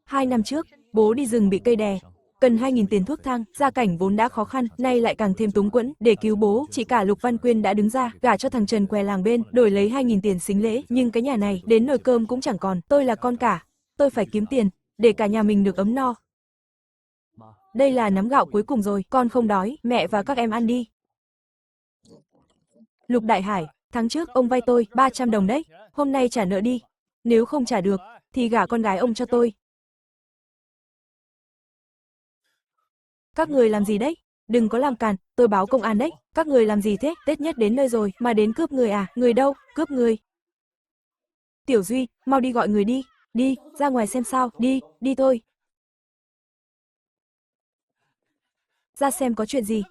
2 năm trước, bố đi rừng bị cây đè, cần 2.000 tiền thuốc thang, gia cảnh vốn đã khó khăn, nay lại càng thêm túng quẫn, để cứu bố, chị cả Lục Văn Quyên đã đứng ra, gả cho thằng Trần què làng bên, đổi lấy 2.000 tiền sính lễ, nhưng cái nhà này, đến nồi cơm cũng chẳng còn, tôi là con cả, tôi phải kiếm tiền, để cả nhà mình được ấm no. Đây là nắm gạo cuối cùng rồi, con không đói, mẹ và các em ăn đi. Lục Đại Hải, tháng trước ông vay tôi 300 đồng đấy, hôm nay trả nợ đi, nếu không trả được, thì gả con gái ông cho tôi. Các người làm gì đấy? Đừng có làm càn, tôi báo công an đấy. Các người làm gì thế? Tết nhất đến nơi rồi, mà đến cướp người à? Người đâu? Cướp người. Tiểu Duy, mau đi gọi người đi. Đi, ra ngoài xem sao. Đi, đi thôi. Ra xem có chuyện gì.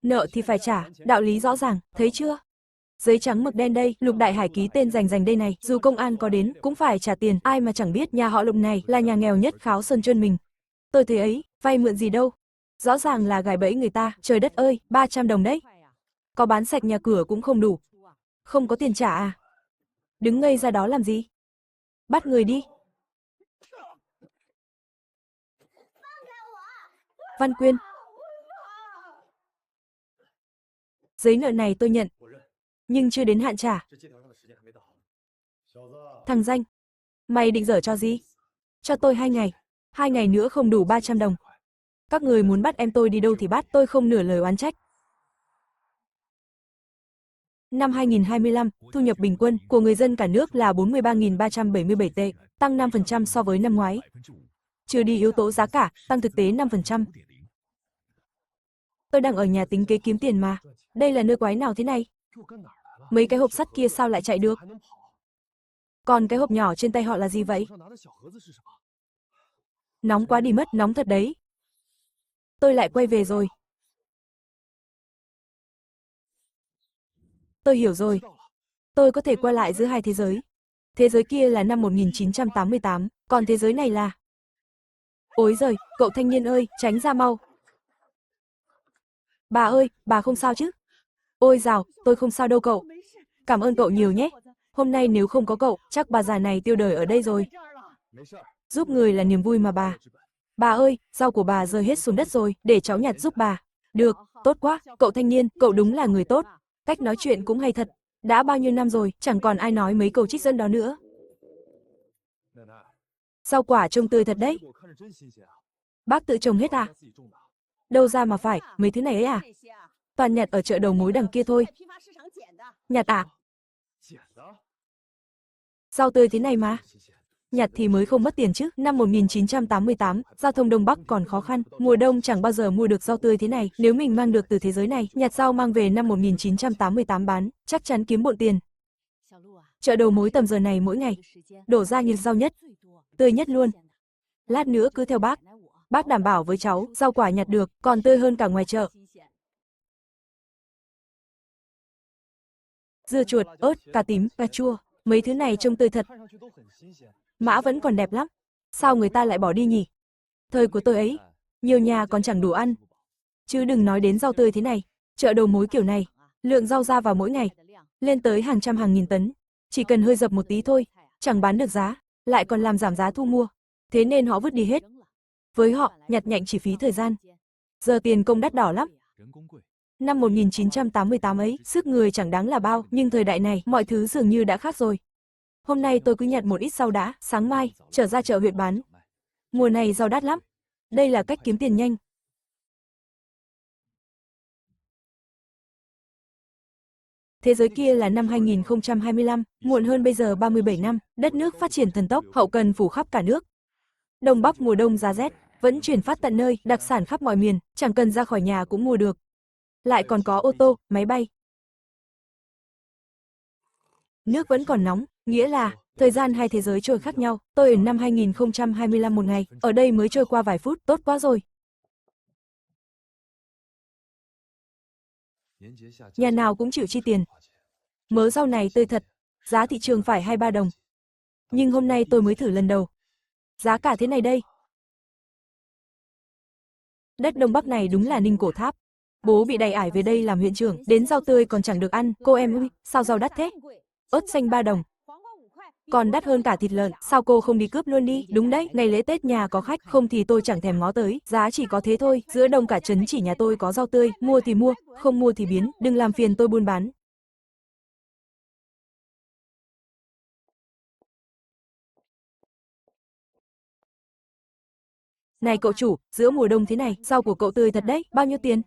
Nợ thì phải trả, đạo lý rõ ràng, thấy chưa? Giấy trắng mực đen đây, Lục Đại Hải ký tên rành rành đây này, dù công an có đến, cũng phải trả tiền, ai mà chẳng biết nhà họ Lục này là nhà nghèo nhất Kháo Sơn Chuyên mình. Tôi thấy ấy, vay mượn gì đâu. Rõ ràng là gài bẫy người ta, trời đất ơi, 300 đồng đấy. Có bán sạch nhà cửa cũng không đủ. Không có tiền trả à? Đứng ngây ra đó làm gì? Bắt người đi. Văn Quyên. Giấy nợ này tôi nhận, nhưng chưa đến hạn trả. Thằng danh, mày định dở cho gì? Cho tôi 2 ngày. 2 ngày nữa không đủ 300 đồng. Các người muốn bắt em tôi đi đâu thì bắt, tôi không nửa lời oán trách. Năm 2025, thu nhập bình quân của người dân cả nước là 43.377 tệ, tăng 5% so với năm ngoái. Trừ đi yếu tố giá cả, tăng thực tế 5%. Tôi đang ở nhà tính kế kiếm tiền mà. Đây là nơi quái nào thế này? Mấy cái hộp sắt kia sao lại chạy được? Còn cái hộp nhỏ trên tay họ là gì vậy? Nóng quá đi mất, nóng thật đấy. Tôi lại quay về rồi. Tôi hiểu rồi. Tôi có thể qua lại giữa hai thế giới. Thế giới kia là năm 1988, còn thế giới này là... Ối giời, cậu thanh niên ơi, tránh ra mau. Bà ơi, bà không sao chứ? Ôi dào, tôi không sao đâu cậu. Cảm ơn cậu nhiều nhé. Hôm nay nếu không có cậu, chắc bà già này tiêu đời ở đây rồi. Giúp người là niềm vui mà bà. Bà ơi, rau của bà rơi hết xuống đất rồi, để cháu nhặt giúp bà. Được, tốt quá, cậu thanh niên, cậu đúng là người tốt. Cách nói chuyện cũng hay thật. Đã bao nhiêu năm rồi, chẳng còn ai nói mấy câu trích dẫn đó nữa. Rau quả trông tươi thật đấy. Bác tự trồng hết à? Đâu ra mà phải, mấy thứ này ấy à? Toàn nhặt ở chợ đầu mối đằng kia thôi. Nhặt à? Rau tươi thế này mà. Nhặt thì mới không mất tiền chứ. Năm 1988, giao thông Đông Bắc còn khó khăn, mùa đông chẳng bao giờ mua được rau tươi thế này. Nếu mình mang được từ thế giới này, nhặt rau mang về năm 1988 bán, chắc chắn kiếm bộn tiền. Chợ đầu mối tầm giờ này mỗi ngày, đổ ra như rau nhất, tươi nhất luôn. Lát nữa cứ theo bác. Bác đảm bảo với cháu, rau quả nhặt được, còn tươi hơn cả ngoài chợ. Dưa chuột, ớt, cà tím, cà chua, mấy thứ này trông tươi thật. Mã vẫn còn đẹp lắm. Sao người ta lại bỏ đi nhỉ? Thời của tôi ấy, nhiều nhà còn chẳng đủ ăn. Chứ đừng nói đến rau tươi thế này. Chợ đầu mối kiểu này, lượng rau ra vào mỗi ngày, lên tới hàng trăm hàng nghìn tấn. Chỉ cần hơi dập một tí thôi, chẳng bán được giá, lại còn làm giảm giá thu mua. Thế nên họ vứt đi hết. Với họ, nhặt nhạnh chỉ phí thời gian. Giờ tiền công đắt đỏ lắm. Năm 1988 ấy, sức người chẳng đáng là bao, nhưng thời đại này, mọi thứ dường như đã khác rồi. Hôm nay tôi cứ nhặt một ít rau đã, sáng mai, trở ra chợ huyện bán. Mùa này rau đắt lắm. Đây là cách kiếm tiền nhanh. Thế giới kia là năm 2025, muộn hơn bây giờ 37 năm, đất nước phát triển thần tốc, hậu cần phủ khắp cả nước. Đông Bắc mùa đông giá rét, vẫn chuyển phát tận nơi, đặc sản khắp mọi miền, chẳng cần ra khỏi nhà cũng mua được. Lại còn có ô tô, máy bay. Nước vẫn còn nóng, nghĩa là thời gian hai thế giới trôi khác nhau. Tôi ở năm 2025 một ngày, ở đây mới trôi qua vài phút, tốt quá rồi. Nhà nào cũng chịu chi tiền. Mớ rau này tươi thật, giá thị trường phải 2-3 đồng. Nhưng hôm nay tôi mới thử lần đầu. Giá cả thế này đây. Đất Đông Bắc này đúng là Ninh Cổ Tháp. Bố bị đày ải về đây làm huyện trưởng, đến rau tươi còn chẳng được ăn. Cô em ơi, sao rau đắt thế? Ớt xanh 3 đồng. Còn đắt hơn cả thịt lợn, sao cô không đi cướp luôn đi? Đúng đấy, ngày lễ Tết nhà có khách, không thì tôi chẳng thèm ngó tới, giá chỉ có thế thôi, giữa đông cả trấn chỉ nhà tôi có rau tươi, mua thì mua, không mua thì biến, đừng làm phiền tôi buôn bán. Này cậu chủ, giữa mùa đông thế này, rau của cậu tươi thật đấy, bao nhiêu tiền?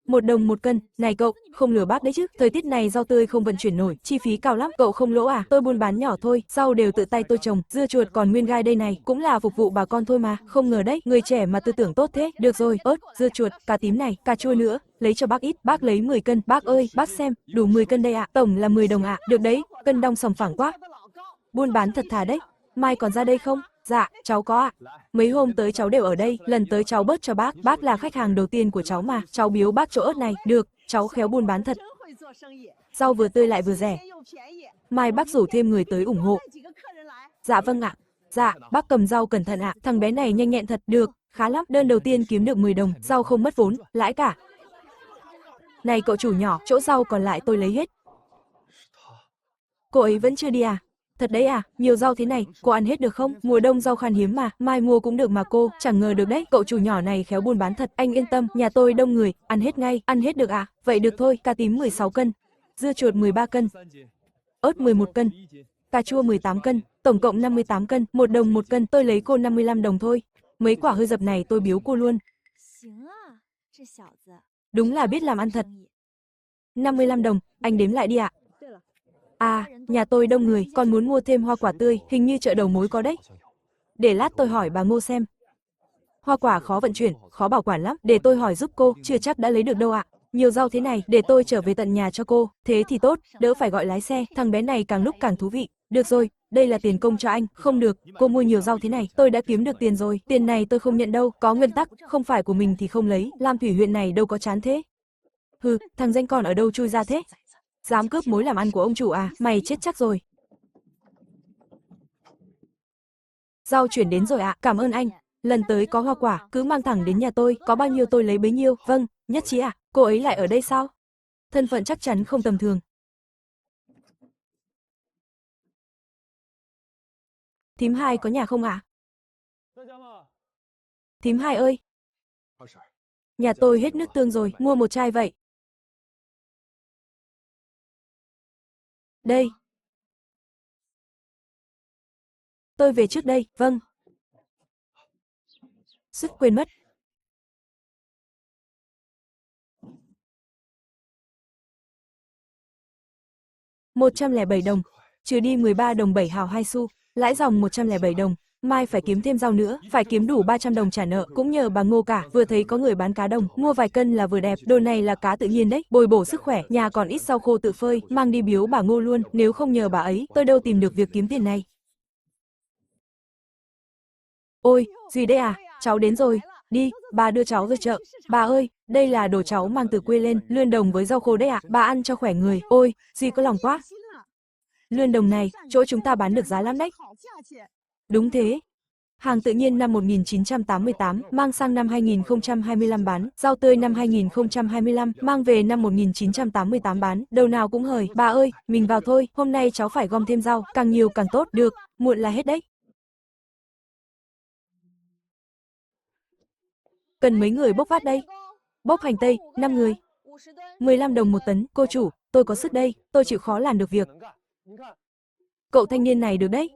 1 đồng 1 cân, này cậu, không lừa bác đấy chứ, thời tiết này rau tươi không vận chuyển nổi, chi phí cao lắm, cậu không lỗ à, tôi buôn bán nhỏ thôi, rau đều tự tay tôi trồng, dưa chuột còn nguyên gai đây này, cũng là phục vụ bà con thôi mà, không ngờ đấy, người trẻ mà tư tưởng tốt thế, được rồi, ớt, dưa chuột, cà tím này, cà chua nữa, lấy cho bác ít, bác lấy 10 cân, bác ơi, bác xem, đủ 10 cân đây ạ, tổng là 10 đồng ạ, được đấy, cân đong sòng phẳng quá, buôn bán thật thà đấy, mai còn ra đây không? Dạ, cháu có ạ. Mấy hôm tới cháu đều ở đây, lần tới cháu bớt cho bác là khách hàng đầu tiên của cháu mà, cháu biếu bác chỗ ớt này, được, cháu khéo buôn bán thật. Rau vừa tươi lại vừa rẻ. Mai bác rủ thêm người tới ủng hộ. Dạ vâng ạ. Dạ, bác cầm rau cẩn thận ạ, thằng bé này nhanh nhẹn thật, được, khá lắm, đơn đầu tiên kiếm được 10 đồng, rau không mất vốn, lãi cả. Này cậu chủ nhỏ, chỗ rau còn lại tôi lấy hết. Cô ấy vẫn chưa đi à? Thật đấy à, nhiều rau thế này, cô ăn hết được không? Mùa đông rau khan hiếm mà, mai mua cũng được mà cô, chẳng ngờ được đấy, cậu chủ nhỏ này khéo buôn bán thật, anh yên tâm, nhà tôi đông người, ăn hết ngay, ăn hết được à? Vậy được thôi, cà tím 16 cân, dưa chuột 13 cân, ớt 11 cân, cà chua 18 cân, tổng cộng 58 cân, 1 đồng 1 cân, tôi lấy cô 55 đồng thôi. Mấy quả hơi dập này tôi biếu cô luôn. Đúng là biết làm ăn thật. 55 đồng, anh đếm lại đi ạ. À, nhà tôi đông người, còn muốn mua thêm hoa quả tươi, hình như chợ đầu mối có đấy. Để lát tôi hỏi bà Ngô xem. Hoa quả khó vận chuyển, khó bảo quản lắm, để tôi hỏi giúp cô, chưa chắc đã lấy được đâu ạ. Nhiều rau thế này, để tôi trở về tận nhà cho cô, thế thì tốt, đỡ phải gọi lái xe, thằng bé này càng lúc càng thú vị. Được rồi, đây là tiền công cho anh, không được, cô mua nhiều rau thế này, tôi đã kiếm được tiền rồi, tiền này tôi không nhận đâu, có nguyên tắc, không phải của mình thì không lấy, Lam Thủy huyện này đâu có chán thế. Hừ, thằng danh con ở đâu chui ra thế? Dám cướp mối làm ăn của ông chủ à, mày chết chắc rồi. Rau chuyển đến rồi ạ, cảm ơn anh. Lần tới có hoa quả, cứ mang thẳng đến nhà tôi, có bao nhiêu tôi lấy bấy nhiêu, vâng, nhất trí ạ, cô ấy lại ở đây sao? Thân phận chắc chắn không tầm thường. Thím Hai có nhà không ạ? Thím Hai ơi, nhà tôi hết nước tương rồi, mua một chai vậy. Đây. Tôi về trước đây, vâng. Suýt quên mất. $107, trừ đi 13 đồng 7 hào 2 xu, lãi dòng 107 đồng. Mai phải kiếm thêm rau nữa, phải kiếm đủ 300 đồng trả nợ, cũng nhờ bà Ngô cả, vừa thấy có người bán cá đồng, mua vài cân là vừa đẹp, đồ này là cá tự nhiên đấy, bồi bổ sức khỏe, nhà còn ít rau khô tự phơi, mang đi biếu bà Ngô luôn, nếu không nhờ bà ấy, tôi đâu tìm được việc kiếm tiền này. Ôi, gì đây à, cháu đến rồi, đi, bà đưa cháu ra chợ. Bà ơi, đây là đồ cháu mang từ quê lên, lươn đồng với rau khô đấy ạ, bà ăn cho khỏe người, ôi, gì có lòng quá. Lươn đồng này, chỗ chúng ta bán được giá lắm đấy. Đúng thế. Hàng tự nhiên năm 1988, mang sang năm 2025 bán, rau tươi năm 2025, mang về năm 1988 bán, đầu nào cũng hời, bà ơi, mình vào thôi, hôm nay cháu phải gom thêm rau, càng nhiều càng tốt, được, muộn là hết đấy. Cần mấy người bốc vác đây? Bốc hành tây, 5 người. 15 đồng 1 tấn, cô chủ, tôi có sức đây, tôi chịu khó làm được việc. Cậu thanh niên này được đấy.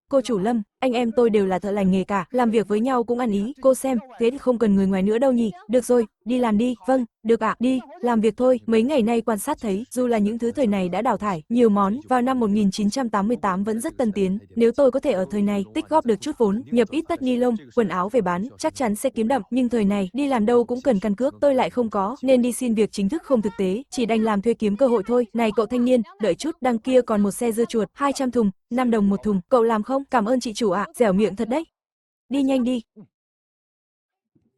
Cô chủ Lâm, anh em tôi đều là thợ lành nghề cả, làm việc với nhau cũng ăn ý, cô xem, thế thì không cần người ngoài nữa đâu nhỉ, được rồi, đi làm đi, vâng, được ạ, đi, làm việc thôi, mấy ngày nay quan sát thấy, dù là những thứ thời này đã đào thải, nhiều món, vào năm 1988 vẫn rất tân tiến, nếu tôi có thể ở thời này, tích góp được chút vốn, nhập ít tất ni lông, quần áo về bán, chắc chắn sẽ kiếm đậm, nhưng thời này, đi làm đâu cũng cần căn cước, tôi lại không có, nên đi xin việc chính thức không thực tế, chỉ đành làm thuê kiếm cơ hội thôi, này cậu thanh niên, đợi chút, đằng kia còn một xe dưa chuột, 200 thùng, 5 đồng một thùng, cậu làm không? Cảm ơn chị chủ ạ, dẻo miệng thật đấy. Đi nhanh đi.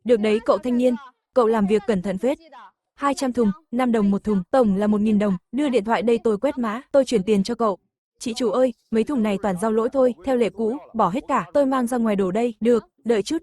Được đấy cậu thanh niên, cậu làm việc cẩn thận phết. 200 thùng, 5 đồng một thùng, tổng là 1.000 đồng, đưa điện thoại đây tôi quét mã, tôi chuyển tiền cho cậu. Chị chủ ơi, mấy thùng này toàn rau lỗi thôi, theo lệ cũ, bỏ hết cả, tôi mang ra ngoài đổ đây, được, Đợi chút.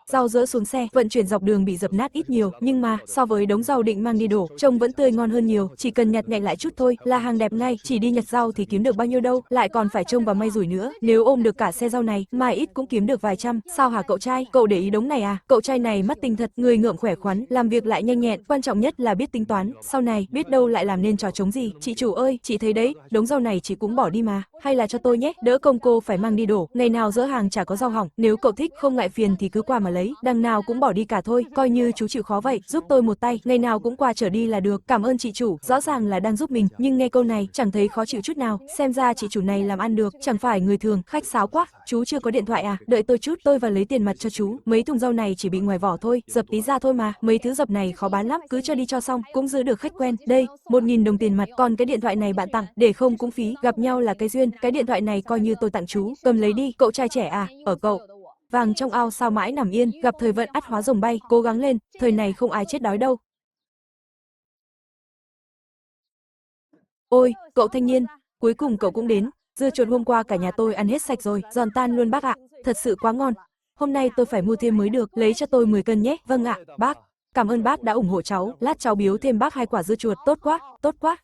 Rau dỡ xuống xe, vận chuyển dọc đường bị dập nát ít nhiều, nhưng mà so với đống rau định mang đi đổ, trông vẫn tươi ngon hơn nhiều, chỉ cần nhặt nhạnh lại chút thôi, là hàng đẹp ngay, chỉ đi nhặt rau thì kiếm được bao nhiêu đâu, lại còn phải trông vào may rủi nữa, nếu ôm được cả xe rau này, mai ít cũng kiếm được vài trăm. Sao hả cậu trai, cậu để ý đống này à? Cậu trai này mắt tinh thật, người ngượm khỏe khoắn, làm việc lại nhanh nhẹn, quan trọng nhất là biết tính toán, sau này biết đâu lại làm nên trò trống gì. Chị chủ ơi, chị thấy đấy, đống rau này chị cũng bỏ đi mà, hay là cho tôi nhé, đỡ công cô phải mang đi đổ, ngày nào dỡ hàng chả có rau hỏng, nếu cậu thích không ngại phiền thì cứ qua mà lấy, đằng nào cũng bỏ đi cả thôi, coi như chú chịu khó vậy, giúp tôi một tay, ngày nào cũng qua trở đi là được, cảm ơn chị chủ, rõ ràng là đang giúp mình, nhưng nghe câu này chẳng thấy khó chịu chút nào, xem ra chị chủ này làm ăn được, chẳng phải người thường, khách sáo quá. Chú chưa có điện thoại à? Đợi tôi chút, tôi vào lấy tiền mặt cho chú, mấy thùng rau này chỉ bị ngoài vỏ thôi, dập tí ra thôi mà, mấy thứ dập này khó bán lắm, cứ cho đi cho xong, cũng giữ được khách quen. Đây, 1.000 đồng tiền mặt, còn cái điện thoại này bạn tặng, để không cũng phí, gặp nhau là cái duyên, cái điện thoại này coi như tôi tặng chú, cầm lấy đi, cậu trai trẻ à, ở cậu. Vàng trong ao sao mãi nằm yên, gặp thời vận ắt hóa rồng bay, cố gắng lên, thời này không ai chết đói đâu. Ôi, cậu thanh niên, cuối cùng cậu cũng đến, dưa chuột hôm qua cả nhà tôi ăn hết sạch rồi, giòn tan luôn bác ạ, thật sự quá ngon. Hôm nay tôi phải mua thêm mới được, lấy cho tôi 10 cân nhé. Vâng ạ, bác. Cảm ơn bác đã ủng hộ cháu, lát cháu biếu thêm bác 2 quả dưa chuột, tốt quá, tốt quá.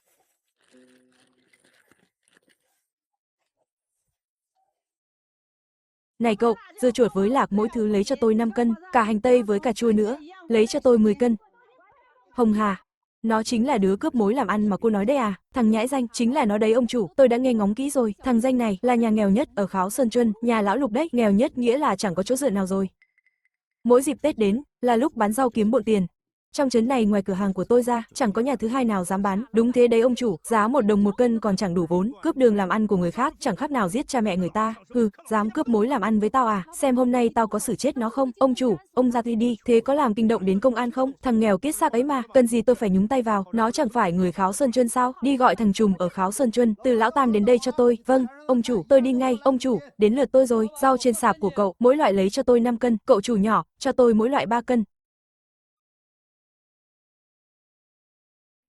Này cậu, dưa chuột với lạc mỗi thứ lấy cho tôi 5 cân, cả hành tây với cà chua nữa, lấy cho tôi 10 cân. Hồng Hà, nó chính là đứa cướp mối làm ăn mà cô nói đấy à? Thằng nhãi danh chính là nó đấy ông chủ, tôi đã nghe ngóng kỹ rồi, thằng danh này là nhà nghèo nhất ở Kháo Sơn Chuân, nhà lão Lục đấy, nghèo nhất nghĩa là chẳng có chỗ dựa nào rồi. Mỗi dịp Tết đến là lúc bán rau kiếm bộn tiền. Trong trấn này ngoài cửa hàng của tôi ra, chẳng có nhà thứ hai nào dám bán. Đúng thế đấy ông chủ, giá 1 đồng 1 cân còn chẳng đủ vốn, cướp đường làm ăn của người khác, chẳng khác nào giết cha mẹ người ta. Hừ, dám cướp mối làm ăn với tao à? Xem hôm nay tao có xử chết nó không? Ông chủ, ông ra tay đi, thế có làm kinh động đến công an không? Thằng nghèo kiết xác ấy mà, cần gì tôi phải nhúng tay vào? Nó chẳng phải người Kháo Sơn Chuân sao? Đi gọi thằng trùm ở Kháo Sơn Chuân, từ lão tam đến đây cho tôi. Vâng, ông chủ, tôi đi ngay. Ông chủ, đến lượt tôi rồi. Rau trên sạp của cậu, mỗi loại lấy cho tôi 5 cân. Cậu chủ nhỏ, cho tôi mỗi loại 3 cân.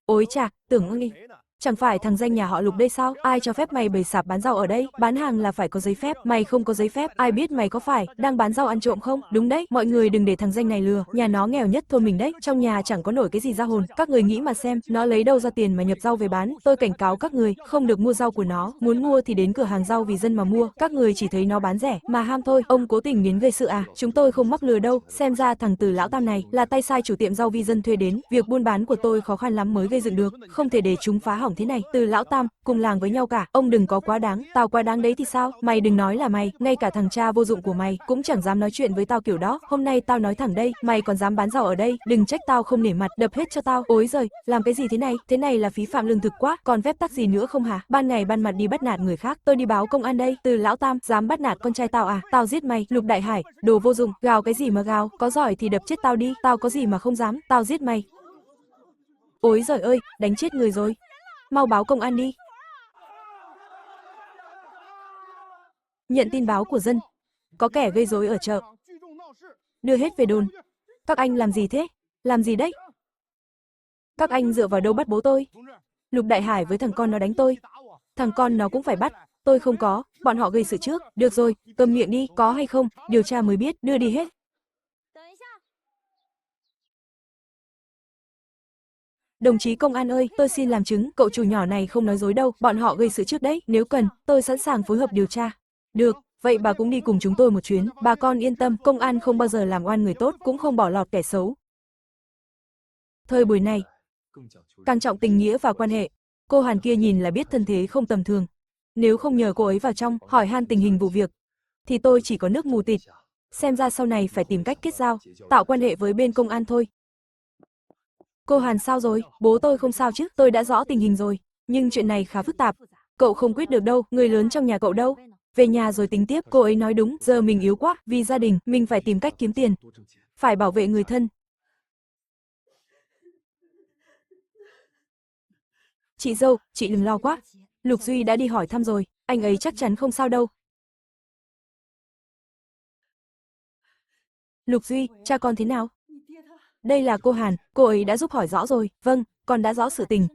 Ôi chà, tưởng nghi. Chẳng phải thằng danh nhà họ Lục đây sao? Ai cho phép mày bày sạp bán rau ở đây? Bán hàng là phải có giấy phép, mày không có giấy phép, ai biết mày có phải đang bán rau ăn trộm không? Đúng đấy, mọi người đừng để thằng danh này lừa, nhà nó nghèo nhất thôn mình đấy, trong nhà chẳng có nổi cái gì ra hồn, các người nghĩ mà xem, nó lấy đâu ra tiền mà nhập rau về bán? Tôi cảnh cáo các người, không được mua rau của nó, muốn mua thì đến cửa hàng rau vì dân mà mua, các người chỉ thấy nó bán rẻ mà ham thôi. Ông cố tình đến gây sự à? Chúng tôi không mắc lừa đâu, xem ra thằng Từ lão tam này là tay sai chủ tiệm rau vi dân thuê đến, việc buôn bán của tôi khó khăn lắm mới gây dựng được, không thể để chúng phá hỏng thế này. Từ lão tam cùng làng với nhau cả, ông đừng có quá đáng, tao quá đáng đấy thì sao? Mày đừng nói là mày, ngay cả thằng cha vô dụng của mày cũng chẳng dám nói chuyện với tao kiểu đó. Hôm nay tao nói thẳng đây, mày còn dám bán rau ở đây, đừng trách tao không nể mặt, đập hết cho tao. Ối giời, làm cái gì thế này? Thế này là phí phạm lương thực quá, còn phép tắc gì nữa không hả? Ban ngày ban mặt đi bắt nạt người khác, tôi đi báo công an đây. Từ lão tam, dám bắt nạt con trai tao à? Tao giết mày. Lục Đại Hải, đồ vô dụng, gào cái gì mà gào, có giỏi thì đập chết tao đi, tao có gì mà không dám, tao giết mày. Ối giời ơi, đánh chết người rồi. Mau báo công an đi. Nhận tin báo của dân, có kẻ gây rối ở chợ. Đưa hết về đồn. Các anh làm gì thế? Làm gì đấy? Các anh dựa vào đâu bắt bố tôi? Lục Đại Hải với thằng con nó đánh tôi. Thằng con nó cũng phải bắt. Tôi không có, bọn họ gây sự trước. Được rồi, câm miệng đi, có hay không, điều tra mới biết, đưa đi hết. Đồng chí công an ơi, tôi xin làm chứng, cậu chủ nhỏ này không nói dối đâu, bọn họ gây sự trước đấy, nếu cần, tôi sẵn sàng phối hợp điều tra. Được, vậy bà cũng đi cùng chúng tôi một chuyến, bà con yên tâm, công an không bao giờ làm oan người tốt, cũng không bỏ lọt kẻ xấu. Thời buổi này, càng trọng tình nghĩa và quan hệ, cô Hàn kia nhìn là biết thân thế không tầm thường. Nếu không nhờ cô ấy vào trong, hỏi han tình hình vụ việc, thì tôi chỉ có nước mù tịt. Xem ra sau này phải tìm cách kết giao, tạo quan hệ với bên công an thôi. Cô Hàn sao rồi? Bố tôi không sao chứ, tôi đã rõ tình hình rồi. Nhưng chuyện này khá phức tạp. Cậu không quyết được đâu, người lớn trong nhà cậu đâu. Về nhà rồi tính tiếp, cô ấy nói đúng, giờ mình yếu quá, vì gia đình, mình phải tìm cách kiếm tiền. Phải bảo vệ người thân. Chị dâu, chị đừng lo quá. Lục Duy đã đi hỏi thăm rồi, anh ấy chắc chắn không sao đâu. Lục Duy, cha con thế nào? Đây là cô Hàn, cô ấy đã giúp hỏi rõ rồi. Vâng, con đã rõ sự tình.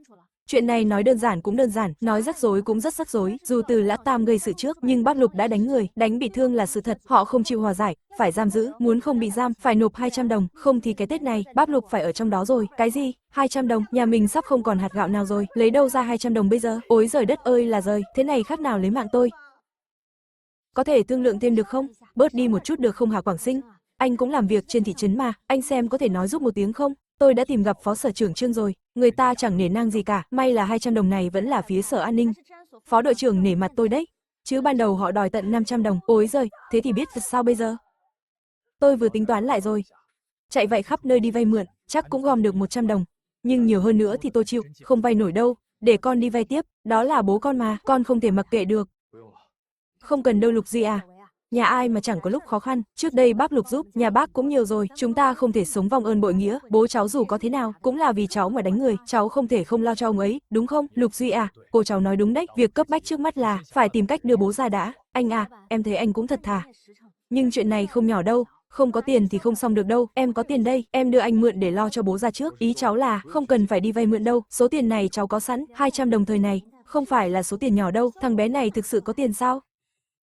Chuyện này nói đơn giản cũng đơn giản, nói rắc rối cũng rất rắc rối, dù từ Lã Tam gây sự trước, nhưng Bác Lục đã đánh người, đánh bị thương là sự thật, họ không chịu hòa giải, phải giam giữ, muốn không bị giam, phải nộp 200 đồng, không thì cái Tết này, Bác Lục phải ở trong đó rồi. Cái gì? 200 đồng, nhà mình sắp không còn hạt gạo nào rồi, lấy đâu ra 200 đồng bây giờ? Ối giời đất ơi là giời, thế này khác nào lấy mạng tôi. Có thể thương lượng thêm được không? Bớt đi một chút được không hả Quảng Sinh? Anh cũng làm việc trên thị trấn mà, anh xem có thể nói giúp một tiếng không? Tôi đã tìm gặp phó sở trưởng Trương rồi, người ta chẳng nể nang gì cả, may là 200 đồng này vẫn là phía sở an ninh. Phó đội trưởng nể mặt tôi đấy, chứ ban đầu họ đòi tận 500 đồng, ối giời, thế thì biết sao bây giờ? Tôi vừa tính toán lại rồi, chạy vậy khắp nơi đi vay mượn, chắc cũng gom được 100 đồng, nhưng nhiều hơn nữa thì tôi chịu, không vay nổi đâu, để con đi vay tiếp, đó là bố con mà, con không thể mặc kệ được. Không cần đâu Lục Duy à. Nhà ai mà chẳng có lúc khó khăn, trước đây bác Lục giúp, nhà bác cũng nhiều rồi, chúng ta không thể sống vong ơn bội nghĩa, bố cháu dù có thế nào, cũng là vì cháu mà đánh người, cháu không thể không lo cho ông ấy, đúng không, Lục Duy à, cô cháu nói đúng đấy, việc cấp bách trước mắt là, phải tìm cách đưa bố ra đã, anh à, em thấy anh cũng thật thà. Nhưng chuyện này không nhỏ đâu, không có tiền thì không xong được đâu, em có tiền đây, em đưa anh mượn để lo cho bố ra trước, ý cháu là, không cần phải đi vay mượn đâu, số tiền này cháu có sẵn, 200 đồng thời này, không phải là số tiền nhỏ đâu, thằng bé này thực sự có tiền sao?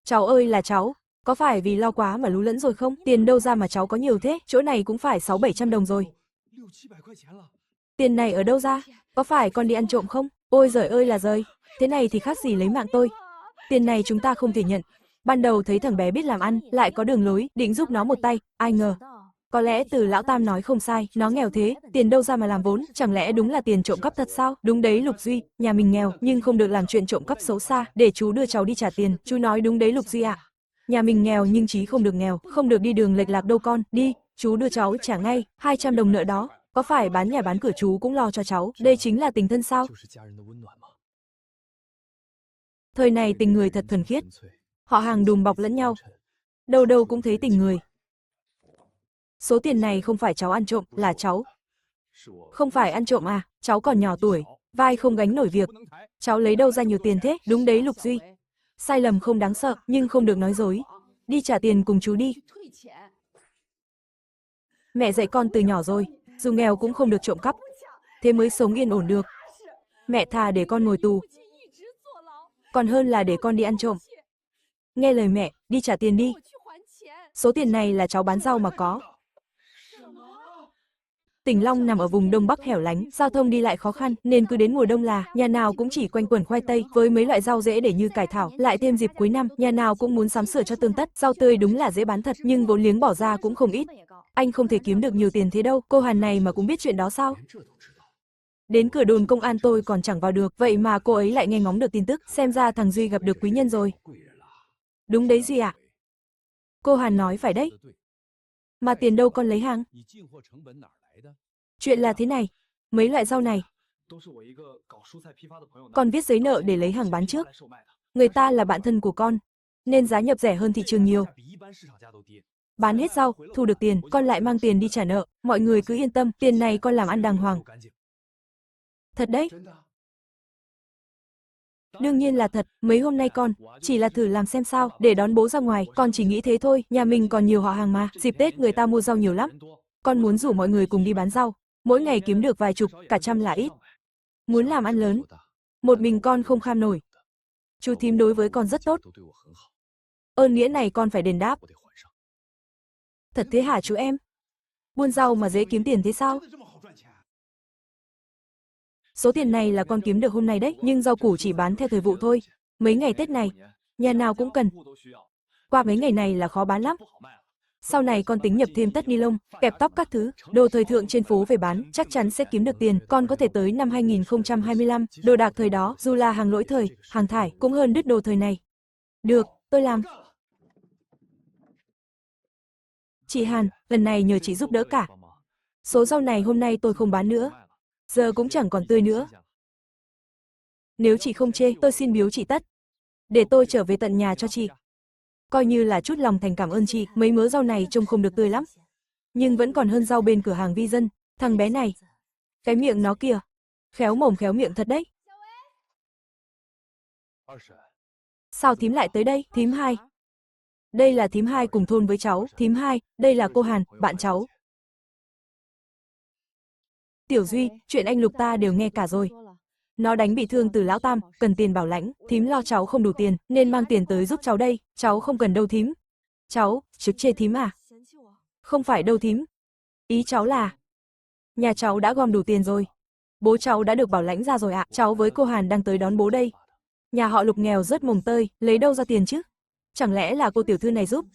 Cháu ơi là cháu, có phải vì lo quá mà lú lẫn rồi không? Tiền đâu ra mà cháu có nhiều thế, chỗ này cũng phải 600-700 đồng rồi. Tiền này ở đâu ra? Có phải con đi ăn trộm không? Ôi giời ơi là giời, thế này thì khác gì lấy mạng tôi. Tiền này chúng ta không thể nhận. Ban đầu thấy thằng bé biết làm ăn, lại có đường lối, định giúp nó một tay, ai ngờ. Có lẽ từ lão Tam nói không sai, nó nghèo thế, tiền đâu ra mà làm vốn, chẳng lẽ đúng là tiền trộm cắp thật sao? Đúng đấy Lục Duy, nhà mình nghèo, nhưng không được làm chuyện trộm cắp xấu xa, để chú đưa cháu đi trả tiền, chú nói đúng đấy Lục Duy ạ. Nhà mình nghèo nhưng chí không được nghèo, không được đi đường lệch lạc đâu con, đi, chú đưa cháu trả ngay, 200 đồng nợ đó, có phải bán nhà bán cửa chú cũng lo cho cháu, đây chính là tình thân sao? Thời này tình người thật thuần khiết, họ hàng đùm bọc lẫn nhau, đâu đâu cũng thấy tình người. Số tiền này không phải cháu ăn trộm, là cháu. Không phải ăn trộm à, cháu còn nhỏ tuổi, vai không gánh nổi việc. Cháu lấy đâu ra nhiều tiền thế, đúng đấy Lục Duy. Sai lầm không đáng sợ, nhưng không được nói dối. Đi trả tiền cùng chú đi. Mẹ dạy con từ nhỏ rồi, dù nghèo cũng không được trộm cắp. Thế mới sống yên ổn được. Mẹ thà để con ngồi tù, còn hơn là để con đi ăn trộm. Nghe lời mẹ, đi trả tiền đi. Số tiền này là cháu bán rau mà có. Tỉnh Long nằm ở vùng đông bắc hẻo lánh, giao thông đi lại khó khăn, nên cứ đến mùa đông là nhà nào cũng chỉ quanh quẩn khoai tây với mấy loại rau dễ để như cải thảo, lại thêm dịp cuối năm, nhà nào cũng muốn sắm sửa cho tươm tất, rau tươi đúng là dễ bán thật, nhưng vốn liếng bỏ ra cũng không ít. Anh không thể kiếm được nhiều tiền thế đâu, cô Hàn này mà cũng biết chuyện đó sao? Đến cửa đồn công an tôi còn chẳng vào được, vậy mà cô ấy lại nghe ngóng được tin tức, xem ra thằng Duy gặp được quý nhân rồi. Đúng đấy Duy ạ. Cô Hàn nói phải đấy. Mà tiền đâu con lấy hàng? Chuyện là thế này, mấy loại rau này, con viết giấy nợ để lấy hàng bán trước. Người ta là bạn thân của con, nên giá nhập rẻ hơn thị trường nhiều. Bán hết rau, thu được tiền, con lại mang tiền đi trả nợ, mọi người cứ yên tâm, tiền này con làm ăn đàng hoàng. Thật đấy. Đương nhiên là thật, mấy hôm nay con chỉ là thử làm xem sao, để đón bố ra ngoài, con chỉ nghĩ thế thôi, nhà mình còn nhiều họ hàng mà, dịp Tết người ta mua rau nhiều lắm. Con muốn rủ mọi người cùng đi bán rau, mỗi ngày kiếm được vài chục, cả trăm là ít. Muốn làm ăn lớn, một mình con không kham nổi. Chú thím đối với con rất tốt. Ơn nghĩa này con phải đền đáp. Thật thế hả chú em? Buôn rau mà dễ kiếm tiền thế sao? Số tiền này là con kiếm được hôm nay đấy, nhưng rau củ chỉ bán theo thời vụ thôi. Mấy ngày Tết này, nhà nào cũng cần. Qua mấy ngày này là khó bán lắm. Sau này con tính nhập thêm tất ni lông, kẹp tóc các thứ, đồ thời thượng trên phố về bán, chắc chắn sẽ kiếm được tiền. Con có thể tới năm 2025, đồ đạc thời đó, dù là hàng lỗi thời, hàng thải, cũng hơn đứt đồ thời này. Được, tôi làm. Chị Hàn, lần này nhờ chị giúp đỡ cả. Số rau này hôm nay tôi không bán nữa. Giờ cũng chẳng còn tươi nữa. Nếu chị không chê, tôi xin biếu chị tất. Để tôi trở về tận nhà cho chị. Coi như là chút lòng thành cảm ơn chị, mấy mớ rau này trông không được tươi lắm. Nhưng vẫn còn hơn rau bên cửa hàng Vi Dân, thằng bé này. Cái miệng nó kìa, khéo mồm khéo miệng thật đấy. Sao thím lại tới đây, thím hai? Đây là thím hai cùng thôn với cháu, thím hai, đây là cô Hàn, bạn cháu. Tiểu Duy, chuyện anh Lục ta đều nghe cả rồi. Nó đánh bị thương Từ lão tam, cần tiền bảo lãnh, thím lo cháu không đủ tiền, nên mang tiền tới giúp cháu đây, cháu không cần đâu thím. Cháu, chức chê thím à? Không phải đâu thím. Ý cháu là, nhà cháu đã gom đủ tiền rồi. Bố cháu đã được bảo lãnh ra rồi ạ, cháu với cô Hàn đang tới đón bố đây. Nhà họ Lục nghèo rất mồng tơi, lấy đâu ra tiền chứ? Chẳng lẽ là cô tiểu thư này giúp?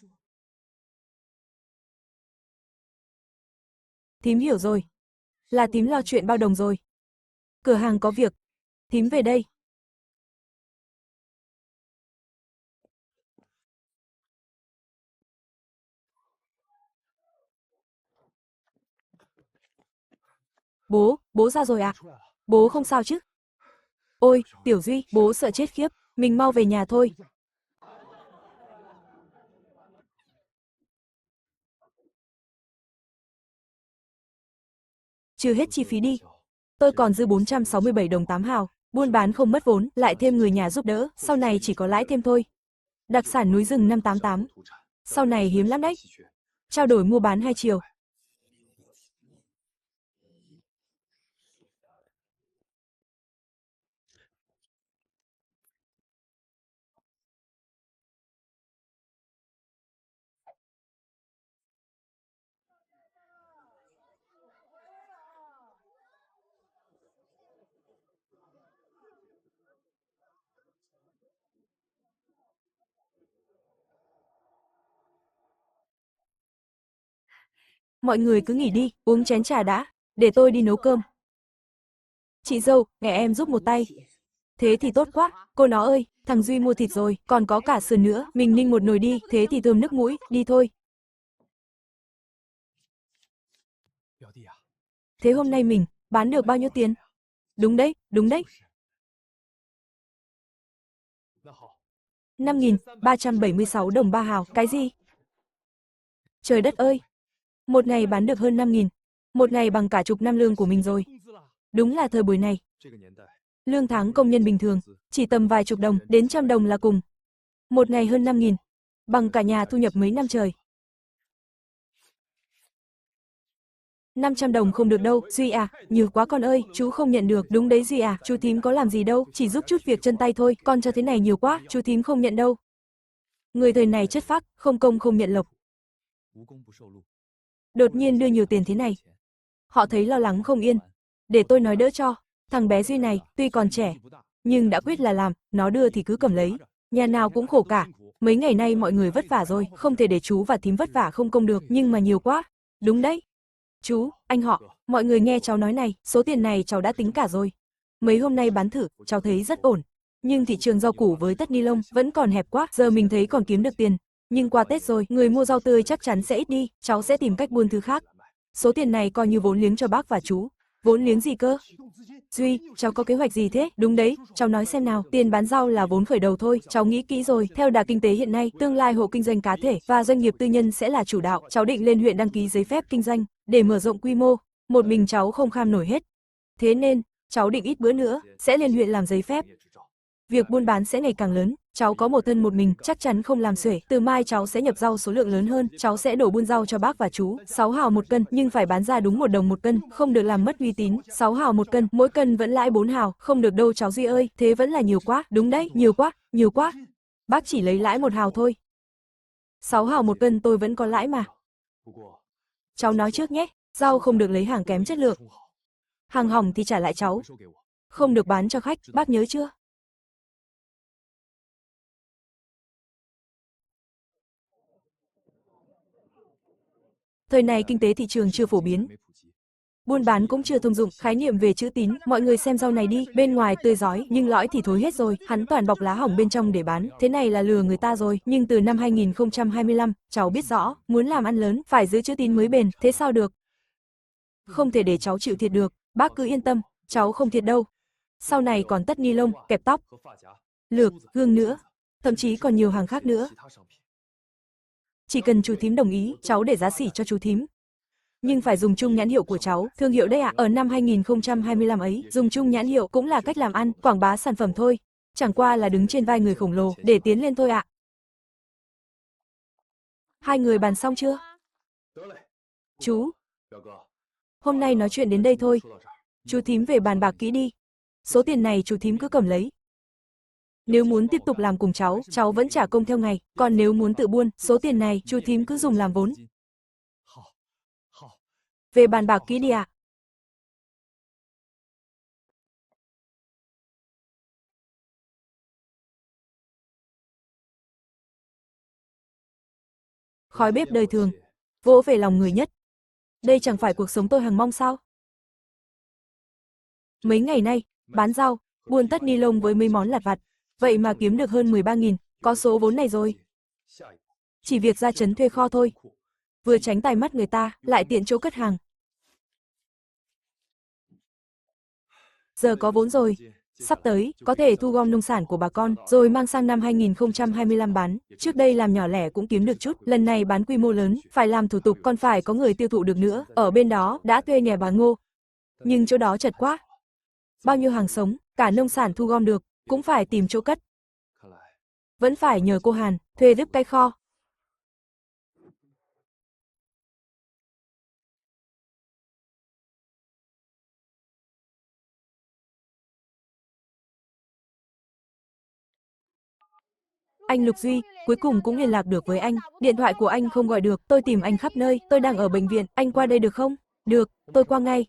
Thím hiểu rồi. Là thím lo chuyện bao đồng rồi. Cửa hàng có việc. Thím về đây. Bố ra rồi ạ. Bố không sao chứ? Ôi, Tiểu Duy, bố sợ chết khiếp. Mình mau về nhà thôi. Trừ hết chi phí đi. Tôi còn dư 467 đồng 8 hào. Buôn bán không mất vốn, lại thêm người nhà giúp đỡ, sau này chỉ có lãi thêm thôi. Đặc sản núi rừng 588. Sau này hiếm lắm đấy. Trao đổi mua bán 2 chiều. Mọi người cứ nghỉ đi, uống chén trà đã, để tôi đi nấu cơm. Chị dâu, nghe em giúp một tay. Thế thì tốt quá, cô nó ơi, thằng Duy mua thịt rồi, còn có cả sườn nữa, mình ninh một nồi đi, thế thì thơm nước mũi, đi thôi. Thế hôm nay mình bán được bao nhiêu tiền? Đúng đấy, đúng đấy. 5.376 đồng 3 hào, cái gì? Trời đất ơi, một ngày bán được hơn 5.000, một ngày bằng cả chục năm lương của mình rồi. Đúng là thời buổi này. Lương tháng công nhân bình thường, chỉ tầm vài chục đồng, đến trăm đồng là cùng. Một ngày hơn 5.000, bằng cả nhà thu nhập mấy năm trời. 500 đồng không được đâu, Duy à, nhiều quá con ơi, chú không nhận được, đúng đấy Duy à, chú thím có làm gì đâu, chỉ giúp chút việc chân tay thôi, con cho thế này nhiều quá, chú thím không nhận đâu. Người thời này chất phác, không công không nhận lộc. Đột nhiên đưa nhiều tiền thế này. Họ thấy lo lắng không yên. Để tôi nói đỡ cho, thằng bé Duy này, tuy còn trẻ, nhưng đã quyết là làm, nó đưa thì cứ cầm lấy. Nhà nào cũng khổ cả, mấy ngày nay mọi người vất vả rồi, không thể để chú và thím vất vả không công được, nhưng mà nhiều quá. Đúng đấy. Chú, anh họ, mọi người nghe cháu nói này, số tiền này cháu đã tính cả rồi. Mấy hôm nay bán thử, cháu thấy rất ổn. Nhưng thị trường rau củ với tất ni lông vẫn còn hẹp quá, giờ mình thấy còn kiếm được tiền. Nhưng qua Tết rồi, người mua rau tươi chắc chắn sẽ ít đi, cháu sẽ tìm cách buôn thứ khác. Số tiền này coi như vốn liếng cho bác và chú. Vốn liếng gì cơ? Duy, cháu có kế hoạch gì thế? Đúng đấy, cháu nói xem nào, tiền bán rau là vốn khởi đầu thôi, cháu nghĩ kỹ rồi, theo đà kinh tế hiện nay, tương lai hộ kinh doanh cá thể và doanh nghiệp tư nhân sẽ là chủ đạo, cháu định lên huyện đăng ký giấy phép kinh doanh, để mở rộng quy mô, một mình cháu không kham nổi hết. Thế nên, cháu định ít bữa nữa, sẽ lên huyện làm giấy phép. Việc buôn bán sẽ ngày càng lớn, cháu có một thân một mình, chắc chắn không làm xuể, từ mai cháu sẽ nhập rau số lượng lớn hơn, cháu sẽ đổ buôn rau cho bác và chú, 6 hào một cân, nhưng phải bán ra đúng 1 đồng một cân, không được làm mất uy tín, 6 hào một cân, mỗi cân vẫn lãi 4 hào, không được đâu cháu Duy ơi, thế vẫn là nhiều quá, đúng đấy, nhiều quá, nhiều quá. Bác chỉ lấy lãi 1 hào thôi. 6 hào một cân tôi vẫn có lãi mà. Cháu nói trước nhé, rau không được lấy hàng kém chất lượng. Hàng hỏng thì trả lại cháu. Không được bán cho khách, bác nhớ chưa? Thời này kinh tế thị trường chưa phổ biến, buôn bán cũng chưa thông dụng, khái niệm về chữ tín, mọi người xem rau này đi, bên ngoài tươi rói, nhưng lõi thì thối hết rồi, hắn toàn bọc lá hỏng bên trong để bán, thế này là lừa người ta rồi, nhưng từ năm 2025, cháu biết rõ, muốn làm ăn lớn, phải giữ chữ tín mới bền, thế sao được? Không thể để cháu chịu thiệt được, bác cứ yên tâm, cháu không thiệt đâu. Sau này còn tất ni lông, kẹp tóc, lược, gương nữa, thậm chí còn nhiều hàng khác nữa. Chỉ cần chú thím đồng ý, cháu để giá sỉ cho chú thím. Nhưng phải dùng chung nhãn hiệu của cháu, thương hiệu đấy ạ. Ở năm 2025 ấy, dùng chung nhãn hiệu cũng là cách làm ăn, quảng bá sản phẩm thôi. Chẳng qua là đứng trên vai người khổng lồ, để tiến lên thôi ạ. Hai người bàn xong chưa? Chú, hôm nay nói chuyện đến đây thôi. Chú thím về bàn bạc kỹ đi. Số tiền này chú thím cứ cầm lấy. Nếu muốn tiếp tục làm cùng cháu vẫn trả công theo ngày, còn nếu muốn tự buôn, số tiền này chú thím cứ dùng làm vốn. Về bàn bạc kỹ đi ạ. Khói bếp đời thường, vỗ về lòng người nhất. Đây chẳng phải cuộc sống tôi hằng mong sao? Mấy ngày nay, bán rau, buôn tất ni lông với mấy món lặt vặt, vậy mà kiếm được hơn 13.000, có số vốn này rồi. Chỉ việc ra trấn thuê kho thôi. Vừa tránh tai mắt người ta, lại tiện chỗ cất hàng. Giờ có vốn rồi. Sắp tới, có thể thu gom nông sản của bà con, rồi mang sang năm 2025 bán. Trước đây làm nhỏ lẻ cũng kiếm được chút, lần này bán quy mô lớn, phải làm thủ tục còn phải có người tiêu thụ được nữa. Ở bên đó, đã thuê nhà bán ngô. Nhưng chỗ đó chật quá. Bao nhiêu hàng sống, cả nông sản thu gom được, cũng phải tìm chỗ cất. Vẫn phải nhờ cô Hàn, thuê giúp cái kho. Anh Lục Duy, cuối cùng cũng liên lạc được với anh, điện thoại của anh không gọi được, tôi tìm anh khắp nơi, tôi đang ở bệnh viện, anh qua đây được không? Được, tôi qua ngay.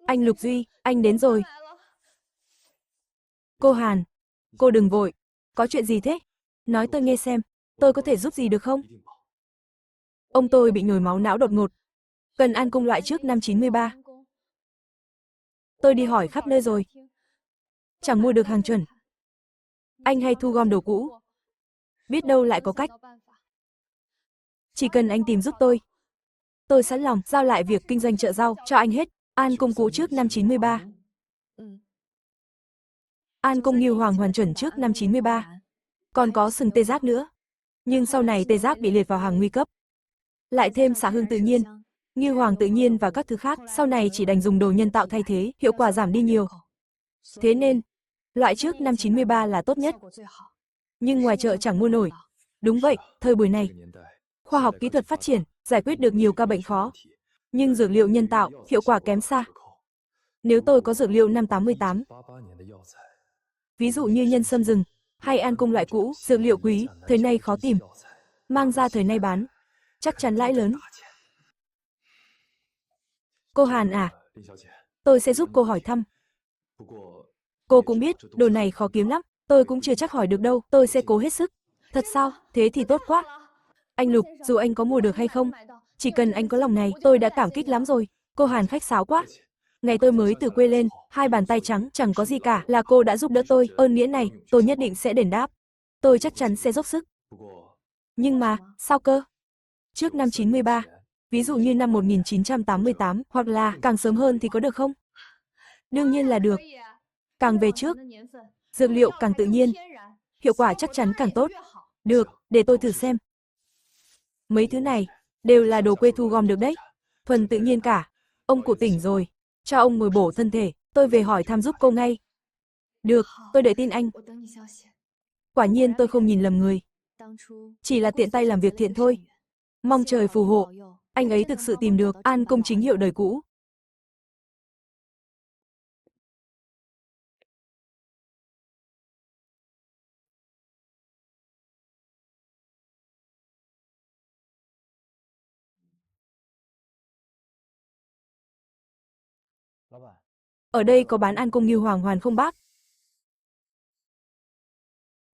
Anh Lục Duy, anh đến rồi. Cô Hàn, cô đừng vội, có chuyện gì thế? Nói tôi nghe xem, tôi có thể giúp gì được không? Ông tôi bị nhồi máu não đột ngột, cần an cung loại trước năm 93. Tôi đi hỏi khắp nơi rồi, chẳng mua được hàng chuẩn. Anh hay thu gom đồ cũ, biết đâu lại có cách. Chỉ cần anh tìm giúp tôi sẵn lòng giao lại việc kinh doanh chợ rau cho anh hết. An cung cũ trước năm 93. An cung Ngưu Hoàng hoàn chuẩn trước năm 93. Còn có sừng tê giác nữa. Nhưng sau này tê giác bị liệt vào hàng nguy cấp. Lại thêm xạ hương tự nhiên, Ngưu Hoàng tự nhiên và các thứ khác, sau này chỉ đành dùng đồ nhân tạo thay thế, hiệu quả giảm đi nhiều. Thế nên, loại trước năm 93 là tốt nhất. Nhưng ngoài chợ chẳng mua nổi. Đúng vậy, thời buổi này, khoa học kỹ thuật phát triển, giải quyết được nhiều ca bệnh khó. Nhưng dược liệu nhân tạo, hiệu quả kém xa. Nếu tôi có dược liệu năm 88, ví dụ như nhân sâm rừng, hay an cung loại cũ, dược liệu quý, thời nay khó tìm. Mang ra thời nay bán, chắc chắn lãi lớn. Cô Hàn à, tôi sẽ giúp cô hỏi thăm. Cô cũng biết, đồ này khó kiếm lắm, tôi cũng chưa chắc hỏi được đâu, tôi sẽ cố hết sức. Thật sao, thế thì tốt quá. Anh Lục, dù anh có mua được hay không, chỉ cần anh có lòng này, tôi đã cảm kích lắm rồi. Cô Hàn khách sáo quá. Ngày tôi mới từ quê lên, hai bàn tay trắng, chẳng có gì cả, là cô đã giúp đỡ tôi, ơn nghĩa này, tôi nhất định sẽ đền đáp. Tôi chắc chắn sẽ dốc sức. Nhưng mà, sao cơ? Trước năm 93, ví dụ như năm 1988, hoặc là càng sớm hơn thì có được không? Đương nhiên là được. Càng về trước, dược liệu càng tự nhiên, hiệu quả chắc chắn càng tốt. Được, để tôi thử xem. Mấy thứ này, đều là đồ quê thu gom được đấy. Thuần tự nhiên cả. Ông cụ tỉnh rồi, cho ông ngồi bổ thân thể, tôi về hỏi thăm giúp cô ngay. Được, tôi đợi tin anh. Quả nhiên tôi không nhìn lầm người. Chỉ là tiện tay làm việc thiện thôi. Mong trời phù hộ, anh ấy thực sự tìm được An Cung chính hiệu đời cũ. Ở đây có bán An Cung Ngưu Hoàng hoàn không bác?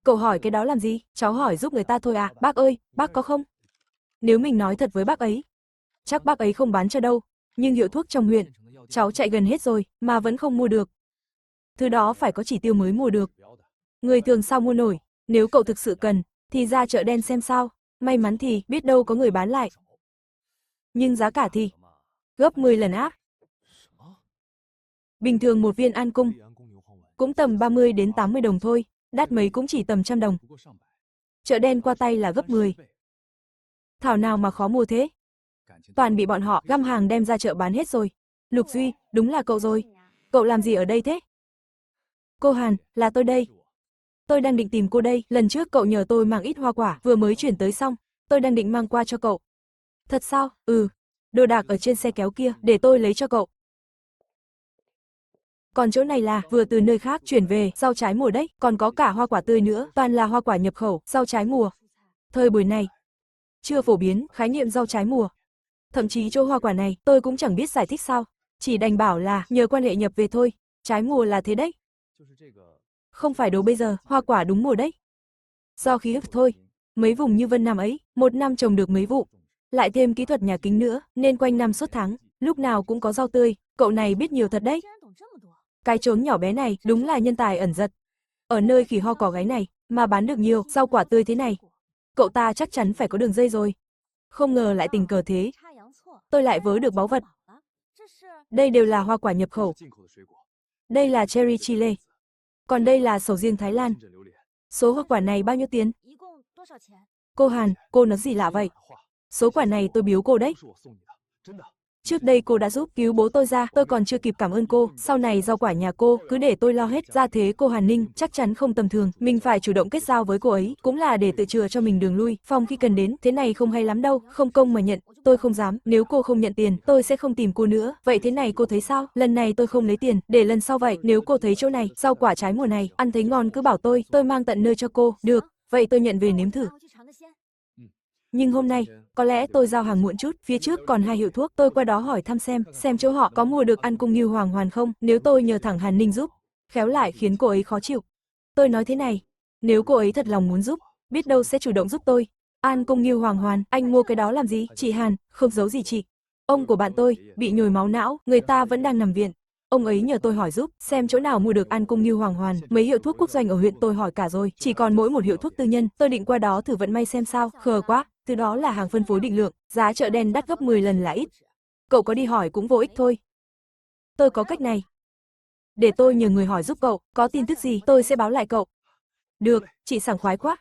Cậu hỏi cái đó làm gì? Cháu hỏi giúp người ta thôi à, bác ơi, bác có không? Nếu mình nói thật với bác ấy, chắc bác ấy không bán cho đâu. Nhưng hiệu thuốc trong huyện, cháu chạy gần hết rồi, mà vẫn không mua được. Thứ đó phải có chỉ tiêu mới mua được. Người thường sao mua nổi, nếu cậu thực sự cần, thì ra chợ đen xem sao. May mắn thì, biết đâu có người bán lại. Nhưng giá cả thì, gấp 10 lần áp. Bình thường một viên An Cung, cũng tầm 30 đến 80 đồng thôi, đắt mấy cũng chỉ tầm 100 đồng. Chợ đen qua tay là gấp 10. Thảo nào mà khó mua thế. Toàn bị bọn họ găm hàng đem ra chợ bán hết rồi. Lục Duy, đúng là cậu rồi. Cậu làm gì ở đây thế? Cô Hàn, là tôi đây. Tôi đang định tìm cô đây, lần trước cậu nhờ tôi mang ít hoa quả, vừa mới chuyển tới xong, tôi đang định mang qua cho cậu. Thật sao? Ừ, đồ đạc ở trên xe kéo kia, để tôi lấy cho cậu. Còn chỗ này là vừa từ nơi khác chuyển về, rau trái mùa đấy, còn có cả hoa quả tươi nữa, toàn là hoa quả nhập khẩu, rau trái mùa. Thời buổi này, chưa phổ biến khái niệm rau trái mùa. Thậm chí chỗ hoa quả này, tôi cũng chẳng biết giải thích sao. Chỉ đành bảo là nhờ quan hệ nhập về thôi, trái mùa là thế đấy. Không phải đồ bây giờ, hoa quả đúng mùa đấy. Do khí hậu thôi, mấy vùng như Vân Nam ấy, một năm trồng được mấy vụ. Lại thêm kỹ thuật nhà kính nữa, nên quanh năm suốt tháng, lúc nào cũng có rau tươi, cậu này biết nhiều thật đấy. Cái chốn nhỏ bé này, đúng là nhân tài ẩn giật. Ở nơi khỉ ho cỏ gáy này, mà bán được nhiều rau quả tươi thế này. Cậu ta chắc chắn phải có đường dây rồi. Không ngờ lại tình cờ thế. Tôi lại vớ được báu vật. Đây đều là hoa quả nhập khẩu. Đây là cherry Chile. Còn đây là sầu riêng Thái Lan. Số hoa quả này bao nhiêu tiền? Cô Hàn, cô nói gì lạ vậy? Số quả này tôi biếu cô đấy. Trước đây cô đã giúp cứu bố tôi ra, tôi còn chưa kịp cảm ơn cô, sau này rau quả nhà cô, cứ để tôi lo hết, ra thế cô Hàn Ninh, chắc chắn không tầm thường, mình phải chủ động kết giao với cô ấy, cũng là để tự chừa cho mình đường lui, phòng khi cần đến, thế này không hay lắm đâu, không công mà nhận, tôi không dám, nếu cô không nhận tiền, tôi sẽ không tìm cô nữa, vậy thế này cô thấy sao, lần này tôi không lấy tiền, để lần sau vậy, nếu cô thấy chỗ này, rau quả trái mùa này, ăn thấy ngon cứ bảo tôi mang tận nơi cho cô, được, vậy tôi nhận về nếm thử. Nhưng hôm nay, có lẽ tôi giao hàng muộn chút, phía trước còn 2 hiệu thuốc, tôi qua đó hỏi thăm xem chỗ họ có mua được An Cung Ngưu Hoàng Hoàn không, nếu tôi nhờ thẳng Hàn Ninh giúp, khéo lại khiến cô ấy khó chịu. Tôi nói thế này, nếu cô ấy thật lòng muốn giúp, biết đâu sẽ chủ động giúp tôi. An Cung Ngưu Hoàng Hoàn, anh mua cái đó làm gì? Chị Hàn, không giấu gì chị. Ông của bạn tôi, bị nhồi máu não, người ta vẫn đang nằm viện. Ông ấy nhờ tôi hỏi giúp, xem chỗ nào mua được An Cung Ngưu Hoàng Hoàn, mấy hiệu thuốc quốc doanh ở huyện tôi hỏi cả rồi, chỉ còn mỗi một hiệu thuốc tư nhân, tôi định qua đó thử vận may xem sao, khờ quá. Từ đó là hàng phân phối định lượng, giá chợ đen đắt gấp 10 lần là ít. Cậu có đi hỏi cũng vô ích thôi. Tôi có cách này. Để tôi nhờ người hỏi giúp cậu, có tin tức gì tôi sẽ báo lại cậu. Được, chị sảng khoái quá.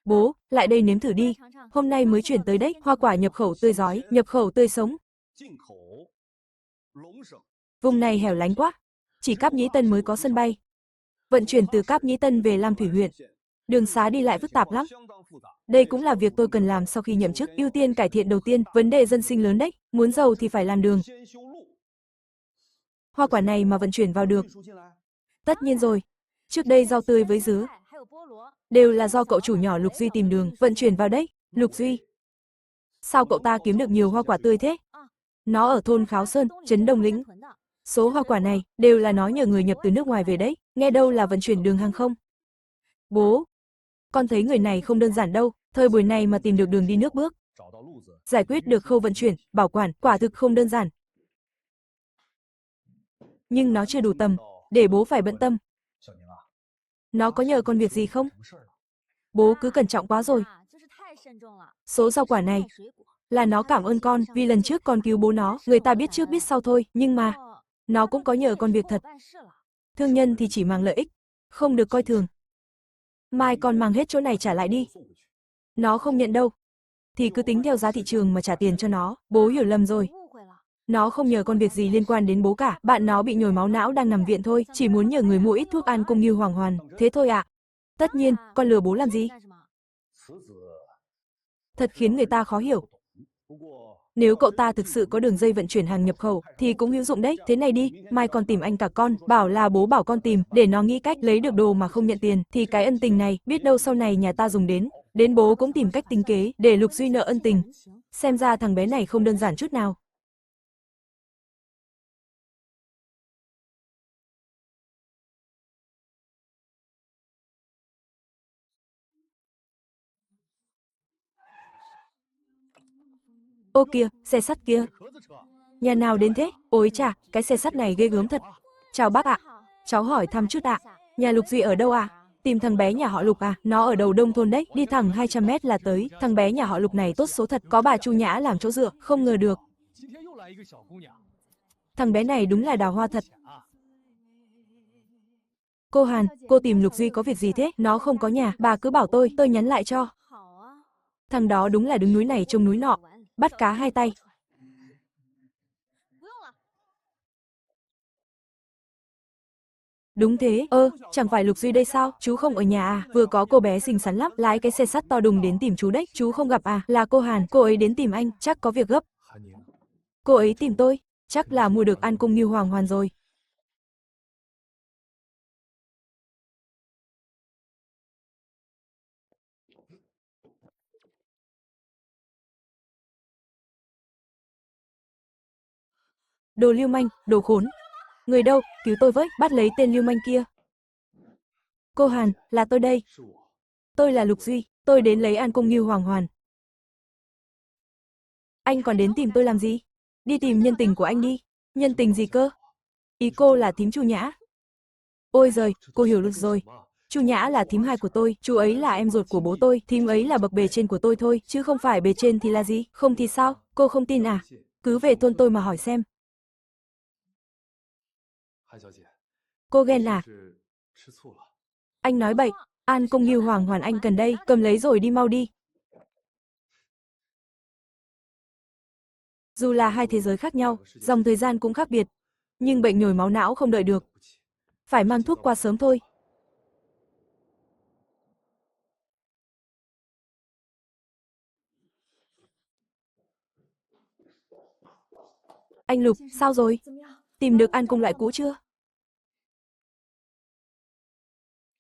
Bố, lại đây nếm thử đi. Hôm nay mới chuyển tới đấy, hoa quả nhập khẩu tươi rói, nhập khẩu tươi sống. Vùng này hẻo lánh quá. Chỉ Cáp Nhĩ Tân mới có sân bay. Vận chuyển từ Cáp Nhĩ Tân về Lam Thủy huyện. Đường xá đi lại phức tạp lắm. Đây cũng là việc tôi cần làm sau khi nhậm chức, ưu tiên cải thiện đầu tiên, vấn đề dân sinh lớn đấy, muốn giàu thì phải làm đường. Hoa quả này mà vận chuyển vào được. Tất nhiên rồi, trước đây rau tươi với dứa đều là do cậu chủ nhỏ Lục Duy tìm đường, vận chuyển vào đấy. Lục Duy, sao cậu ta kiếm được nhiều hoa quả tươi thế? Nó ở thôn Kháo Sơn, trấn Đông Lĩnh. Số hoa quả này đều là nó nhờ người nhập từ nước ngoài về đấy, nghe đâu là vận chuyển đường hàng không. Bố, con thấy người này không đơn giản đâu, thời buổi này mà tìm được đường đi nước bước, giải quyết được khâu vận chuyển, bảo quản, quả thực không đơn giản. Nhưng nó chưa đủ tầm, để bố phải bận tâm. Nó có nhờ con việc gì không? Bố cứ cẩn trọng quá rồi. Số rau quả này là nó cảm ơn con vì lần trước con cứu bố nó, người ta biết trước biết sau thôi, nhưng mà nó cũng có nhờ con việc thật. Thương nhân thì chỉ mang lợi ích, không được coi thường. Mai con mang hết chỗ này trả lại đi. Nó không nhận đâu, thì cứ tính theo giá thị trường mà trả tiền cho nó, bố hiểu lầm rồi. Nó không nhờ con việc gì liên quan đến bố cả, bạn nó bị nhồi máu não đang nằm viện thôi, chỉ muốn nhờ người mua ít thuốc An Cung Ngưu Hoàng Hoàn, thế thôi ạ. Tất nhiên, con lừa bố làm gì? Thật khiến người ta khó hiểu. Nếu cậu ta thực sự có đường dây vận chuyển hàng nhập khẩu, thì cũng hữu dụng đấy, thế này đi, mai con tìm anh cả con, bảo là bố bảo con tìm, để nó nghĩ cách lấy được đồ mà không nhận tiền, thì cái ân tình này, biết đâu sau này nhà ta dùng đến bố cũng tìm cách tính kế, để Lục Duy nợ ân tình. Xem ra thằng bé này không đơn giản chút nào. Ô kìa, xe sắt kia. Nhà nào đến thế? Ôi chà, cái xe sắt này ghê gớm thật. Chào bác ạ. Cháu hỏi thăm chút ạ. Nhà Lục Duy ở đâu ạ? Tìm thằng bé nhà họ Lục à, nó ở đầu đông thôn đấy, đi thẳng 200 mét là tới. Thằng bé nhà họ Lục này tốt số thật, có bà Chu Nhã làm chỗ dựa, không ngờ được. Thằng bé này đúng là đào hoa thật. Cô Hàn, cô tìm Lục Duy có việc gì thế? Nó không có nhà, bà cứ bảo tôi nhắn lại cho. Thằng đó đúng là đứng núi này trông núi nọ, bắt cá hai tay. Đúng thế, chẳng phải Lục Duy đây sao, chú không ở nhà à, vừa có cô bé xinh xắn lắm, lái cái xe sắt to đùng đến tìm chú đấy, chú không gặp à, là cô Hàn, cô ấy đến tìm anh, chắc có việc gấp. Cô ấy tìm tôi, chắc là mua được An Cung Nghiêu Hoàng Hoàn rồi. Đồ lưu manh, đồ khốn. Người đâu, cứu tôi với, bắt lấy tên lưu manh kia. Cô Hàn, là tôi đây. Tôi là Lục Duy, tôi đến lấy An Cung Nghiêu Hoàng Hoàn. Anh còn đến tìm tôi làm gì? Đi tìm nhân tình của anh đi. Nhân tình gì cơ? Ý cô là thím Chu Nhã. Ôi giời, cô hiểu được rồi. Chu Nhã là thím hai của tôi, chú ấy là em ruột của bố tôi, thím ấy là bậc bề trên của tôi thôi, chứ không phải bề trên thì là gì, không thì sao, cô không tin à? Cứ về thôn tôi mà hỏi xem. Cô ghen à? Anh nói bậy, An Cung Nghiêu Hoàng Hoàn anh cần đây, cầm lấy rồi đi mau đi. Dù là hai thế giới khác nhau, dòng thời gian cũng khác biệt, nhưng bệnh nhồi máu não không đợi được. Phải mang thuốc qua sớm thôi. Anh Lục, sao rồi? Tìm được An Cung loại cũ chưa?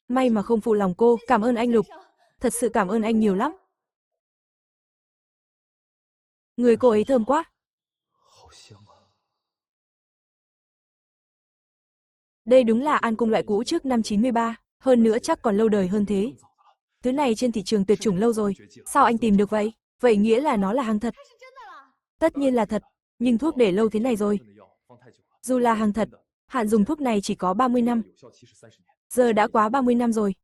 May mà không phụ lòng cô, cảm ơn anh Lục. Thật sự cảm ơn anh nhiều lắm. Người cô ấy thơm quá. Đây đúng là An Cung loại cũ trước năm 93, hơn nữa chắc còn lâu đời hơn thế. Thứ này trên thị trường tuyệt chủng lâu rồi, sao anh tìm được vậy? Vậy nghĩa là nó là hàng thật. Tất nhiên là thật, nhưng thuốc để lâu thế này rồi. Dù là hàng thật, hạn dùng thuốc này chỉ có 30 năm. Giờ đã quá 30 năm rồi.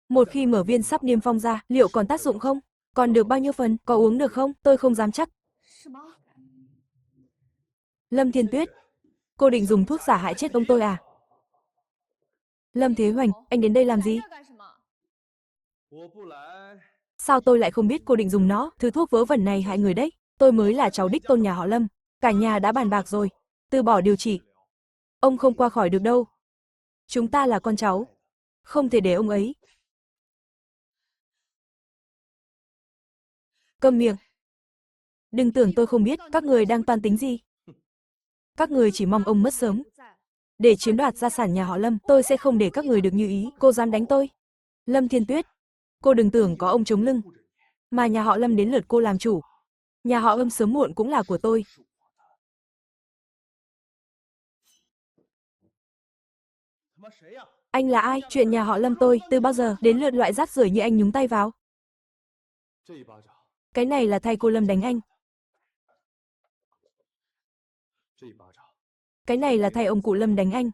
Một khi mở viên sắp niêm phong ra, liệu còn tác dụng không? Còn được bao nhiêu phần, có uống được không? Tôi không dám chắc. Lâm Thiên Tuyết, cô định dùng thuốc giả hại chết ông tôi à? Lâm Thế Hoành, anh đến đây làm gì? Sao tôi lại không biết cô định dùng nó, thứ thuốc vớ vẩn này hại người đấy. Tôi mới là cháu đích tôn nhà họ Lâm, cả nhà đã bàn bạc rồi, từ bỏ điều trị. Ông không qua khỏi được đâu. Chúng ta là con cháu, không thể để ông ấy. Câm miệng. Đừng tưởng tôi không biết các người đang toan tính gì. Các người chỉ mong ông mất sớm. Để chiếm đoạt gia sản nhà họ Lâm, tôi sẽ không để các người được như ý, cô dám đánh tôi. Lâm Thiên Tuyết, cô đừng tưởng có ông chống lưng, mà nhà họ Lâm đến lượt cô làm chủ. Nhà họ Lâm sớm muộn cũng là của tôi. Anh là ai? Chuyện nhà họ Lâm tôi, từ bao giờ đến lượt loại rác rưởi như anh nhúng tay vào? Cái này là thay cô Lâm đánh anh. Cái này là thay ông cụ Lâm đánh anh.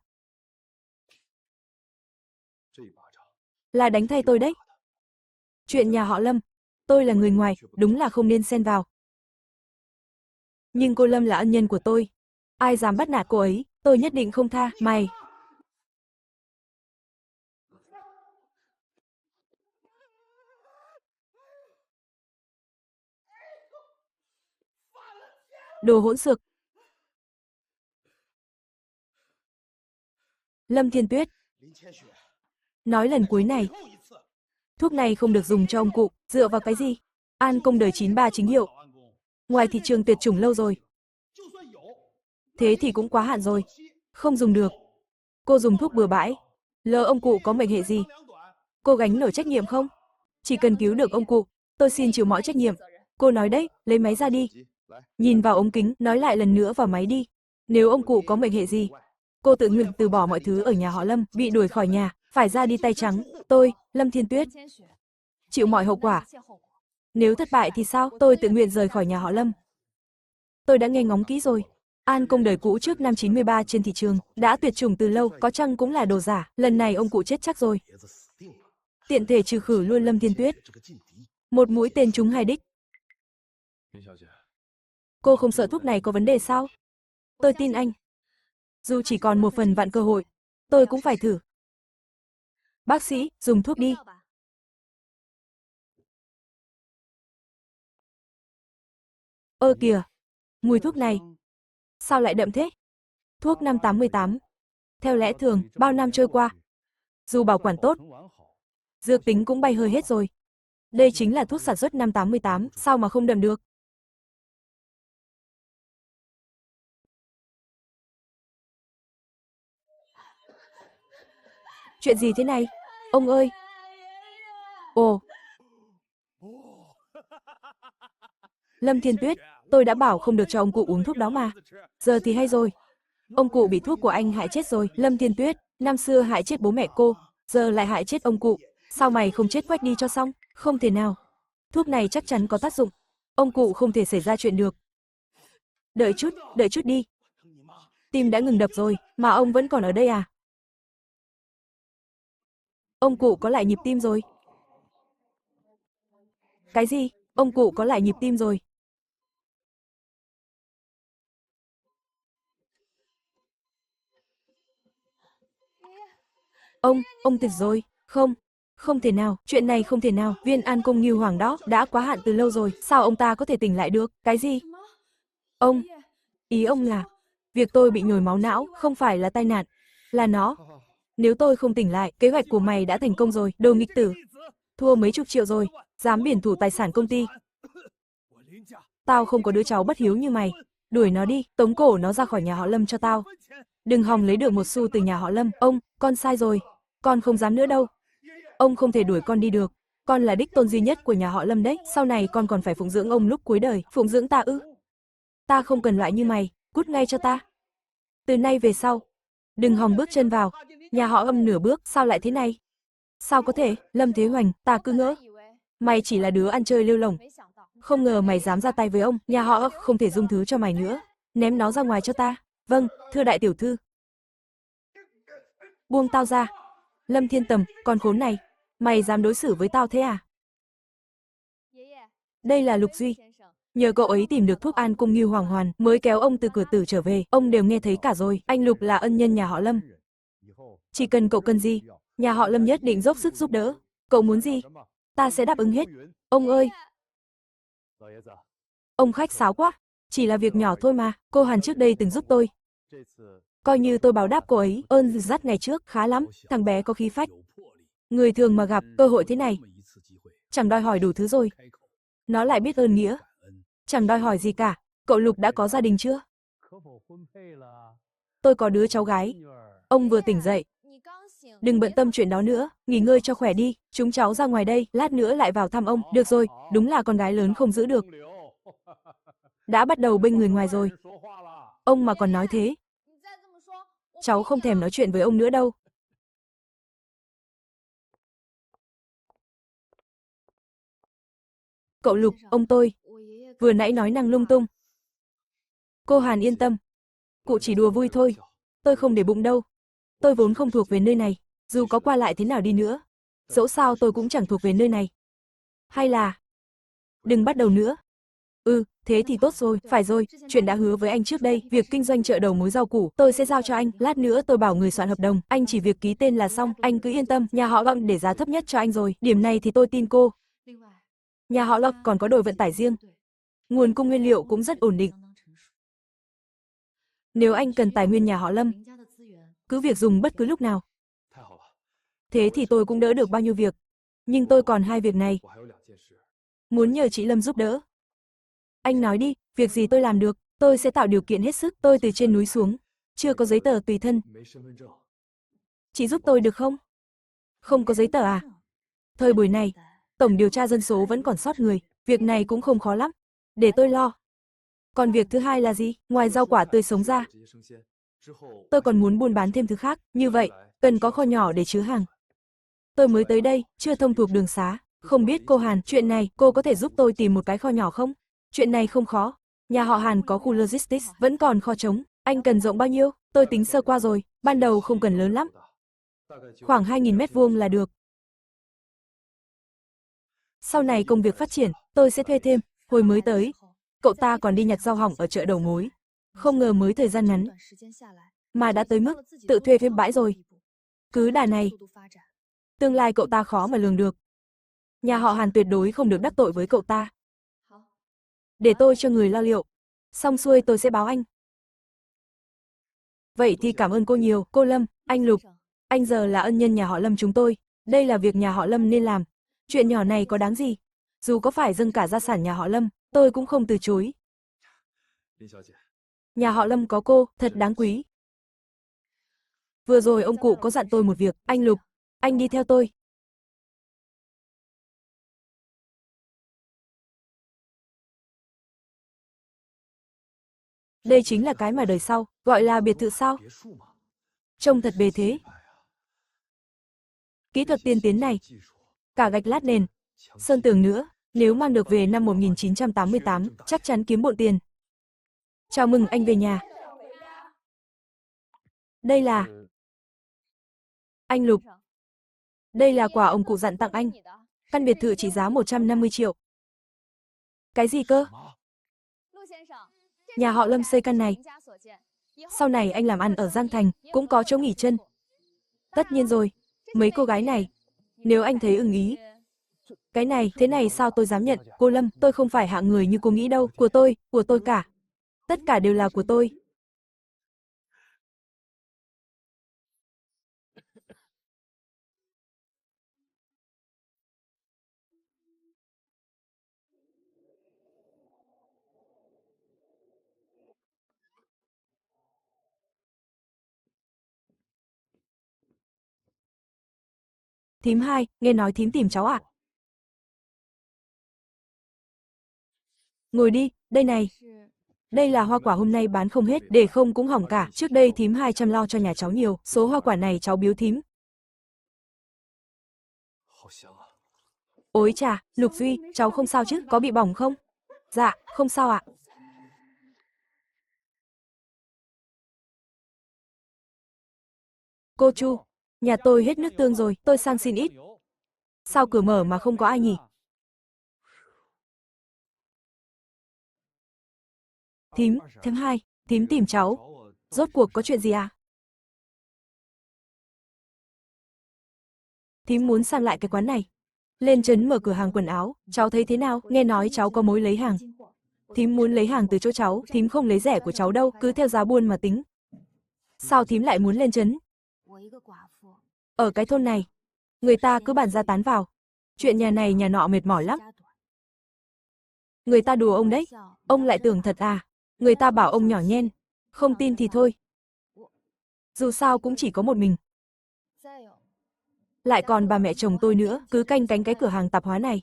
Là đánh thay tôi đấy. Chuyện nhà họ Lâm, tôi là người ngoài, đúng là không nên xen vào. Nhưng cô Lâm là ân nhân của tôi. Ai dám bắt nạt cô ấy, tôi nhất định không tha, mày. Đồ hỗn xược. Lâm Thiên Tuyết, nói lần cuối này, thuốc này không được dùng cho ông cụ, dựa vào cái gì? An Cung đời 93 chính hiệu. Ngoài thị trường tuyệt chủng lâu rồi. Thế thì cũng quá hạn rồi. Không dùng được. Cô dùng thuốc bừa bãi. Lỡ ông cụ có mệnh hệ gì? Cô gánh nổi trách nhiệm không? Chỉ cần cứu được ông cụ, tôi xin chịu mọi trách nhiệm. Cô nói đấy, lấy máy ra đi. Nhìn vào ống kính, nói lại lần nữa vào máy đi. Nếu ông cụ có mệnh hệ gì, cô tự nguyện từ bỏ mọi thứ ở nhà họ Lâm, bị đuổi khỏi nhà, phải ra đi tay trắng. Tôi, Lâm Thiên Tuyết, chịu mọi hậu quả. Nếu thất bại thì sao? Tôi tự nguyện rời khỏi nhà họ Lâm. Tôi đã nghe ngóng kỹ rồi. An Cung đời cũ trước năm 93 trên thị trường, đã tuyệt chủng từ lâu, có chăng cũng là đồ giả, lần này ông cụ chết chắc rồi. Tiện thể trừ khử luôn Lâm Thiên Tuyết. Một mũi tên trúng hai đích. Cô không sợ thuốc này có vấn đề sao? Tôi tin anh. Dù chỉ còn một phần vạn cơ hội, tôi cũng phải thử. Bác sĩ, dùng thuốc đi. Ơ kìa, mùi thuốc này, sao lại đậm thế? Thuốc năm 88. Theo lẽ thường, bao năm trôi qua, dù bảo quản tốt, dược tính cũng bay hơi hết rồi. Đây chính là thuốc sản xuất năm 88, sao mà không đậm được? Chuyện gì thế này? Ông ơi! Ồ, Lâm Thiên Tuyết, tôi đã bảo không được cho ông cụ uống thuốc đó mà. Giờ thì hay rồi. Ông cụ bị thuốc của anh hại chết rồi. Lâm Thiên Tuyết, năm xưa hại chết bố mẹ cô, giờ lại hại chết ông cụ. Sao mày không chết quách đi cho xong? Không thể nào. Thuốc này chắc chắn có tác dụng. Ông cụ không thể xảy ra chuyện được. Đợi chút đi. Tim đã ngừng đập rồi, mà ông vẫn còn ở đây à? Ông cụ có lại nhịp tim rồi. Cái gì? Ông cụ có lại nhịp tim rồi. Ông tuyệt rồi. Không, không thể nào, chuyện này không thể nào, Viên An Cung Ngưu Hoàng đó đã quá hạn từ lâu rồi, sao ông ta có thể tỉnh lại được? Cái gì? Ông, ý ông là, việc tôi bị nhồi máu não không phải là tai nạn, là nó. Nếu tôi không tỉnh lại, kế hoạch của mày đã thành công rồi, đồ nghịch tử. Thua mấy chục triệu rồi, dám biển thủ tài sản công ty. Tao không có đứa cháu bất hiếu như mày. Đuổi nó đi, tống cổ nó ra khỏi nhà họ Lâm cho tao. Đừng hòng lấy được một xu từ nhà họ Lâm. Ông, con sai rồi. Con không dám nữa đâu. Ông không thể đuổi con đi được. Con là đích tôn duy nhất của nhà họ Lâm đấy. Sau này con còn phải phụng dưỡng ông lúc cuối đời. Phụng dưỡng ta ư? Ta không cần loại như mày. Cút ngay cho ta. Từ nay về sau, đừng hòng bước chân vào. Nhà họ Lâm nửa bước, sao lại thế này? Sao có thể? Lâm Thế Hoành, ta cứ ngỡ mày chỉ là đứa ăn chơi lêu lổng. Không ngờ mày dám ra tay với ông. Nhà họ không thể dung thứ cho mày nữa. Ném nó ra ngoài cho ta. Vâng, thưa đại tiểu thư. Buông tao ra. Lâm Thiên Tầm, con khốn này, mày dám đối xử với tao thế à? Đây là Lục Duy. Nhờ cậu ấy tìm được thuốc an cung Ngưu Hoàng Hoàn mới kéo ông từ cửa tử trở về. Ông đều nghe thấy cả rồi. Anh Lục là ân nhân nhà họ Lâm. Chỉ cần cậu cần gì, nhà họ Lâm nhất định dốc sức giúp đỡ. Cậu muốn gì, ta sẽ đáp ứng hết. Ông ơi! Ông khách sáo quá. Chỉ là việc nhỏ thôi mà. Cô Hàn trước đây từng giúp tôi. Coi như tôi báo đáp cô ấy. Ơn dắt ngày trước khá lắm. Thằng bé có khí phách. Người thường mà gặp cơ hội thế này, chẳng đòi hỏi đủ thứ rồi. Nó lại biết ơn nghĩa. Chẳng đòi hỏi gì cả. Cậu Lục đã có gia đình chưa? Tôi có đứa cháu gái. Ông vừa tỉnh dậy. Đừng bận tâm chuyện đó nữa, nghỉ ngơi cho khỏe đi. Chúng cháu ra ngoài đây, lát nữa lại vào thăm ông. Được rồi, đúng là con gái lớn không giữ được. Đã bắt đầu bênh người ngoài rồi. Ông mà còn nói thế, cháu không thèm nói chuyện với ông nữa đâu. Cậu Lục, ông tôi vừa nãy nói năng lung tung. Cô Hàn yên tâm, cụ chỉ đùa vui thôi. Tôi không để bụng đâu. Tôi vốn không thuộc về nơi này, dù có qua lại thế nào đi nữa. Dẫu sao tôi cũng chẳng thuộc về nơi này. Hay là... Đừng bắt đầu nữa. Thế thì tốt rồi, phải rồi, chuyện đã hứa với anh trước đây, việc kinh doanh chợ đầu mối rau củ, tôi sẽ giao cho anh, lát nữa tôi bảo người soạn hợp đồng, anh chỉ việc ký tên là xong, anh cứ yên tâm, nhà họ Long để giá thấp nhất cho anh rồi, điểm này thì tôi tin cô. Nhà họ Long còn có đội vận tải riêng, nguồn cung nguyên liệu cũng rất ổn định. Nếu anh cần tài nguyên nhà họ Lâm, cứ việc dùng bất cứ lúc nào. Thế thì tôi cũng đỡ được bao nhiêu việc, nhưng tôi còn hai việc này. Muốn nhờ chị Lâm giúp đỡ. Anh nói đi, việc gì tôi làm được, tôi sẽ tạo điều kiện hết sức, tôi từ trên núi xuống, chưa có giấy tờ tùy thân. Chị giúp tôi được không? Không có giấy tờ à? Thời buổi này, tổng điều tra dân số vẫn còn sót người, việc này cũng không khó lắm, để tôi lo. Còn việc thứ hai là gì? Ngoài rau quả tươi sống ra, tôi còn muốn buôn bán thêm thứ khác, như vậy, cần có kho nhỏ để chứa hàng. Tôi mới tới đây, chưa thông thuộc đường xá, không biết cô Hàn, chuyện này, cô có thể giúp tôi tìm một cái kho nhỏ không? Chuyện này không khó. Nhà họ Hàn có khu logistics, vẫn còn kho trống. Anh cần rộng bao nhiêu? Tôi tính sơ qua rồi, ban đầu không cần lớn lắm. Khoảng 2.000 mét vuông là được. Sau này công việc phát triển, tôi sẽ thuê thêm. Hồi mới tới, cậu ta còn đi nhặt rau hỏng ở chợ đầu mối. Không ngờ mới thời gian ngắn, mà đã tới mức tự thuê phép bãi rồi. Cứ đà này, tương lai cậu ta khó mà lường được. Nhà họ Hàn tuyệt đối không được đắc tội với cậu ta. để tôi cho người lo liệu. Xong xuôi tôi sẽ báo anh. Vậy thì cảm ơn cô nhiều, cô Lâm, anh Lục. Anh giờ là ân nhân nhà họ Lâm chúng tôi. Đây là việc nhà họ Lâm nên làm. Chuyện nhỏ này có đáng gì? Dù có phải dâng cả gia sản nhà họ Lâm, tôi cũng không từ chối. Nhà họ Lâm có cô, thật đáng quý. Vừa rồi ông cụ có dặn tôi một việc, anh Lục, anh đi theo tôi. Đây chính là cái mà đời sau gọi là biệt thự sao? Trông thật bề thế. Kỹ thuật tiên tiến này, cả gạch lát nền, sơn tường nữa, nếu mang được về năm 1988, chắc chắn kiếm bộn tiền. Chào mừng anh về nhà. Đây là... Anh Lục, đây là quà ông cụ dặn tặng anh. Căn biệt thự trị giá 150 triệu. Cái gì cơ? Nhà họ Lâm xây căn này. Sau này anh làm ăn ở Giang Thành, cũng có chỗ nghỉ chân. Tất nhiên rồi, mấy cô gái này, nếu anh thấy ưng ý. Cái này, thế này sao tôi dám nhận, cô Lâm, tôi không phải hạng người như cô nghĩ đâu, của tôi cả. Tất cả đều là của tôi. Thím hai, nghe nói thím tìm cháu ạ. Ngồi đi, đây này. Đây là hoa quả hôm nay bán không hết, để không cũng hỏng cả. Trước đây thím hai chăm lo cho nhà cháu nhiều, số hoa quả này cháu biếu thím. Ôi chà, Lục Duy, cháu không sao chứ, có bị bỏng không? Dạ, không sao ạ. Cô Chu, nhà tôi hết nước tương rồi, tôi sang xin ít. Sao cửa mở mà không có ai nhỉ? Thím hai, thím tìm cháu. Rốt cuộc có chuyện gì à? Thím muốn sang lại cái quán này. Lên trấn mở cửa hàng quần áo, cháu thấy thế nào? Nghe nói cháu có mối lấy hàng. Thím muốn lấy hàng từ chỗ cháu, thím không lấy rẻ của cháu đâu, cứ theo giá buôn mà tính. Sao thím lại muốn lên trấn? Ở cái thôn này, người ta cứ bàn ra tán vào. Chuyện nhà này nhà nọ mệt mỏi lắm. Người ta đùa ông đấy, ông lại tưởng thật à? Người ta bảo ông nhỏ nhen, không tin thì thôi. Dù sao cũng chỉ có một mình. Lại còn bà mẹ chồng tôi nữa, cứ canh cánh cái cửa hàng tạp hóa này.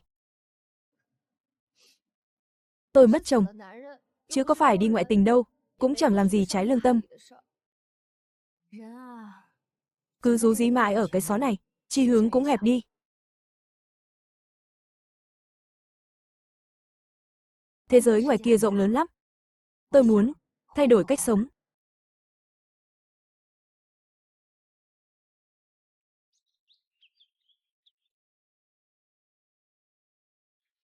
Tôi mất chồng, chứ có phải đi ngoại tình đâu, cũng chẳng làm gì trái lương tâm. Cứ rú rí mãi ở cái xó này, chi hướng cũng hẹp đi. Thế giới ngoài kia rộng lớn lắm. Tôi muốn thay đổi cách sống.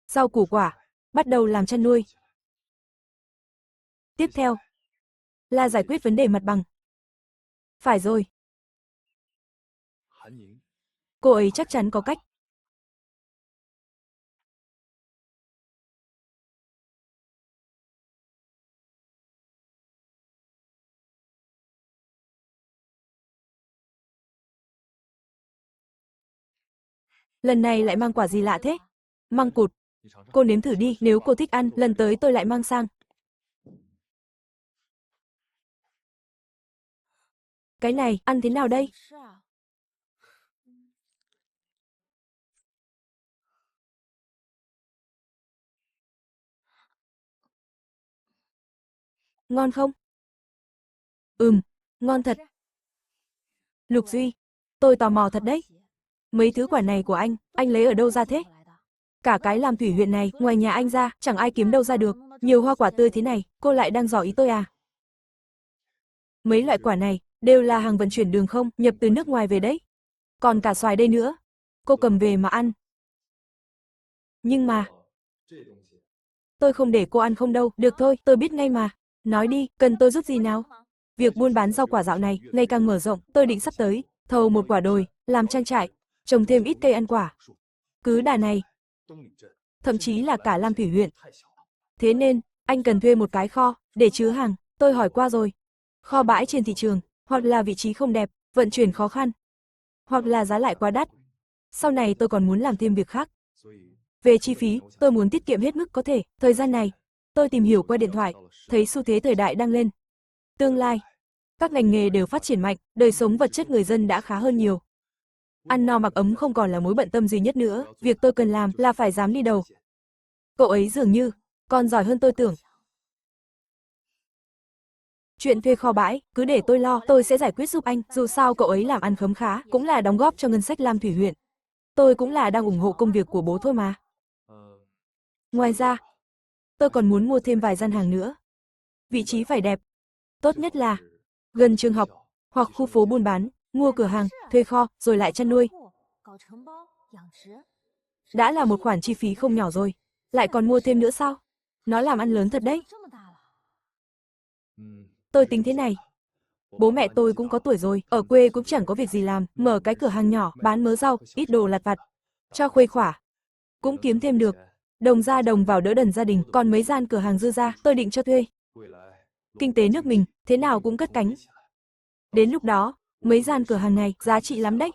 Rau củ quả, bắt đầu làm chăn nuôi. Tiếp theo là giải quyết vấn đề mặt bằng. Phải rồi. Cô ấy chắc chắn có cách. Lần này lại mang quả gì lạ thế? Măng cụt. Cô nếm thử đi, nếu cô thích ăn, lần tới tôi lại mang sang. Cái này, ăn thế nào đây? Ngon không? Ngon thật. Lục Duy, tôi tò mò thật đấy. Mấy thứ quả này của anh lấy ở đâu ra thế? Cả cái Lam Thủy huyện này, ngoài nhà anh ra, chẳng ai kiếm đâu ra được. Nhiều hoa quả tươi thế này, cô lại đang dò ý tôi à? Mấy loại quả này, đều là hàng vận chuyển đường không, nhập từ nước ngoài về đấy. Còn cả xoài đây nữa. Cô cầm về mà ăn. Nhưng mà, tôi không để cô ăn không đâu. Được thôi, tôi biết ngay mà. Nói đi, cần tôi giúp gì nào? Việc buôn bán rau quả dạo này, ngày càng mở rộng, tôi định sắp tới, thầu một quả đồi, làm trang trại, trồng thêm ít cây ăn quả. Cứ đà này, thậm chí là cả Lam Thủy huyện, Thế nên, anh cần thuê một cái kho, để chứa hàng. Tôi hỏi qua rồi. Kho bãi trên thị trường, hoặc là vị trí không đẹp, vận chuyển khó khăn, hoặc là giá lại quá đắt. Sau này tôi còn muốn làm thêm việc khác. Về chi phí, tôi muốn tiết kiệm hết mức có thể. Thời gian này, tôi tìm hiểu qua điện thoại, thấy xu thế thời đại đang lên. Tương lai, các ngành nghề đều phát triển mạnh, đời sống vật chất người dân đã khá hơn nhiều. Ăn no mặc ấm không còn là mối bận tâm duy nhất nữa, việc tôi cần làm là phải dám đi đầu. Cậu ấy dường như còn giỏi hơn tôi tưởng. Chuyện thuê kho bãi, cứ để tôi lo, tôi sẽ giải quyết giúp anh, dù sao cậu ấy làm ăn khấm khá, cũng là đóng góp cho ngân sách Lam Thủy huyện. Tôi cũng là đang ủng hộ công việc của bố thôi mà. Ngoài ra, tôi còn muốn mua thêm vài gian hàng nữa. Vị trí phải đẹp, tốt nhất là gần trường học, hoặc khu phố buôn bán, mua cửa hàng, thuê kho, rồi lại chăn nuôi. Đã là một khoản chi phí không nhỏ rồi, lại còn mua thêm nữa sao? Nó làm ăn lớn thật đấy. Tôi tính thế này. Bố mẹ tôi cũng có tuổi rồi, ở quê cũng chẳng có việc gì làm, mở cái cửa hàng nhỏ, bán mớ rau, ít đồ lặt vặt, cho khuây khỏa. Cũng kiếm thêm được, đồng ra đồng vào đỡ đần gia đình, còn mấy gian cửa hàng dư ra, tôi định cho thuê. Kinh tế nước mình, thế nào cũng cất cánh. Đến lúc đó, mấy gian cửa hàng này, giá trị lắm đấy.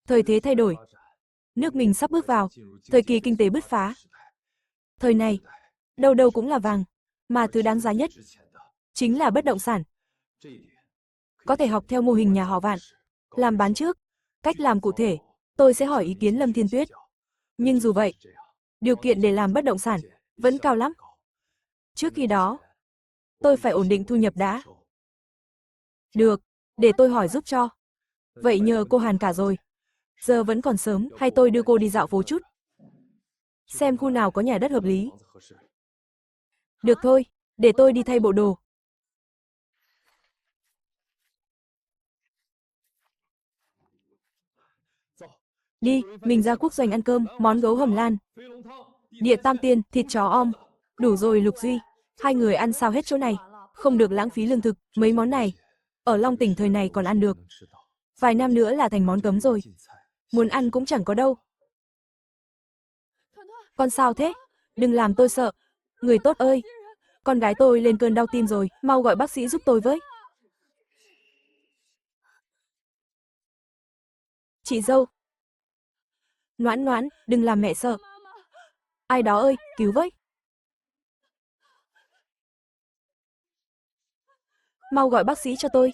Thời thế thay đổi. Nước mình sắp bước vào, thời kỳ kinh tế bứt phá. Thời này, đâu đâu cũng là vàng, mà thứ đáng giá nhất, chính là bất động sản. Có thể học theo mô hình nhà họ Vạn, làm bán trước, cách làm cụ thể, tôi sẽ hỏi ý kiến Lâm Thiên Tuyết. Nhưng dù vậy, điều kiện để làm bất động sản vẫn cao lắm. Trước khi đó, tôi phải ổn định thu nhập đã. Được, để tôi hỏi giúp cho. Vậy nhờ cô Hàn cả rồi. Giờ vẫn còn sớm, hay tôi đưa cô đi dạo phố chút? Xem khu nào có nhà đất hợp lý. Được thôi, để tôi đi thay bộ đồ. Đi, mình ra quốc doanh ăn cơm, món gấu hầm lan, địa tam tiên, thịt chó om. Đủ rồi Lục Duy, hai người ăn sao hết chỗ này. Không được lãng phí lương thực, mấy món này. Ở Long Tỉnh thời này còn ăn được. Vài năm nữa là thành món cấm rồi. Muốn ăn cũng chẳng có đâu. Con sao thế? Đừng làm tôi sợ. Người tốt ơi, con gái tôi lên cơn đau tim rồi, mau gọi bác sĩ giúp tôi với. Chị dâu. Noãn Noãn, đừng làm mẹ sợ. Ai đó ơi, cứu với. Mau gọi bác sĩ cho tôi.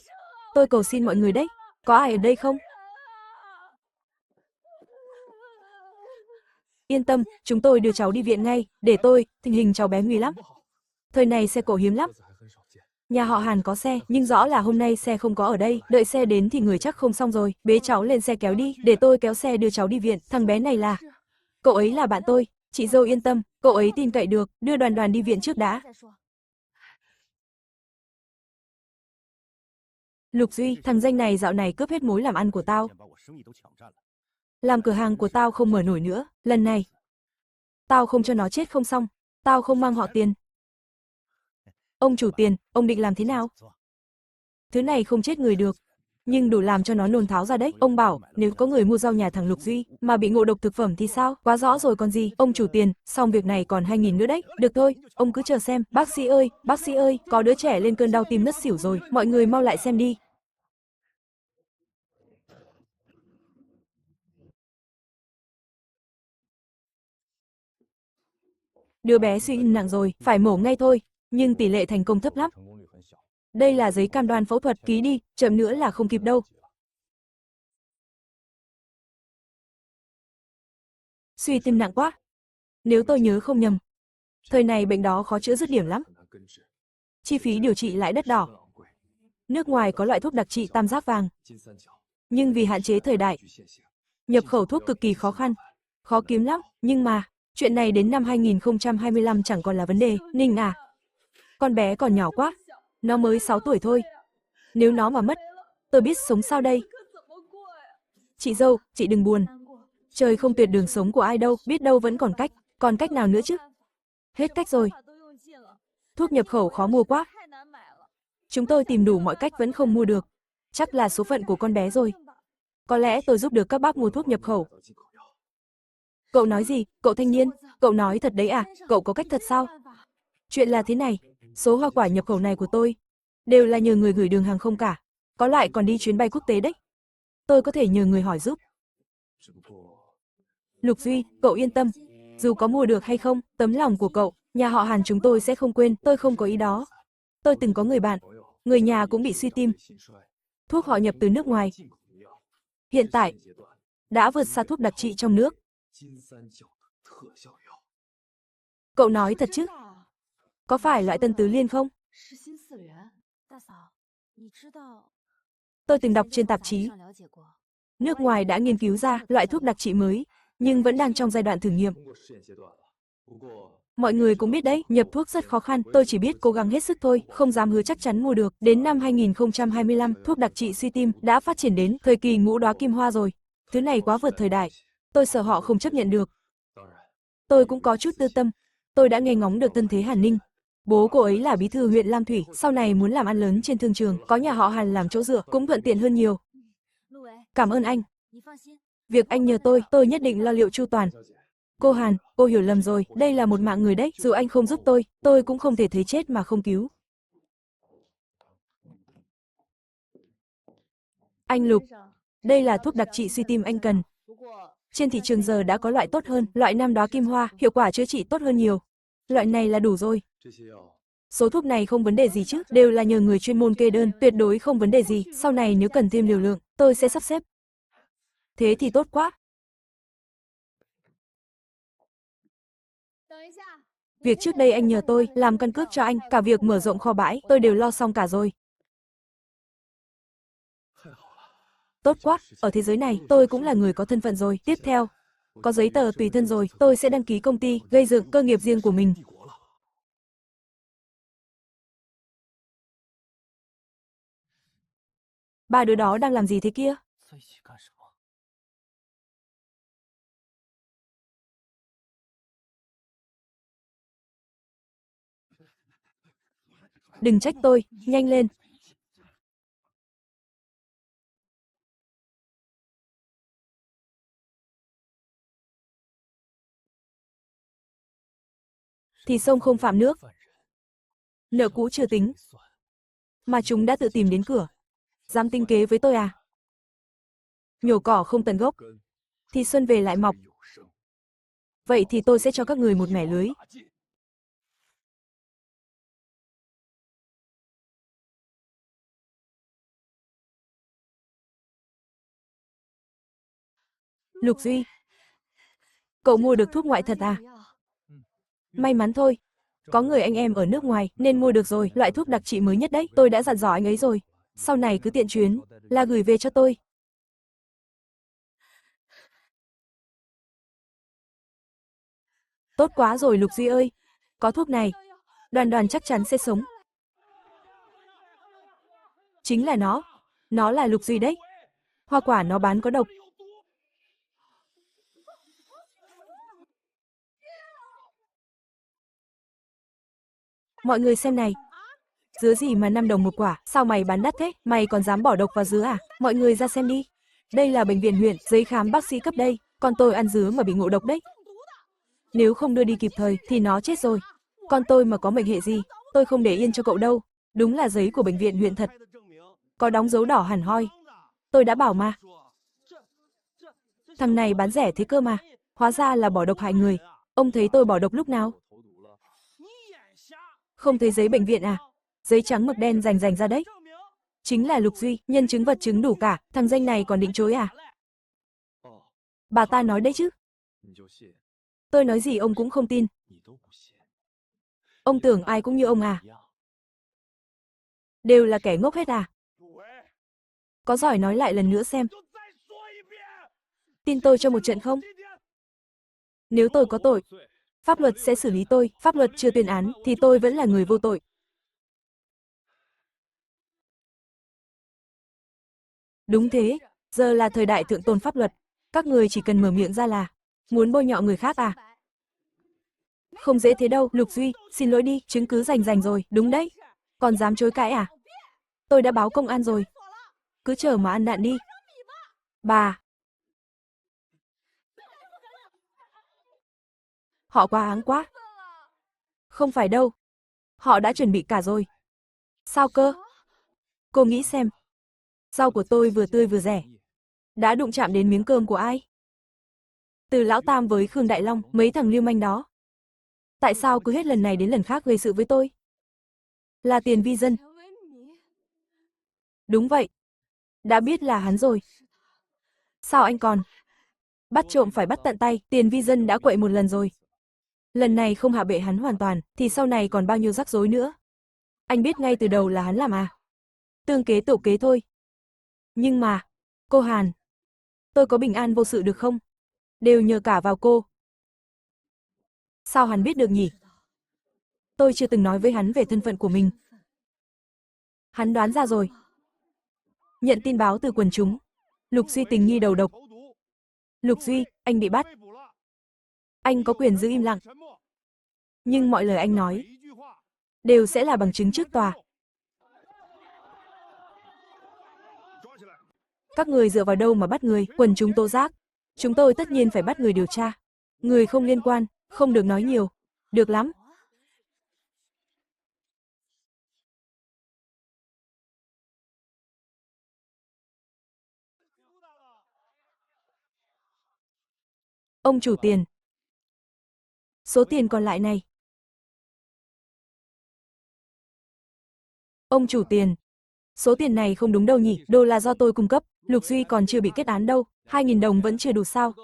Tôi cầu xin mọi người đấy. Có ai ở đây không? Yên tâm, chúng tôi đưa cháu đi viện ngay. Để tôi, tình hình cháu bé nguy lắm. Thời này xe cộ hiếm lắm. Nhà họ Hàn có xe, nhưng rõ là hôm nay xe không có ở đây. Đợi xe đến thì người chắc không xong rồi. Bế cháu lên xe kéo đi, để tôi kéo xe đưa cháu đi viện. Thằng bé này là... Cậu ấy là bạn tôi. Chị dâu yên tâm, cậu ấy tin cậy được. Đưa Đoàn Đoàn đi viện trước đã. Lục Duy, thằng danh này dạo này cướp hết mối làm ăn của tao. Làm cửa hàng của tao không mở nổi nữa. Lần này, tao không cho nó chết không xong. Tao không mang họ Tiền. Ông chủ Tiền, ông định làm thế nào? Thứ này không chết người được, nhưng đủ làm cho nó nôn tháo ra đấy. Ông bảo, nếu có người mua rau nhà thằng Lục Duy, mà bị ngộ độc thực phẩm thì sao? Quá rõ rồi còn gì, ông chủ Tiền, xong việc này còn 2.000 nữa đấy. Được thôi, ông cứ chờ xem. Bác sĩ ơi, có đứa trẻ lên cơn đau tim ngất xỉu rồi, mọi người mau lại xem đi. Đứa bé suy nặng rồi, phải mổ ngay thôi, nhưng tỷ lệ thành công thấp lắm. Đây là giấy cam đoan phẫu thuật, ký đi, chậm nữa là không kịp đâu. Suy tim nặng quá. Nếu tôi nhớ không nhầm, thời này bệnh đó khó chữa dứt điểm lắm. Chi phí điều trị lại đắt đỏ. Nước ngoài có loại thuốc đặc trị tam giác vàng, nhưng vì hạn chế thời đại, nhập khẩu thuốc cực kỳ khó khăn, khó kiếm lắm. Nhưng mà, chuyện này đến năm 2025 chẳng còn là vấn đề. Ninh à, con bé còn nhỏ quá, nó mới 6 tuổi thôi. Nếu nó mà mất, tôi biết sống sao đây? Chị dâu, chị đừng buồn. Trời không tuyệt đường sống của ai đâu, biết đâu vẫn còn cách nào nữa chứ? Hết cách rồi. Thuốc nhập khẩu khó mua quá. Chúng tôi tìm đủ mọi cách vẫn không mua được. Chắc là số phận của con bé rồi. Có lẽ tôi giúp được các bác mua thuốc nhập khẩu. Cậu nói gì? Cậu thanh niên, cậu nói thật đấy à? Cậu có cách thật sao? Chuyện là thế này, số hoa quả nhập khẩu này của tôi đều là nhờ người gửi đường hàng không cả, có lại còn đi chuyến bay quốc tế đấy. Tôi có thể nhờ người hỏi giúp. Lục Duy, cậu yên tâm, dù có mua được hay không, tấm lòng của cậu, nhà họ Hàn chúng tôi sẽ không quên, tôi không có ý đó. Tôi từng có người bạn, người nhà cũng bị suy tim. Thuốc họ nhập từ nước ngoài. Hiện tại, đã vượt xa thuốc đặc trị trong nước. Cậu nói thật chứ? Có phải loại Tân Tứ Liên không? Tôi từng đọc trên tạp chí. Nước ngoài đã nghiên cứu ra loại thuốc đặc trị mới, nhưng vẫn đang trong giai đoạn thử nghiệm. Mọi người cũng biết đấy, nhập thuốc rất khó khăn, tôi chỉ biết cố gắng hết sức thôi, không dám hứa chắc chắn mua được. Đến năm 2025, thuốc đặc trị suy tim đã phát triển đến thời kỳ ngũ đóa kim hoa rồi. Thứ này quá vượt thời đại, tôi sợ họ không chấp nhận được. Tôi cũng có chút tư tâm, tôi đã nghe ngóng được Tân Thế Hàn Ninh. Bố cô ấy là bí thư huyện Lam Thủy, sau này muốn làm ăn lớn trên thương trường, có nhà họ Hàn làm chỗ dựa, cũng thuận tiện hơn nhiều. Cảm ơn anh. Việc anh nhờ tôi nhất định lo liệu chu toàn. Cô Hàn, cô hiểu lầm rồi, đây là một mạng người đấy, dù anh không giúp tôi cũng không thể thấy chết mà không cứu. Anh Lục, đây là thuốc đặc trị suy tim anh cần. Trên thị trường giờ đã có loại tốt hơn, loại Nam Đóa Kim Hoa, hiệu quả chữa trị tốt hơn nhiều. Loại này là đủ rồi. Số thuốc này không vấn đề gì chứ, đều là nhờ người chuyên môn kê đơn, tuyệt đối không vấn đề gì, sau này nếu cần thêm liều lượng, tôi sẽ sắp xếp. Thế thì tốt quá. Việc trước đây anh nhờ tôi làm căn cước cho anh, cả việc mở rộng kho bãi, tôi đều lo xong cả rồi. Tốt quá, ở thế giới này, tôi cũng là người có thân phận rồi. Tiếp theo, có giấy tờ tùy thân rồi, tôi sẽ đăng ký công ty, gây dựng cơ nghiệp riêng của mình. Ba đứa đó đang làm gì thế kia? Đừng trách tôi, nhanh lên. Thì sông không phạm nước. Nợ cũ chưa tính, mà chúng đã tự tìm đến cửa. Dám tính kế với tôi à? Nhổ cỏ không tận gốc, thì xuân về lại mọc. Vậy thì tôi sẽ cho các người một mẻ lưới. Lục Duy, cậu mua được thuốc ngoại thật à? May mắn thôi, có người anh em ở nước ngoài nên mua được rồi, loại thuốc đặc trị mới nhất đấy, tôi đã dặn dò anh ấy rồi. Sau này cứ tiện chuyến là gửi về cho tôi. Tốt quá rồi Lục Duy ơi, có thuốc này, Đoàn Đoàn chắc chắn sẽ sống. Chính là nó là Lục Duy đấy. Hoa quả nó bán có độc. Mọi người xem này, dứa gì mà 5 đồng một quả, sao mày bán đắt thế, mày còn dám bỏ độc vào dứa à? Mọi người ra xem đi. Đây là bệnh viện huyện, giấy khám bác sĩ cấp đây, con tôi ăn dứa mà bị ngộ độc đấy. Nếu không đưa đi kịp thời thì nó chết rồi. Con tôi mà có mệnh hệ gì, tôi không để yên cho cậu đâu. Đúng là giấy của bệnh viện huyện thật. Có đóng dấu đỏ hẳn hoi. Tôi đã bảo mà. Thằng này bán rẻ thế cơ mà. Hóa ra là bỏ độc hại người. Ông thấy tôi bỏ độc lúc nào? Không thấy giấy bệnh viện à? Giấy trắng mực đen rành rành ra đấy. Chính là Lục Duy, nhân chứng vật chứng đủ cả, thằng danh này còn định chối à? Bà ta nói đấy chứ. Tôi nói gì ông cũng không tin. Ông tưởng ai cũng như ông à? Đều là kẻ ngốc hết à? Có giỏi nói lại lần nữa xem. Tin tôi cho một trận không? Nếu tôi có tội, pháp luật sẽ xử lý tôi, pháp luật chưa tuyên án thì tôi vẫn là người vô tội. Đúng thế, giờ là thời đại thượng tôn pháp luật, các người chỉ cần mở miệng ra là muốn bôi nhọ người khác à? Không dễ thế đâu, Lục Duy, xin lỗi đi, chứng cứ rành rành rồi, đúng đấy. Còn dám chối cãi à? Tôi đã báo công an rồi. Cứ chờ mà ăn đạn đi. Bà, họ quá áng quá. Không phải đâu, Họ đã chuẩn bị cả rồi. Sao cơ? Cô nghĩ xem. Rau của tôi vừa tươi vừa rẻ. Đã đụng chạm đến miếng cơm của ai? Từ Lão Tam với Khương Đại Long, mấy thằng lưu manh đó. Tại sao cứ hết lần này đến lần khác gây sự với tôi? Là Tiền Vi Dân. Đúng vậy. Đã biết là hắn rồi. Sao anh còn? Bắt trộm phải bắt tận tay, Tiền Vi Dân đã quậy một lần rồi. Lần này không hạ bệ hắn hoàn toàn, thì sau này còn bao nhiêu rắc rối nữa. Anh biết ngay từ đầu là hắn làm à? Tương kế tổ kế thôi. Nhưng mà, cô Hàn, tôi có bình an vô sự được không? Đều nhờ cả vào cô. Sao hắn biết được nhỉ? Tôi chưa từng nói với hắn về thân phận của mình. Hắn đoán ra rồi. Nhận tin báo từ quần chúng. Lục Duy tình nghi đầu độc. Lục Duy, anh bị bắt. Anh có quyền giữ im lặng. Nhưng mọi lời anh nói đều sẽ là bằng chứng trước tòa. Các người dựa vào đâu mà bắt người? Quần chúng tố giác. Chúng tôi tất nhiên phải bắt người điều tra. Người không liên quan, không được nói nhiều. Được lắm. Ông chủ tiền. Số tiền còn lại này. Ông chủ tiền. Số tiền này không đúng đâu nhỉ, đồ là do tôi cung cấp. Lục Duy còn chưa bị kết án đâu. 2.000 đồng vẫn chưa đủ sao?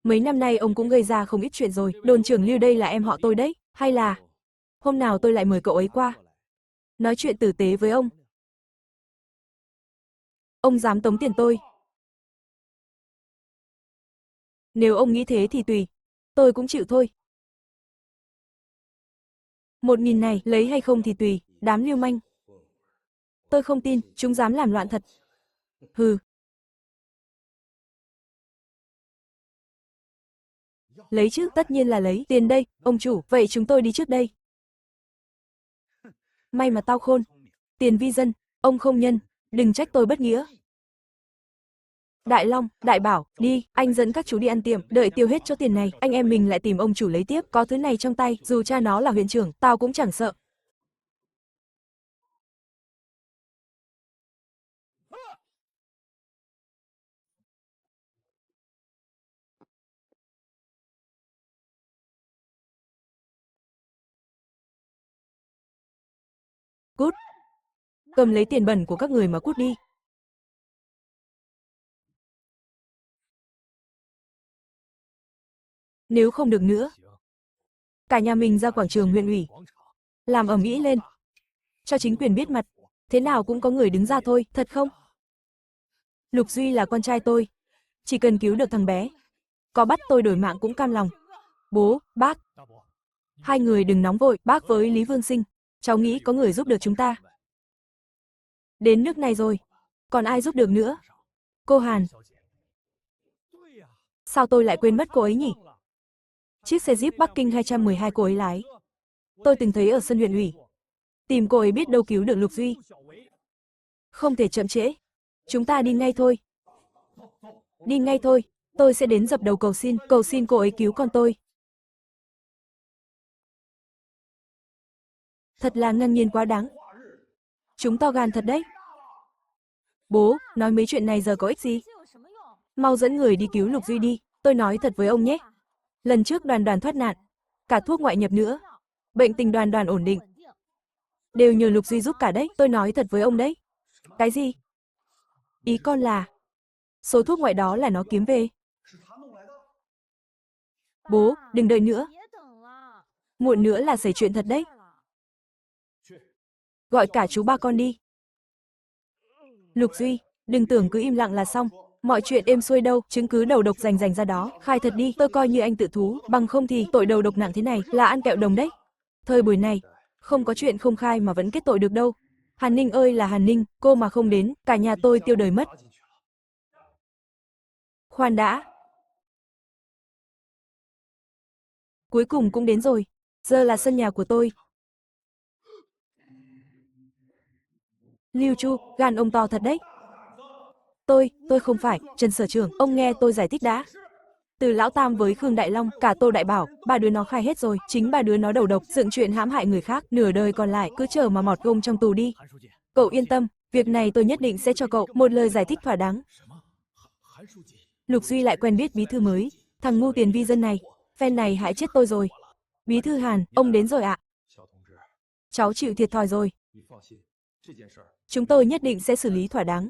Mấy năm nay ông cũng gây ra không ít chuyện rồi. Đồn trưởng Lưu đây là em họ tôi đấy. Hay là hôm nào tôi lại mời cậu ấy qua, nói chuyện tử tế với ông. Ông dám tống tiền tôi? Nếu ông nghĩ thế thì tùy. Tôi cũng chịu thôi. 1.000 này, lấy hay không thì tùy. Đám lưu manh. Tôi không tin, chúng dám làm loạn thật. Hừ. Lấy chứ, tất nhiên là lấy. Tiền đây, ông chủ, vậy chúng tôi đi trước đây. May mà tao khôn. Tiền Vi Dân, ông không nhân, đừng trách tôi bất nghĩa. Đại Long, Đại Bảo, đi, anh dẫn các chú đi ăn tiệm, đợi tiêu hết chỗ tiền này, anh em mình lại tìm ông chủ lấy tiếp, có thứ này trong tay, dù cha nó là huyện trưởng, tao cũng chẳng sợ. Cút. Cầm lấy tiền bẩn của các người mà cút đi. Nếu không được nữa, cả nhà mình ra quảng trường huyện ủy, làm ầm ĩ lên, cho chính quyền biết mặt, thế nào cũng có người đứng ra thôi, thật không? Lục Duy là con trai tôi, chỉ cần cứu được thằng bé, có bắt tôi đổi mạng cũng cam lòng. Bố, bác, hai người đừng nóng vội, bác với Lý Vương Sinh, cháu nghĩ có người giúp được chúng ta. Đến nước này rồi, còn ai giúp được nữa? Cô Hàn. Sao tôi lại quên mất cô ấy nhỉ? Chiếc xe Jeep Bắc Kinh 212 cô ấy lái. Tôi từng thấy ở sân huyện ủy. Tìm cô ấy biết đâu cứu được Lục Duy. Không thể chậm trễ. Chúng ta đi ngay thôi. Đi ngay thôi. Tôi sẽ đến dập đầu cầu xin cô ấy cứu con tôi. Thật là ngang nhiên quá đáng. Chúng to gan thật đấy. Bố, nói mấy chuyện này giờ có ích gì? Mau dẫn người đi cứu Lục Duy đi. Tôi nói thật với ông nhé. Lần trước Đoàn Đoàn thoát nạn, cả thuốc ngoại nhập nữa. Bệnh tình Đoàn Đoàn ổn định. Đều nhờ Lục Duy giúp cả đấy. Tôi nói thật với ông đấy. Cái gì? Ý con là số thuốc ngoại đó là nó kiếm về. Bố, đừng đợi nữa. Muộn nữa là xảy chuyện thật đấy. Gọi cả chú ba con đi. Lục Duy, đừng tưởng cứ im lặng là xong. Mọi chuyện êm xuôi đâu, chứng cứ đầu độc rành ra đó. Khai thật đi, tôi coi như anh tự thú. Bằng không thì tội đầu độc nặng thế này là ăn kẹo đồng đấy. Thời buổi này, không có chuyện không khai mà vẫn kết tội được đâu. Hàn Ninh ơi là Hàn Ninh, cô mà không đến, cả nhà tôi tiêu đời mất. Khoan đã. Cuối cùng cũng đến rồi. Giờ là sân nhà của tôi. Lưu Chu, gan ông to thật đấy. Tôi không phải, Trần Sở Trưởng, ông nghe tôi giải thích đã. Từ Lão Tam với Khương Đại Long, cả Tô Đại Bảo, ba đứa nó khai hết rồi, chính ba đứa nó đầu độc, dựng chuyện hãm hại người khác, nửa đời còn lại cứ chờ mà mọt gông trong tù đi. Cậu yên tâm, việc này tôi nhất định sẽ cho cậu một lời giải thích thỏa đáng. Lục Duy lại quen biết bí thư mới, thằng ngu tiền vi dân này, phen này hại chết tôi rồi. Bí thư Hàn, ông đến rồi ạ. Cháu chịu thiệt thòi rồi. Chúng tôi nhất định sẽ xử lý thỏa đáng.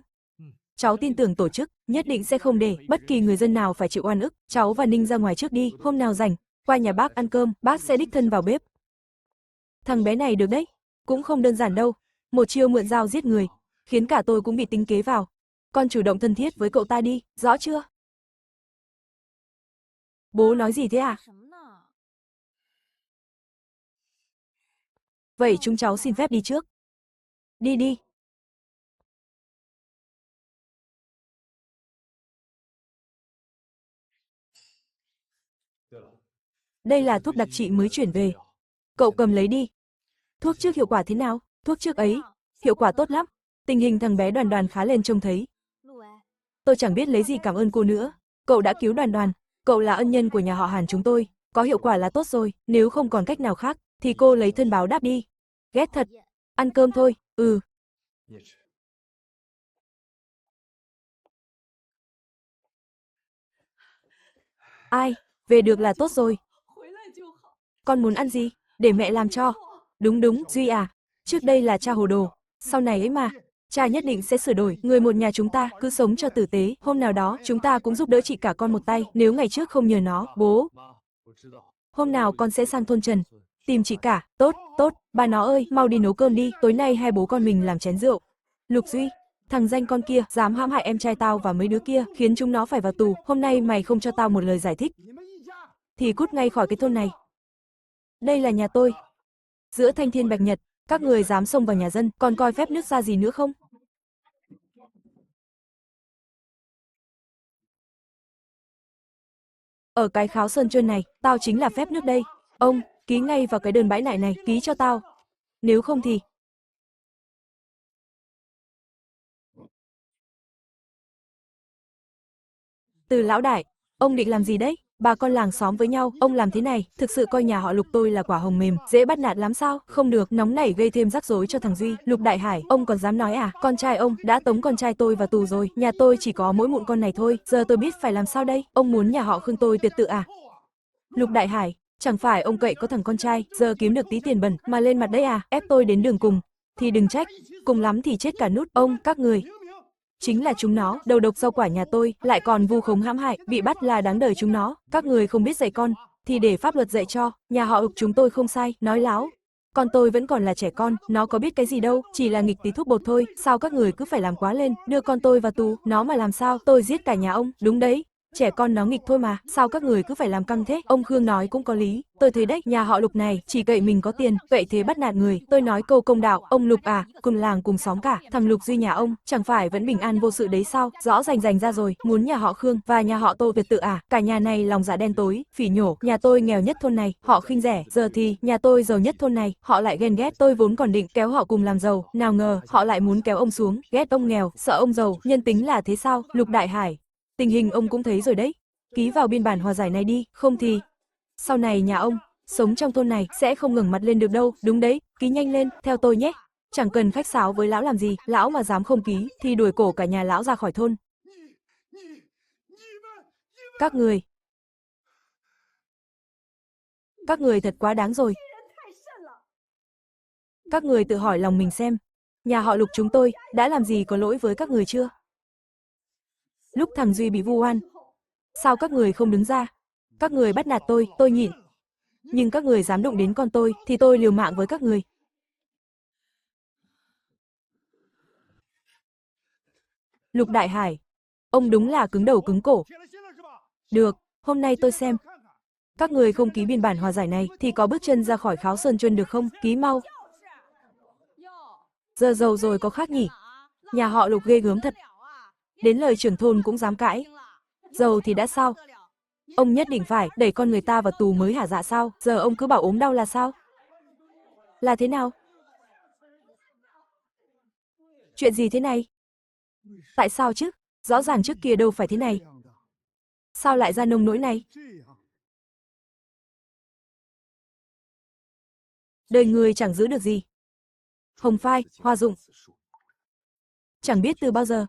Cháu tin tưởng tổ chức, nhất định sẽ không để bất kỳ người dân nào phải chịu oan ức. Cháu và Ninh ra ngoài trước đi, hôm nào rảnh, qua nhà bác ăn cơm, bác sẽ đích thân vào bếp. Thằng bé này được đấy, cũng không đơn giản đâu. Một chiêu mượn dao giết người, khiến cả tôi cũng bị tính kế vào. Con chủ động thân thiết với cậu ta đi, rõ chưa? Bố nói gì thế à? Vậy chúng cháu xin phép đi trước. Đi đi. Đây là thuốc đặc trị mới chuyển về. Cậu cầm lấy đi. Thuốc trước hiệu quả thế nào? Thuốc trước ấy, hiệu quả tốt lắm. Tình hình thằng bé Đoàn Đoàn khá lên trông thấy. Tôi chẳng biết lấy gì cảm ơn cô nữa. Cậu đã cứu Đoàn Đoàn. Cậu là ân nhân của nhà họ Hàn chúng tôi. Có hiệu quả là tốt rồi. Nếu không còn cách nào khác, thì cô lấy thân báo đáp đi. Ghét thật. Ăn cơm thôi. Ừ. Ai? Về được là tốt rồi. Con muốn ăn gì? Để mẹ làm cho. Đúng đúng, Duy à. Trước đây là cha hồ đồ. Sau này ấy mà. Cha nhất định sẽ sửa đổi. Người một nhà chúng ta cứ sống cho tử tế. Hôm nào đó chúng ta cũng giúp đỡ chị cả con một tay. Nếu ngày trước không nhờ nó, bố. Hôm nào con sẽ sang thôn Trần. Tìm chị cả. Tốt, tốt. Bà nó ơi, mau đi nấu cơm đi. Tối nay hai bố con mình làm chén rượu. Lục Duy. Thằng danh con kia dám hãm hại em trai tao và mấy đứa kia, khiến chúng nó phải vào tù. Hôm nay mày không cho tao một lời giải thích thì cút ngay khỏi cái thôn này. Đây là nhà tôi. Giữa thanh thiên bạch nhật, các người dám xông vào nhà dân, còn coi phép nước ra gì nữa không? Ở cái Kháo Sơn Trơn này, tao chính là phép nước đây. Ông, ký ngay vào cái đơn bãi nại này, ký cho tao. Nếu không thì... Từ lão đại, ông định làm gì đấy? Bà con làng xóm với nhau, ông làm thế này, thực sự coi nhà họ Lục tôi là quả hồng mềm, dễ bắt nạt lắm sao? Không được, nóng nảy gây thêm rắc rối cho thằng Duy. Lục Đại Hải, ông còn dám nói à? Con trai ông đã tống con trai tôi vào tù rồi, nhà tôi chỉ có mỗi mụn con này thôi, giờ tôi biết phải làm sao đây? Ông muốn nhà họ Khương tôi tuyệt tự à? Lục Đại Hải, chẳng phải ông cậy có thằng con trai, giờ kiếm được tí tiền bẩn mà lên mặt đấy à? Ép tôi đến đường cùng, thì đừng trách, cùng lắm thì chết cả nút. Ông, các người. Chính là chúng nó, đầu độc rau quả nhà tôi, lại còn vu khống hãm hại, bị bắt là đáng đời chúng nó. Các người không biết dạy con, thì để pháp luật dạy cho, nhà họ Ục chúng tôi không sai, nói láo. Con tôi vẫn còn là trẻ con, nó có biết cái gì đâu, chỉ là nghịch tí thuốc bột thôi, sao các người cứ phải làm quá lên, đưa con tôi vào tù, nó mà làm sao, tôi giết cả nhà ông, đúng đấy. Trẻ con nó nghịch thôi mà, sao các người cứ phải làm căng thế? Ông Khương nói cũng có lý, tôi thấy đấy, nhà họ Lục này chỉ cậy mình có tiền, vậy thế bắt nạt người. Tôi nói câu công đạo, ông Lục à, cùng làng cùng xóm cả, thằng Lục Duy nhà ông chẳng phải vẫn bình an vô sự đấy sao? Rõ rành rành ra rồi, muốn nhà họ Khương và nhà họ Tô tuyệt tự à? Cả nhà này lòng dạ đen tối, phỉ nhổ, nhà tôi nghèo nhất thôn này, họ khinh rẻ, giờ thì nhà tôi giàu nhất thôn này, họ lại ghen ghét. Tôi vốn còn định kéo họ cùng làm giàu, nào ngờ họ lại muốn kéo ông xuống, ghét ông nghèo, sợ ông giàu, nhân tính là thế sao? Lục Đại Hải, tình hình ông cũng thấy rồi đấy. Ký vào biên bản hòa giải này đi, không thì sau này nhà ông sống trong thôn này sẽ không ngẩng mặt lên được đâu. Đúng đấy, ký nhanh lên, theo tôi nhé. Chẳng cần khách sáo với lão làm gì, lão mà dám không ký thì đuổi cổ cả nhà lão ra khỏi thôn. Các người, các người thật quá đáng rồi. Các người tự hỏi lòng mình xem, nhà họ Lục chúng tôi đã làm gì có lỗi với các người chưa? Lúc thằng Duy bị vu oan, sao các người không đứng ra? Các người bắt nạt tôi nhịn. Nhưng các người dám động đến con tôi thì tôi liều mạng với các người. Lục Đại Hải, ông đúng là cứng đầu cứng cổ. Được, hôm nay tôi xem. Các người không ký biên bản hòa giải này thì có bước chân ra khỏi Kháo Sơn Chuyên được không? Ký mau. Giờ giàu rồi có khác nhỉ? Nhà họ Lục ghê gớm thật. Đến lời trưởng thôn cũng dám cãi. Giàu thì đã sao? Ông nhất định phải đẩy con người ta vào tù mới hả dạ sao? Giờ ông cứ bảo ốm đau là sao? Là thế nào? Chuyện gì thế này? Tại sao chứ? Rõ ràng trước kia đâu phải thế này. Sao lại ra nông nỗi này? Đời người chẳng giữ được gì. Hồng phai, hoa rụng. Chẳng biết từ bao giờ.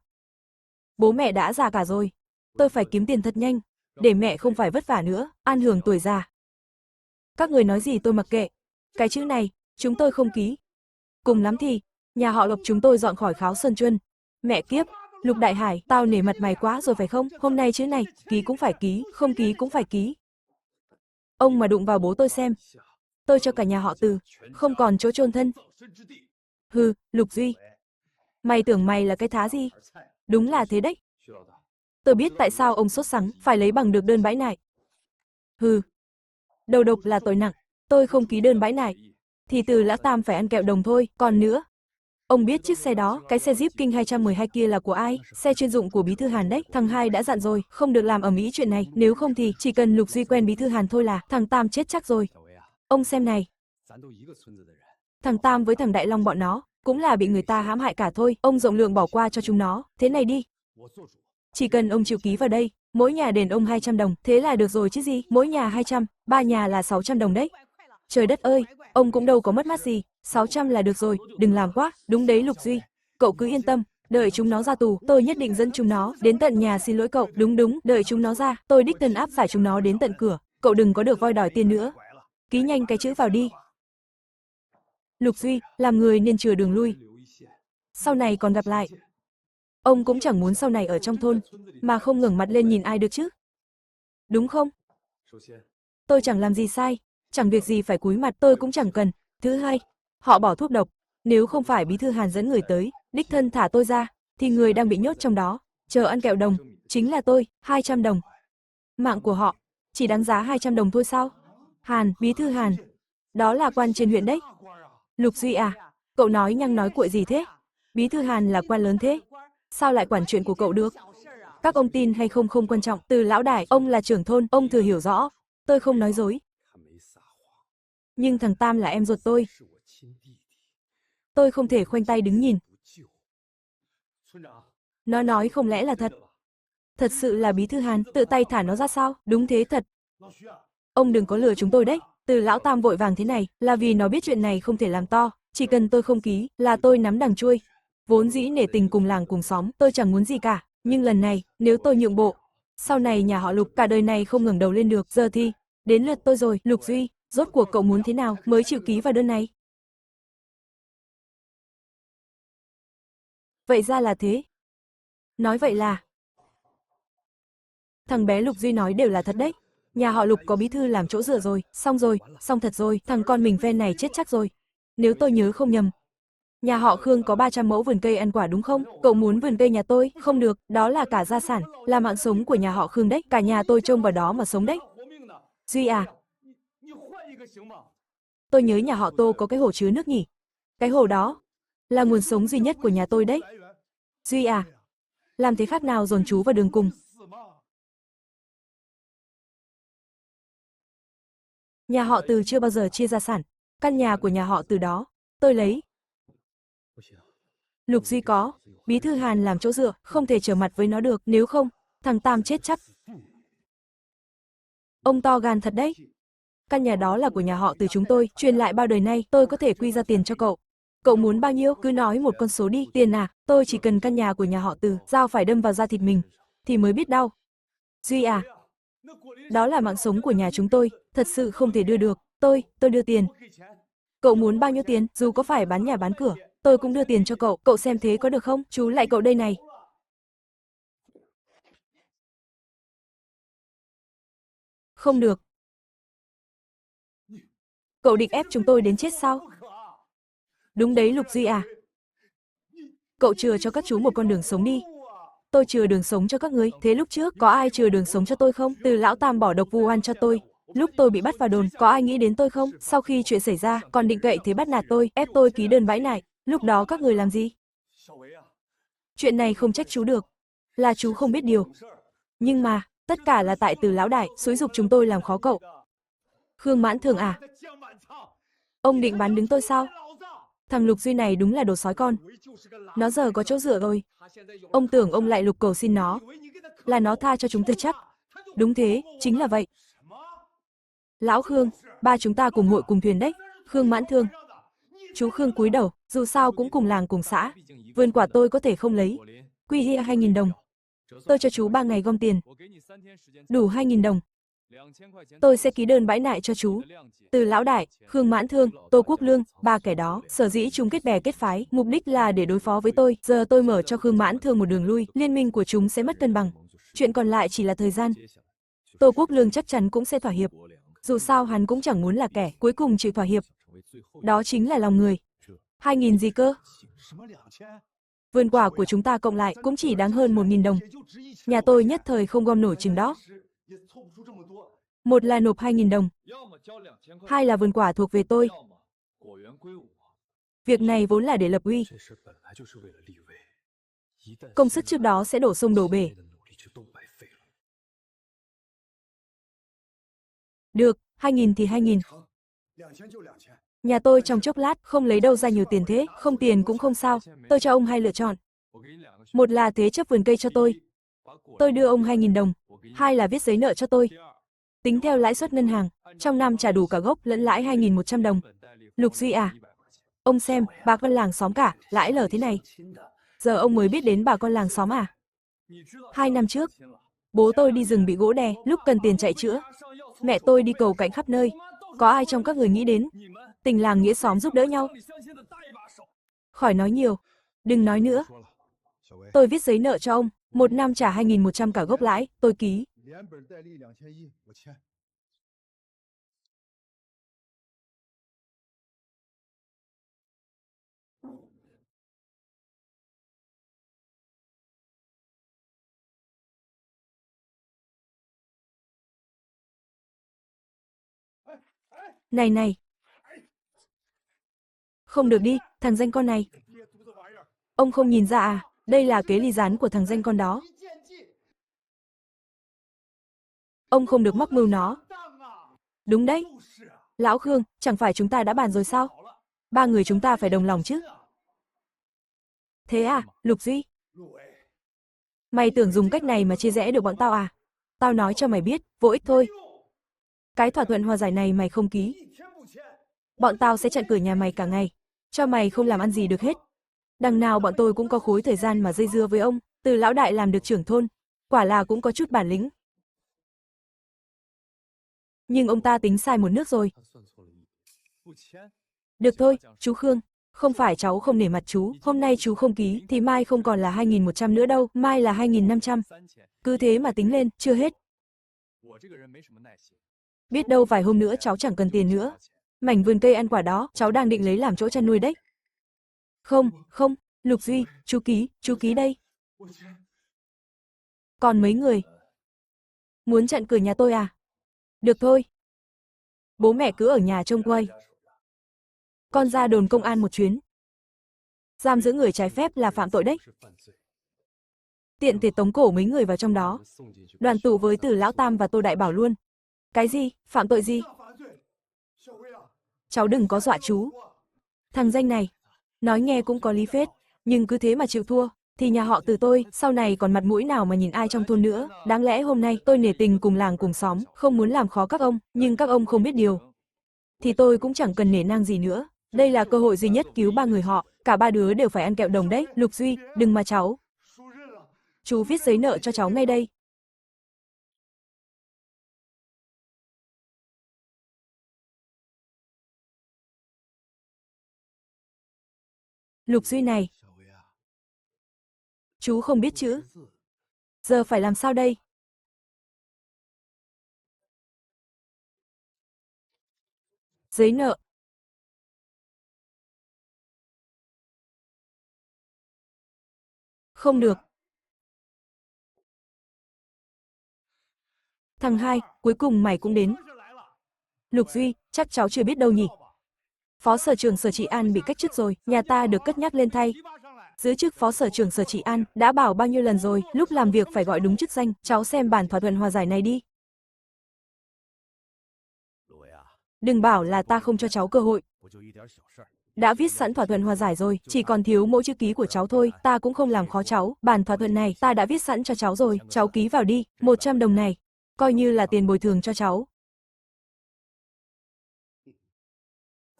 Bố mẹ đã già cả rồi. Tôi phải kiếm tiền thật nhanh, để mẹ không phải vất vả nữa, an hưởng tuổi già. Các người nói gì tôi mặc kệ. Cái chữ này, chúng tôi không ký. Cùng lắm thì, nhà họ Lộc chúng tôi dọn khỏi Kháo Sơn Chuân. Mẹ kiếp, Lục Đại Hải, tao nể mặt mày quá rồi phải không? Hôm nay chữ này, ký cũng phải ký, không ký cũng phải ký. Ông mà đụng vào bố tôi xem. Tôi cho cả nhà họ Từ, không còn chỗ chôn thân. Hừ, Lục Duy. Mày tưởng mày là cái thá gì? Đúng là thế đấy. Tôi biết tại sao ông sốt sắng, phải lấy bằng được đơn bãi nại. Hừ. Đầu độc là tội nặng, tôi không ký đơn bãi nại. Thì Từ Lão Tam phải ăn kẹo đồng thôi, còn nữa. Ông biết chiếc xe đó, cái xe Jeep King 212 kia là của ai? Xe chuyên dụng của Bí thư Hàn đấy. Thằng Hai đã dặn rồi, không được làm ầm ĩ chuyện này. Nếu không thì chỉ cần Lục Duy quen Bí thư Hàn thôi là thằng Tam chết chắc rồi. Ông xem này. Thằng Tam với thằng Đại Long bọn nó cũng là bị người ta hãm hại cả thôi. Ông rộng lượng bỏ qua cho chúng nó. Thế này đi. Chỉ cần ông chịu ký vào đây, mỗi nhà đền ông 200 đồng. Thế là được rồi chứ gì. Mỗi nhà 200, ba nhà là 600 đồng đấy. Trời đất ơi, ông cũng đâu có mất mát gì. 600 là được rồi, đừng làm quá. Đúng đấy Lục Duy. Cậu cứ yên tâm, đợi chúng nó ra tù, tôi nhất định dẫn chúng nó đến tận nhà xin lỗi cậu. Đúng, đợi chúng nó ra, tôi đích thân áp giải chúng nó đến tận cửa. Cậu đừng có được voi đòi tiền nữa. Ký nhanh cái chữ vào đi. Lục Duy, làm người nên chừa đường lui. Sau này còn gặp lại. Ông cũng chẳng muốn sau này ở trong thôn, mà không ngẩng mặt lên nhìn ai được chứ. Đúng không? Tôi chẳng làm gì sai, chẳng việc gì phải cúi mặt, tôi cũng chẳng cần. Thứ hai, họ bỏ thuốc độc. Nếu không phải Bí thư Hàn dẫn người tới, đích thân thả tôi ra, thì người đang bị nhốt trong đó, chờ ăn kẹo đồng, chính là tôi, 200 đồng. Mạng của họ, chỉ đáng giá 200 đồng thôi sao? Hàn, Bí thư Hàn, đó là quan trên huyện đấy. Lục Duy à, cậu nói nhăng nói cuội gì thế? Bí thư Hàn là quan lớn thế, sao lại quản chuyện của cậu được? Các ông tin hay không không quan trọng, Từ lão đại, ông là trưởng thôn, ông thừa hiểu rõ. Tôi không nói dối. Nhưng thằng Tam là em ruột tôi. Tôi không thể khoanh tay đứng nhìn. Nó nói không lẽ là thật. Thật sự là Bí thư Hàn tự tay thả nó ra sao? Đúng thế thật. Ông đừng có lừa chúng tôi đấy. Từ lão Tam vội vàng thế này là vì nó biết chuyện này không thể làm to. Chỉ cần tôi không ký là tôi nắm đằng chuôi. Vốn dĩ nể tình cùng làng cùng xóm, tôi chẳng muốn gì cả. Nhưng lần này, nếu tôi nhượng bộ, sau này nhà họ Lục cả đời này không ngẩng đầu lên được. Giờ thì, đến lượt tôi rồi. Lục Duy, rốt cuộc cậu muốn thế nào mới chịu ký vào đơn này? Vậy ra là thế. Nói vậy là... Thằng bé Lục Duy nói đều là thật đấy. Nhà họ Lục có bí thư làm chỗ dựa rồi, xong thật rồi, thằng con mình ven này chết chắc rồi. Nếu tôi nhớ không nhầm, nhà họ Khương có 300 mẫu vườn cây ăn quả đúng không? Cậu muốn vườn cây nhà tôi? Không được, đó là cả gia sản, là mạng sống của nhà họ Khương đấy, cả nhà tôi trông vào đó mà sống đấy. Duy à, tôi nhớ nhà họ Tô có cái hồ chứa nước nhỉ? Cái hồ đó là nguồn sống duy nhất của nhà tôi đấy. Duy à, làm thế khác nào dồn chú vào đường cùng. Nhà họ Từ chưa bao giờ chia gia sản, căn nhà của nhà họ Từ đó, tôi lấy. Lục Duy có, Bí thư Hàn làm chỗ dựa, không thể trở mặt với nó được, nếu không, thằng Tam chết chắc. Ông to gan thật đấy. Căn nhà đó là của nhà họ Từ chúng tôi, truyền lại bao đời nay, tôi có thể quy ra tiền cho cậu. Cậu muốn bao nhiêu, cứ nói một con số đi. Tiền à, tôi chỉ cần căn nhà của nhà họ Từ, dao phải đâm vào da thịt mình, thì mới biết đau. Duy à, đó là mạng sống của nhà chúng tôi, thật sự không thể đưa được. Tôi đưa tiền. Cậu muốn bao nhiêu tiền, dù có phải bán nhà bán cửa, tôi cũng đưa tiền cho cậu, cậu xem thế có được không? Chú lại cậu đây này. Không được. Cậu định ép chúng tôi đến chết sao? Đúng đấy Lục Duy à. Cậu chừa cho các chú một con đường sống đi. Tôi chừa đường sống cho các người. Thế lúc trước có ai chừa đường sống cho tôi không? Từ lão Tam bỏ độc vu oan cho tôi. Lúc tôi bị bắt vào đồn, có ai nghĩ đến tôi không? Sau khi chuyện xảy ra, còn định cậy thế bắt nạt tôi, ép tôi ký đơn bãi nại. Lúc đó các người làm gì? Chuyện này không trách chú được, là chú không biết điều. Nhưng mà, tất cả là tại Từ lão đại, xúi giục chúng tôi làm khó cậu. Khương Mãn Thường à? Ông định bán đứng tôi sao? Thằng Lục Duy này đúng là đồ sói con. Nó giờ có chỗ dựa rồi. Ông tưởng ông lại lục cầu xin nó, là nó tha cho chúng tôi chắc. Đúng thế, chính là vậy. Lão Khương, ba chúng ta cùng hội cùng thuyền đấy. Khương Mãn Thương. Chú Khương cúi đầu, dù sao cũng cùng làng cùng xã. Vườn quả tôi có thể không lấy. Quy hi 2.000 đồng. Tôi cho chú 3 ngày gom tiền. Đủ 2.000 đồng. Tôi sẽ ký đơn bãi nại cho chú. Từ Lão Đại, Khương Mãn Thương, Tô Quốc Lương, ba kẻ đó, sở dĩ chúng kết bè kết phái, mục đích là để đối phó với tôi. Giờ tôi mở cho Khương Mãn Thương một đường lui, liên minh của chúng sẽ mất cân bằng. Chuyện còn lại chỉ là thời gian. Tô Quốc Lương chắc chắn cũng sẽ thỏa hiệp. Dù sao hắn cũng chẳng muốn là kẻ cuối cùng chịu thỏa hiệp. Đó chính là lòng người. 2.000 gì cơ? Vườn quả của chúng ta cộng lại cũng chỉ đáng hơn 1.000 đồng. Nhà tôi nhất thời không gom nổi chừng đó. Một là nộp 2.000 đồng. Hai là vườn quả thuộc về tôi. Việc này vốn là để lập uy. Công sức trước đó sẽ đổ sông đổ bể. Được, 2.000 thì 2.000. Nhà tôi trong chốc lát không lấy đâu ra nhiều tiền thế, không tiền cũng không sao, tôi cho ông hai lựa chọn. Một là thế chấp vườn cây cho tôi đưa ông 2.000 đồng, hai là viết giấy nợ cho tôi. Tính theo lãi suất ngân hàng, trong năm trả đủ cả gốc lẫn lãi 2.100 đồng. Lục Duy à, ông xem, bà con làng xóm cả, lãi lở thế này. Giờ ông mới biết đến bà con làng xóm à? 2 năm trước, bố tôi đi rừng bị gỗ đè, lúc cần tiền chạy chữa. Mẹ tôi đi cầu cạnh khắp nơi. Có ai trong các người nghĩ đến tình làng nghĩa xóm giúp đỡ nhau? Khỏi nói nhiều, đừng nói nữa. Tôi viết giấy nợ cho ông, 1 năm trả 2.100 cả gốc lãi, tôi ký. Này này, không được đi, thằng danh con này. Ông không nhìn ra à, đây là kế ly gián của thằng danh con đó. Ông không được mắc mưu nó. Đúng đấy. Lão Khương, chẳng phải chúng ta đã bàn rồi sao? 3 người chúng ta phải đồng lòng chứ. Thế à, Lục Duy? Mày tưởng dùng cách này mà chia rẽ được bọn tao à? Tao nói cho mày biết, vô ích thôi. Cái thỏa thuận hòa giải này mày không ký, bọn tao sẽ chặn cửa nhà mày cả ngày, cho mày không làm ăn gì được hết. Đằng nào bọn tôi cũng có khối thời gian mà dây dưa với ông, từ lão đại làm được trưởng thôn, quả là cũng có chút bản lĩnh. Nhưng ông ta tính sai một nước rồi. Được thôi, chú Khương, không phải cháu không nể mặt chú, hôm nay chú không ký thì mai không còn là 2.100 nữa đâu, mai là 2.500. Cứ thế mà tính lên, chưa hết. Biết đâu vài hôm nữa cháu chẳng cần tiền nữa. Mảnh vườn cây ăn quả đó, cháu đang định lấy làm chỗ chăn nuôi đấy. Không, không, Lục Duy, chú ký đây. Còn mấy người? Muốn chặn cửa nhà tôi à? Được thôi. Bố mẹ cứ ở nhà trông quay. Con ra đồn công an một chuyến. Giam giữ người trái phép là phạm tội đấy. Tiện thể tống cổ mấy người vào trong đó. Đoàn tụ với Từ Lão Tam và Tô Đại Bảo luôn. Cái gì? Phạm tội gì? Cháu đừng có dọa chú. Thằng danh này, nói nghe cũng có lý phết, nhưng cứ thế mà chịu thua, thì nhà họ Từ tôi sau này còn mặt mũi nào mà nhìn ai trong thôn nữa. Đáng lẽ hôm nay tôi nể tình cùng làng cùng xóm, không muốn làm khó các ông, nhưng các ông không biết điều, thì tôi cũng chẳng cần nể nang gì nữa. Đây là cơ hội duy nhất cứu 3 người họ, cả 3 đứa đều phải ăn kẹo đồng đấy. Lục Duy, đừng mà cháu. Chú viết giấy nợ cho cháu ngay đây. Lục Duy này, chú không biết chữ. Giờ phải làm sao đây? Giấy nợ. Không được. Thằng hai, cuối cùng mày cũng đến. Lục Duy, chắc cháu chưa biết đâu nhỉ. Phó sở trưởng Sở Trị An bị cách chức rồi, nhà ta được cất nhắc lên thay. Giữ chức phó sở trưởng Sở Trị An, đã bảo bao nhiêu lần rồi, lúc làm việc phải gọi đúng chức danh, cháu xem bản thỏa thuận hòa giải này đi. Đừng bảo là ta không cho cháu cơ hội. Đã viết sẵn thỏa thuận hòa giải rồi, chỉ còn thiếu mỗi chữ ký của cháu thôi, ta cũng không làm khó cháu, bản thỏa thuận này ta đã viết sẵn cho cháu rồi, cháu ký vào đi, 100 đồng này. coi như là tiền bồi thường cho cháu.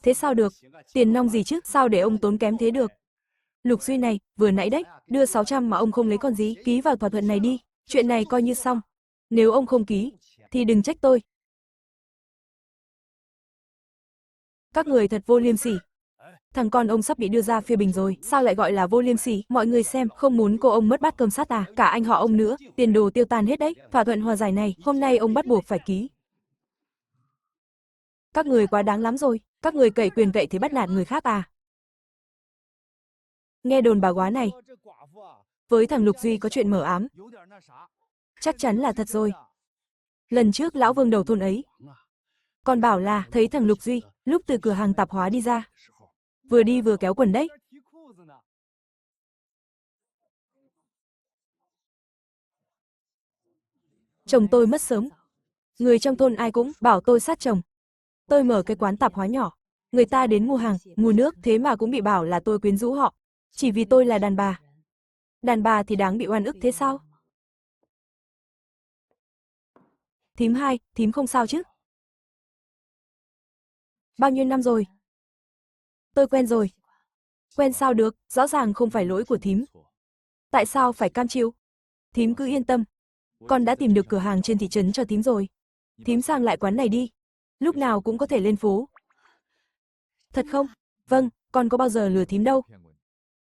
Thế sao được? Tiền nong gì chứ, sao để ông tốn kém thế được? Lục Duy này, vừa nãy đấy, đưa 600 mà ông không lấy còn gì, ký vào thỏa thuận này đi, chuyện này coi như xong. Nếu ông không ký, thì đừng trách tôi. Các người thật vô liêm sỉ. Thằng con ông sắp bị đưa ra phê bình rồi, sao lại gọi là vô liêm sỉ? Mọi người xem, không muốn cô ông mất bát cơm sắt à? Cả anh họ ông nữa, tiền đồ tiêu tan hết đấy. Thỏa thuận hòa giải này, hôm nay ông bắt buộc phải ký. Các người quá đáng lắm rồi, các người cậy quyền cậy thế bắt nạt người khác à? Nghe đồn bà góa này với thằng Lục Duy có chuyện mờ ám. Chắc chắn là thật rồi. Lần trước lão Vương đầu thôn ấy còn bảo là thấy thằng Lục Duy lúc từ cửa hàng tạp hóa đi ra, vừa đi vừa kéo quần đấy. Chồng tôi mất sớm, người trong thôn ai cũng bảo tôi sát chồng. Tôi mở cái quán tạp hóa nhỏ, người ta đến mua hàng, mua nước, thế mà cũng bị bảo là tôi quyến rũ họ, chỉ vì tôi là đàn bà. Đàn bà thì đáng bị oan ức thế sao? Thím hai, thím không sao chứ? Bao nhiêu năm rồi? Tôi quen rồi. Quen sao được, rõ ràng không phải lỗi của thím. Tại sao phải cam chịu? Thím cứ yên tâm, con đã tìm được cửa hàng trên thị trấn cho thím rồi. Thím sang lại quán này đi, lúc nào cũng có thể lên phố. Thật không? Vâng, con có bao giờ lừa thím đâu.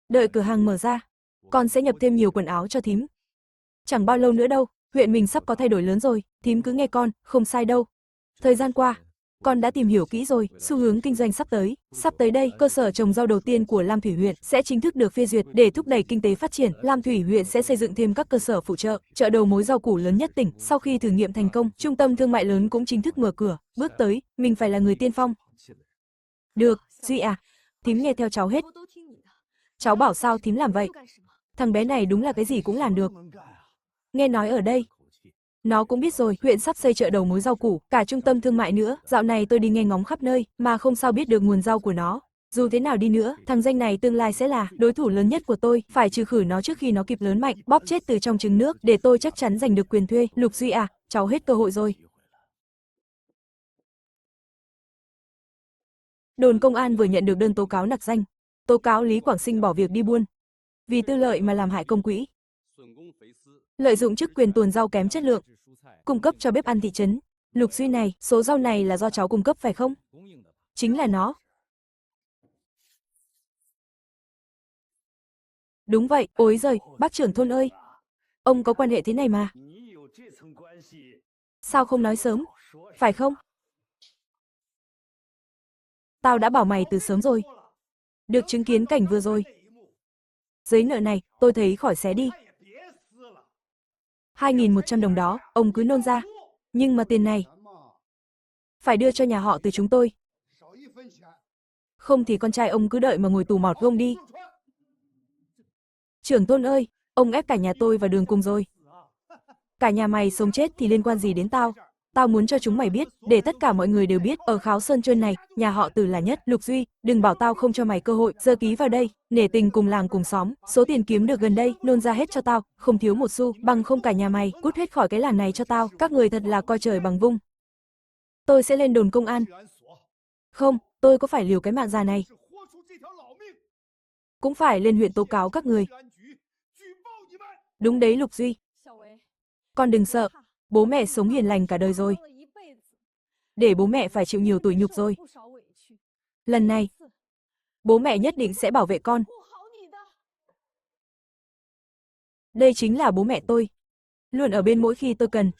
Đợi cửa hàng mở ra, con sẽ nhập thêm nhiều quần áo cho thím. Chẳng bao lâu nữa đâu, huyện mình sắp có thay đổi lớn rồi, thím cứ nghe con, không sai đâu. Thời gian qua, con đã tìm hiểu kỹ rồi, xu hướng kinh doanh sắp tới đây, cơ sở trồng rau đầu tiên của Lam Thủy huyện sẽ chính thức được phê duyệt để thúc đẩy kinh tế phát triển. Lam Thủy huyện sẽ xây dựng thêm các cơ sở phụ trợ, chợ đầu mối rau củ lớn nhất tỉnh. Sau khi thử nghiệm thành công, trung tâm thương mại lớn cũng chính thức mở cửa. Bước tới, mình phải là người tiên phong. Được, Duy à, thím nghe theo cháu hết. Cháu bảo sao thím làm vậy? Thằng bé này đúng là cái gì cũng làm được. Nghe nói ở đây, nó cũng biết rồi, huyện sắp xây chợ đầu mối rau củ, cả trung tâm thương mại nữa. Dạo này tôi đi nghe ngóng khắp nơi, mà không sao biết được nguồn rau của nó. Dù thế nào đi nữa, thằng danh này tương lai sẽ là đối thủ lớn nhất của tôi, phải trừ khử nó trước khi nó kịp lớn mạnh, bóp chết từ trong trứng nước, để tôi chắc chắn giành được quyền thuê. Lục Duy à, cháu hết cơ hội rồi. Đồn công an vừa nhận được đơn tố cáo nặc danh, tố cáo Lý Quảng Sinh bỏ việc đi buôn, vì tư lợi mà làm hại công quỹ, lợi dụng chức quyền tuồn rau kém chất lượng, cung cấp cho bếp ăn thị trấn. Lục Duy này, số rau này là do cháu cung cấp phải không? Chính là nó. Đúng vậy, ối giời, bác trưởng thôn ơi. Ông có quan hệ thế này mà. Sao không nói sớm, phải không? Tao đã bảo mày từ sớm rồi. Được chứng kiến cảnh vừa rồi. Giấy nợ này, tôi thấy khỏi xé đi. 2.100 đồng đó, ông cứ nôn ra. Nhưng mà tiền này phải đưa cho nhà họ từ chúng tôi. Không thì con trai ông cứ đợi mà ngồi tù mọt gông đi. Trưởng thôn ơi, ông ép cả nhà tôi vào đường cùng rồi. Cả nhà mày sống chết thì liên quan gì đến tao? Tao muốn cho chúng mày biết, để tất cả mọi người đều biết, ở Kháo Sơn Chuyên này, nhà họ Từ là nhất. Lục Duy, đừng bảo tao không cho mày cơ hội, giờ ký vào đây, nể tình cùng làng cùng xóm, số tiền kiếm được gần đây, nôn ra hết cho tao, không thiếu một xu, bằng không cả nhà mày, cút hết khỏi cái làng này cho tao, các người thật là coi trời bằng vung. Tôi sẽ lên đồn công an. Không, tôi có phải liều cái mạng già này. Cũng phải lên huyện tố cáo các người. Đúng đấy Lục Duy. Con đừng sợ, bố mẹ sống hiền lành cả đời rồi. Để bố mẹ phải chịu nhiều tủi nhục rồi. Lần này, bố mẹ nhất định sẽ bảo vệ con. Đây chính là bố mẹ tôi. Luôn ở bên mỗi khi tôi cần.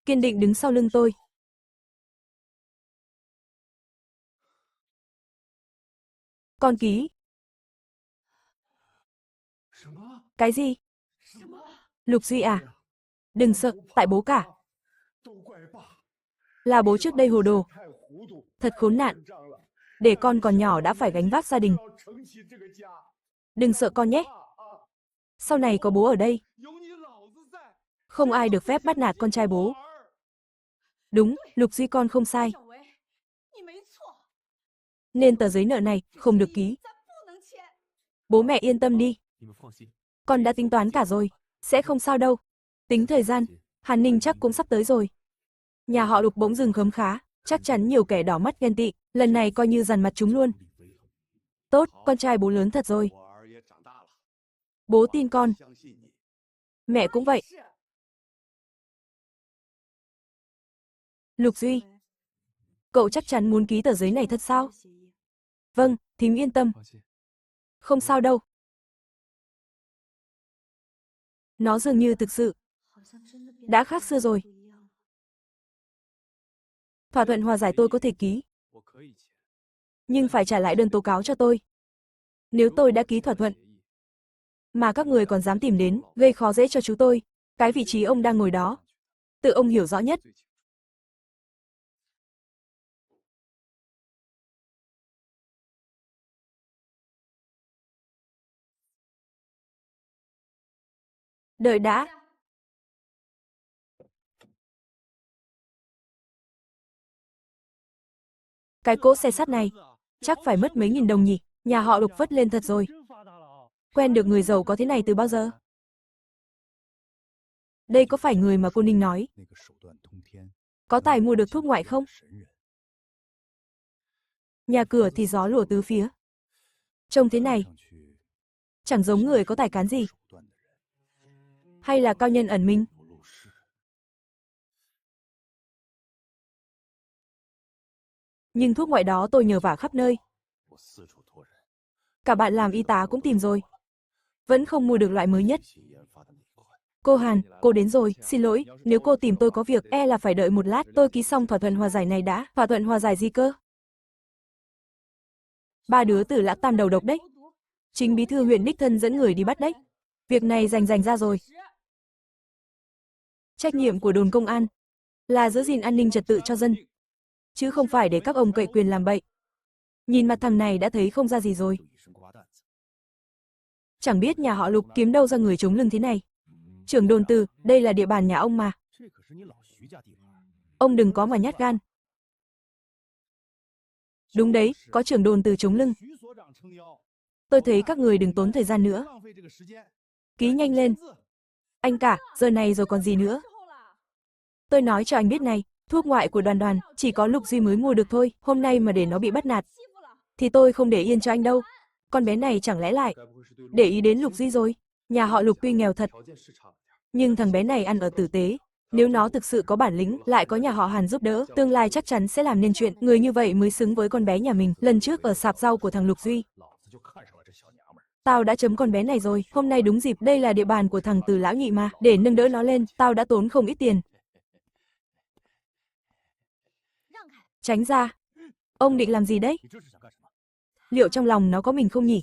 Kiên định đứng sau lưng tôi. Con ký. Cái gì? Lục Duy à? Đừng sợ, tại bố cả. Là bố trước đây hồ đồ. Thật khốn nạn. Để con còn nhỏ đã phải gánh vác gia đình. Đừng sợ con nhé. Sau này có bố ở đây, không ai được phép bắt nạt con trai bố. Đúng, Lục Duy con không sai. Nên tờ giấy nợ này không được ký. Bố mẹ yên tâm đi. Con đã tính toán cả rồi, sẽ không sao đâu. Tính thời gian, Hàn Ninh chắc cũng sắp tới rồi. Nhà họ Lục bỗng dừng khấm khá, chắc chắn nhiều kẻ đỏ mắt ghen tị, lần này coi như dằn mặt chúng luôn. Tốt, con trai bố lớn thật rồi. Bố tin con. Mẹ cũng vậy. Lục Duy, cậu chắc chắn muốn ký tờ giấy này thật sao? Vâng, thím yên tâm. Không sao đâu. Nó dường như thực sự đã khác xưa rồi. Thỏa thuận hòa giải tôi có thể ký, nhưng phải trả lại đơn tố cáo cho tôi. Nếu tôi đã ký thỏa thuận, mà các người còn dám tìm đến, gây khó dễ cho chú tôi, cái vị trí ông đang ngồi đó, tự ông hiểu rõ nhất. Đợi đã. Cái cỗ xe sắt này, chắc phải mất mấy nghìn đồng nhỉ, nhà họ Lục vất lên thật rồi. Quen được người giàu có thế này từ bao giờ? Đây có phải người mà cô Ninh nói? Có tài mua được thuốc ngoại không? Nhà cửa thì gió lùa tứ phía. Trông thế này, chẳng giống người có tài cán gì. Hay là cao nhân ẩn mình? Nhưng thuốc ngoại đó tôi nhờ vả khắp nơi. Cả bạn làm y tá cũng tìm rồi. Vẫn không mua được loại mới nhất. Cô Hàn, cô đến rồi, xin lỗi, nếu cô tìm tôi có việc, e là phải đợi một lát, tôi ký xong thỏa thuận hòa giải này đã. Thỏa thuận hòa giải gì cơ? Ba đứa tử Lã Tam đầu độc đấy. Chính bí thư huyện đích thân dẫn người đi bắt đấy. Việc này rành ra rồi. Trách nhiệm của đồn công an là giữ gìn an ninh trật tự cho dân, chứ không phải để các ông cậy quyền làm bậy. Nhìn mặt thằng này đã thấy không ra gì rồi. Chẳng biết nhà họ Lục kiếm đâu ra người chống lưng thế này. Trưởng đồn Từ, đây là địa bàn nhà ông mà. Ông đừng có mà nhát gan. Đúng đấy, có trưởng đồn Từ chống lưng. Tôi thấy các người đừng tốn thời gian nữa. Ký nhanh lên. Anh cả, giờ này rồi còn gì nữa. Tôi nói cho anh biết này, thuốc ngoại của Đoàn Đoàn chỉ có Lục Duy mới mua được thôi, hôm nay mà để nó bị bắt nạt, thì tôi không để yên cho anh đâu. Con bé này chẳng lẽ lại để ý đến Lục Duy rồi. Nhà họ Lục tuy nghèo thật, nhưng thằng bé này ăn ở tử tế. Nếu nó thực sự có bản lĩnh, lại có nhà họ Hàn giúp đỡ, tương lai chắc chắn sẽ làm nên chuyện. Người như vậy mới xứng với con bé nhà mình. Lần trước ở sạp rau của thằng Lục Duy, tao đã chấm con bé này rồi. Hôm nay đúng dịp, đây là địa bàn của thằng Từ lão nhị mà. Để nâng đỡ nó lên, tao đã tốn không ít tiền. Tránh ra. Ông định làm gì đấy? Liệu trong lòng nó có mình không nhỉ?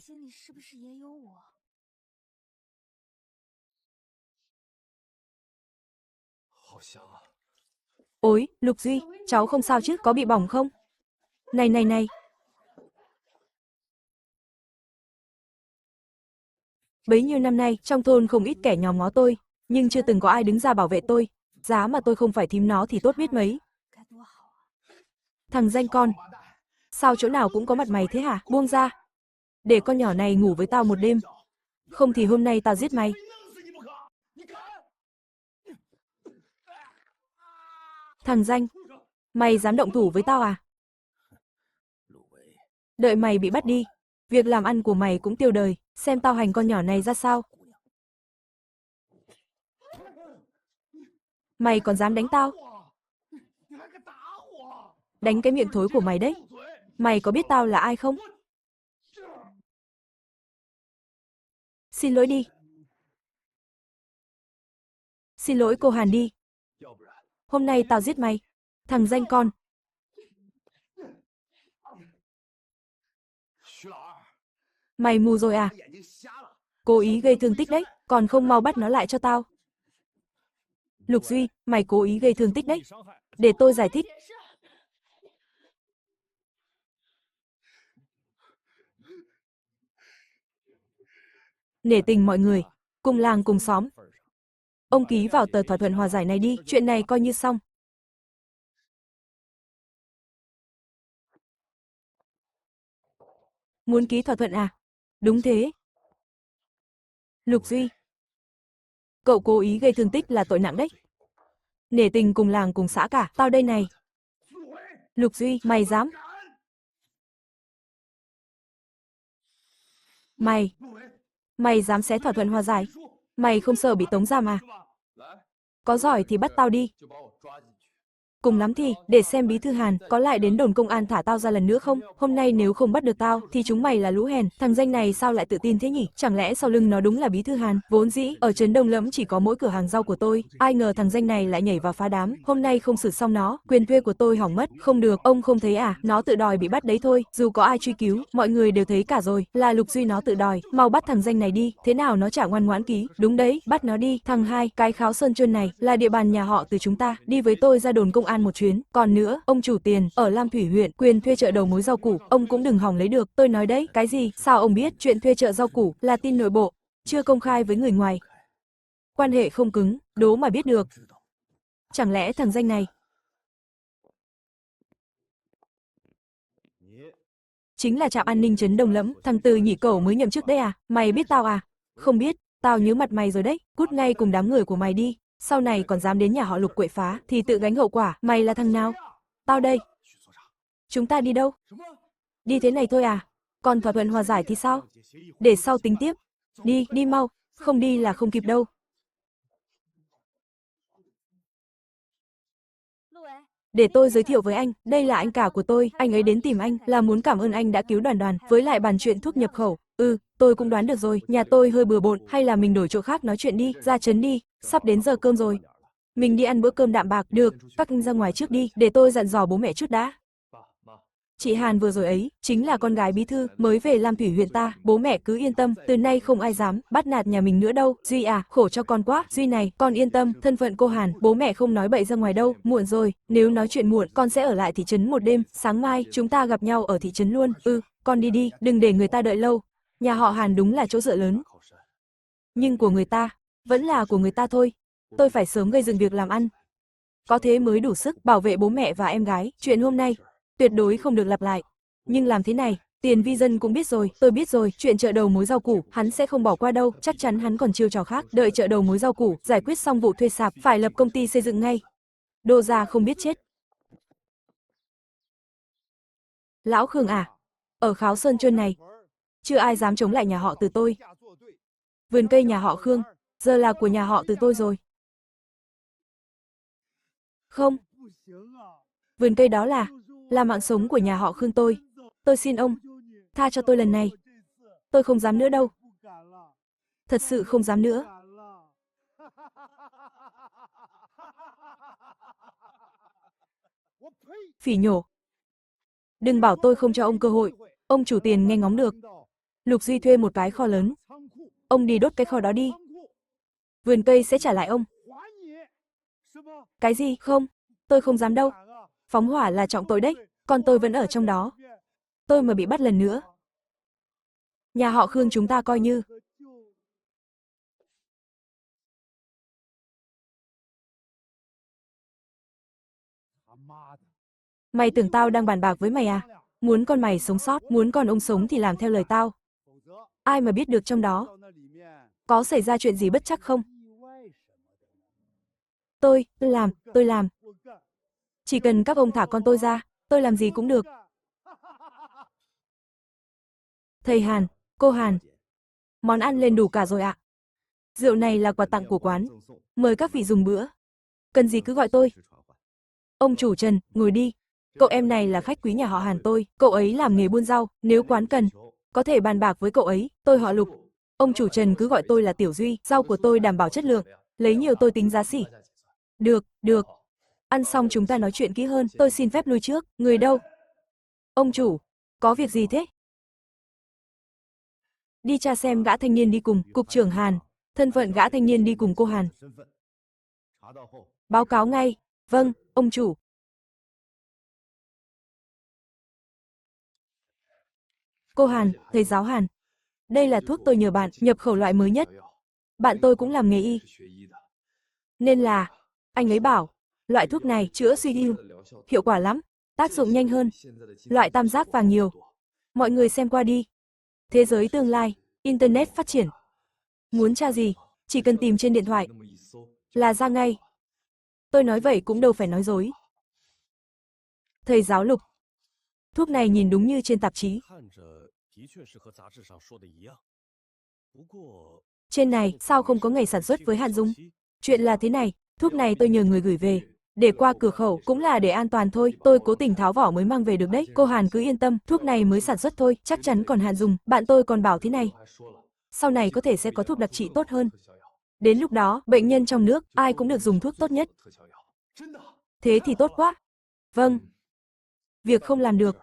Ôi, Lục Duy, cháu không sao chứ, có bị bỏng không? Này. Bấy nhiêu năm nay, trong thôn không ít kẻ nhòm ngó tôi, nhưng chưa từng có ai đứng ra bảo vệ tôi. Giá mà tôi không phải thím nó thì tốt biết mấy. Thằng danh con, sao chỗ nào cũng có mặt mày thế hả? Buông ra, để con nhỏ này ngủ với tao một đêm. Không thì hôm nay tao giết mày. Thằng danh, mày dám động thủ với tao à? Đợi mày bị bắt đi, việc làm ăn của mày cũng tiêu đời, xem tao hành con nhỏ này ra sao. Mày còn dám đánh tao? Đánh cái miệng thối của mày đấy. Mày có biết tao là ai không? Xin lỗi đi. Xin lỗi cô Hàn đi. Hôm nay tao giết mày. Thằng danh con. Mày mù rồi à? Cố ý gây thương tích đấy, còn không mau bắt nó lại cho tao. Lục Duy, mày cố ý gây thương tích đấy. Để tôi giải thích. Nể tình mọi người, cùng làng cùng xóm. Ông ký vào tờ thỏa thuận hòa giải này đi, chuyện này coi như xong. Muốn ký thỏa thuận à? Đúng thế. Lục Duy, cậu cố ý gây thương tích là tội nặng đấy. nể tình cùng làng cùng xã cả, tao đây này. Lục Duy, mày dám? Mày dám xé thỏa thuận hòa giải? Mày không sợ bị tống giam à? Có giỏi thì bắt tao đi. Cùng lắm thì, để xem bí thư Hàn có lại đến đồn công an thả tao ra lần nữa không? Hôm nay nếu không bắt được tao, thì chúng mày là lũ hèn. Thằng danh này sao lại tự tin thế nhỉ? Chẳng lẽ sau lưng nó đúng là bí thư Hàn? Vốn dĩ, ở trấn Đông Lẫm chỉ có mỗi cửa hàng rau của tôi. Ai ngờ thằng danh này lại nhảy vào phá đám. Hôm nay không xử xong nó, quyền thuê của tôi hỏng mất. Không được, ông không thấy à? Nó tự đòi bị bắt đấy thôi. Dù có ai truy cứu, mọi người đều thấy cả rồi. Là Lục Duy nó tự đòi. Mau bắt thằng danh này đi. Thế nào nó chả ngoan ngoãn ký? Đúng đấy, bắt nó đi. Thằng hai, cái Kháo Sơn Chuân này là địa bàn nhà họ từ chúng ta. Đi với tôi ra đồn công an một chuyến. Còn nữa, ông chủ tiền, ở Lam Thủy huyện, quyền thuê chợ đầu mối rau củ, ông cũng đừng hòng lấy được, tôi nói đấy, cái gì, sao ông biết, chuyện thuê chợ rau củ, là tin nội bộ, chưa công khai với người ngoài. Quan hệ không cứng, đố mà biết được. Chẳng lẽ thằng danh này chính là trạm an ninh trấn Đông Lẫm, thằng Từ nhị cẩu mới nhậm chức đấy à, mày biết tao à? Không biết, tao nhớ mặt mày rồi đấy, cút ngay cùng đám người của mày đi, sau này còn dám đến nhà họ Lục quậy phá, thì tự gánh hậu quả, mày là thằng nào? Tao đây. Chúng ta đi đâu? Đi thế này thôi à? Còn thỏa thuận hòa giải thì sao? Để sau tính tiếp. Đi, đi mau, không đi là không kịp đâu. Để tôi giới thiệu với anh, đây là anh cả của tôi, anh ấy đến tìm anh là muốn cảm ơn anh đã cứu Đoàn Đoàn, với lại bàn chuyện thuốc nhập khẩu. Tôi cũng đoán được rồi, nhà tôi hơi bừa bộn, hay là mình đổi chỗ khác nói chuyện đi, ra trấn đi, sắp đến giờ cơm rồi. Mình đi ăn bữa cơm đạm bạc, được, các anh ra ngoài trước đi, để tôi dặn dò bố mẹ chút đã. Chị Hàn vừa rồi ấy, chính là con gái bí thư, mới về Lam Thủy huyện ta, bố mẹ cứ yên tâm, từ nay không ai dám bắt nạt nhà mình nữa đâu. Duy à, khổ cho con quá, Duy này, con yên tâm, thân phận cô Hàn, bố mẹ không nói bậy ra ngoài đâu, muộn rồi, nếu nói chuyện muộn, con sẽ ở lại thị trấn một đêm, sáng mai, chúng ta gặp nhau ở thị trấn luôn, con đi đi, đừng để người ta đợi lâu. Nhà họ Hàn đúng là chỗ dựa lớn. Nhưng của người ta, vẫn là của người ta thôi. Tôi phải sớm gây dựng việc làm ăn. Có thế mới đủ sức bảo vệ bố mẹ và em gái, chuyện hôm nay tuyệt đối không được lặp lại. Nhưng làm thế này, Tiền Vi Dân cũng biết rồi, tôi biết rồi, chuyện chợ đầu mối rau củ, hắn sẽ không bỏ qua đâu, chắc chắn hắn còn chiêu trò khác, đợi chợ đầu mối rau củ, giải quyết xong vụ thuê sạp, phải lập công ty xây dựng ngay. Đô gia không biết chết. Lão Khương à, ở Kháo Sơn Chuân này, chưa ai dám chống lại nhà họ từ tôi. Vườn cây nhà họ Khương, giờ là của nhà họ từ tôi rồi. Không, vườn cây đó là mạng sống của nhà họ Khương tôi. Tôi xin ông, tha cho tôi lần này. Tôi không dám nữa đâu. Thật sự không dám nữa. Phỉ nhổ. Đừng bảo tôi không cho ông cơ hội. Ông chủ Tiền nghe ngóng được. Lục Duy thuê một cái kho lớn. Ông đi đốt cái kho đó đi. Vườn cây sẽ trả lại ông. Cái gì? Không, tôi không dám đâu. Phóng hỏa là trọng tội đấy. Con tôi vẫn ở trong đó. Tôi mà bị bắt lần nữa, nhà họ Khương chúng ta coi như. Mày tưởng tao đang bàn bạc với mày à? Muốn con mày sống sót, muốn con ông sống thì làm theo lời tao. Ai mà biết được trong đó có xảy ra chuyện gì bất trắc không? Tôi làm. Chỉ cần các ông thả con tôi ra, tôi làm gì cũng được. Thầy Hàn, cô Hàn, món ăn lên đủ cả rồi ạ. Rượu này là quà tặng của quán, mời các vị dùng bữa. Cần gì cứ gọi tôi. Ông chủ Trần, ngồi đi. Cậu em này là khách quý nhà họ Hàn tôi, cậu ấy làm nghề buôn rau, nếu quán cần, có thể bàn bạc với cậu ấy, tôi họ Lục. Ông chủ Trần cứ gọi tôi là Tiểu Duy, rau của tôi đảm bảo chất lượng, lấy nhiều tôi tính giá sỉ. Được. Ăn xong chúng ta nói chuyện kỹ hơn, tôi xin phép lui trước, người đâu? Ông chủ, có việc gì thế? Đi tra xem gã thanh niên đi cùng, cục trưởng Hàn, thân phận gã thanh niên đi cùng cô Hàn. Báo cáo ngay, vâng, ông chủ. Cô Hàn, thầy giáo Hàn. Đây là thuốc tôi nhờ bạn, nhập khẩu loại mới nhất. Bạn tôi cũng làm nghề y. Nên là, anh ấy bảo, loại thuốc này chữa suy hưu, hiệu quả lắm, tác dụng nhanh hơn. Loại tam giác vàng nhiều. Mọi người xem qua đi. Thế giới tương lai, Internet phát triển. Muốn tra gì, chỉ cần tìm trên điện thoại là ra ngay. Tôi nói vậy cũng đâu phải nói dối. Thầy giáo Lục, thuốc này nhìn đúng như trên tạp chí. Trên này, sao không có ngày sản xuất với hạn dùng? Chuyện là thế này, thuốc này tôi nhờ người gửi về. Để qua cửa khẩu cũng là để an toàn thôi, tôi cố tình tháo vỏ mới mang về được đấy. Cô Hàn cứ yên tâm, thuốc này mới sản xuất thôi, chắc chắn còn hạn dùng. Bạn tôi còn bảo thế này. Sau này có thể sẽ có thuốc đặc trị tốt hơn. Đến lúc đó, bệnh nhân trong nước, ai cũng được dùng thuốc tốt nhất. Thế thì tốt quá. Vâng. Việc không làm được,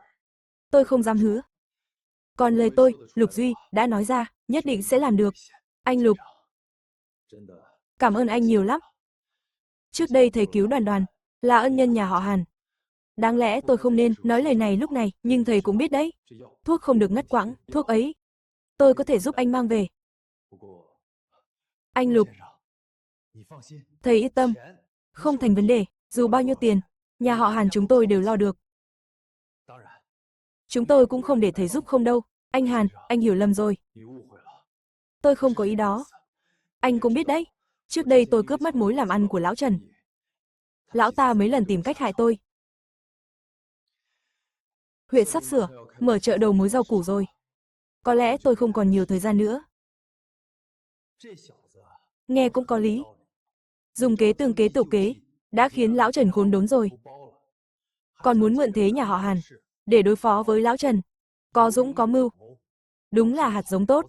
tôi không dám hứa. Còn lời tôi, Lục Duy, đã nói ra, nhất định sẽ làm được. Anh Lục, cảm ơn anh nhiều lắm. Trước đây thầy cứu Đoàn Đoàn, là ân nhân nhà họ Hàn. Đáng lẽ tôi không nên nói lời này lúc này, nhưng thầy cũng biết đấy. Thuốc không được ngắt quãng, thuốc ấy, tôi có thể giúp anh mang về. Anh Lục, thầy yên tâm, không thành vấn đề, dù bao nhiêu tiền, nhà họ Hàn chúng tôi đều lo được. Chúng tôi cũng không để thầy giúp không đâu. Anh Hàn, anh hiểu lầm rồi. Tôi không có ý đó. Anh cũng biết đấy, trước đây tôi cướp mất mối làm ăn của lão Trần. Lão ta mấy lần tìm cách hại tôi. Huyện sắp sửa, mở chợ đầu mối rau củ rồi. Có lẽ tôi không còn nhiều thời gian nữa. Nghe cũng có lý. Dùng kế tương kế tiểu kế, đã khiến lão Trần khốn đốn rồi. Còn muốn mượn thế nhà họ Hàn, để đối phó với lão Trần. Có dũng có mưu. Đúng là hạt giống tốt.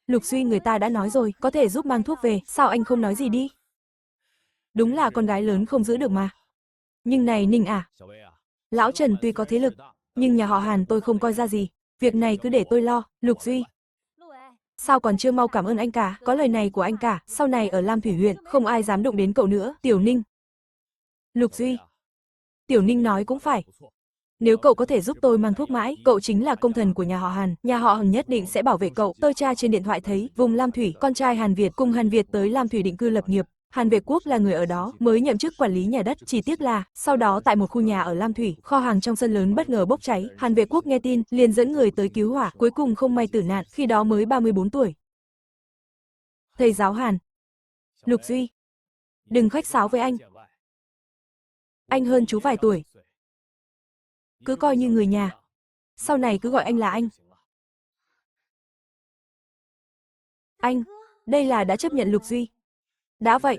Lục Duy người ta đã nói rồi, có thể giúp mang thuốc về, sao anh không nói gì đi? Đúng là con gái lớn không giữ được mà. Nhưng này Ninh à, lão Trần tuy có thế lực, nhưng nhà họ Hàn tôi không coi ra gì. Việc này cứ để tôi lo, Lục Duy. Sao còn chưa mau cảm ơn anh cả, có lời này của anh cả, sau này ở Lam Thủy huyện, không ai dám động đến cậu nữa, Tiểu Ninh. Lục Duy. Tiểu Ninh nói cũng phải. Nếu cậu có thể giúp tôi mang thuốc mãi, cậu chính là công thần của nhà họ Hàn nhất định sẽ bảo vệ cậu. Tôi tra trên điện thoại thấy, vùng Lam Thủy, con trai Hàn Việt cùng Hàn Việt tới Lam Thủy định cư lập nghiệp. Hàn Vệ Quốc là người ở đó, mới nhậm chức quản lý nhà đất, chỉ tiếc là, sau đó tại một khu nhà ở Lam Thủy, kho hàng trong sân lớn bất ngờ bốc cháy, Hàn Vệ Quốc nghe tin, liền dẫn người tới cứu hỏa, cuối cùng không may tử nạn, khi đó mới 34 tuổi. Thầy giáo Hàn. Lục Duy. Đừng khách sáo với anh. Anh hơn chú vài tuổi. Cứ coi như người nhà. Sau này cứ gọi anh là anh. Anh, đây là đã chấp nhận Lục Duy. Đã vậy,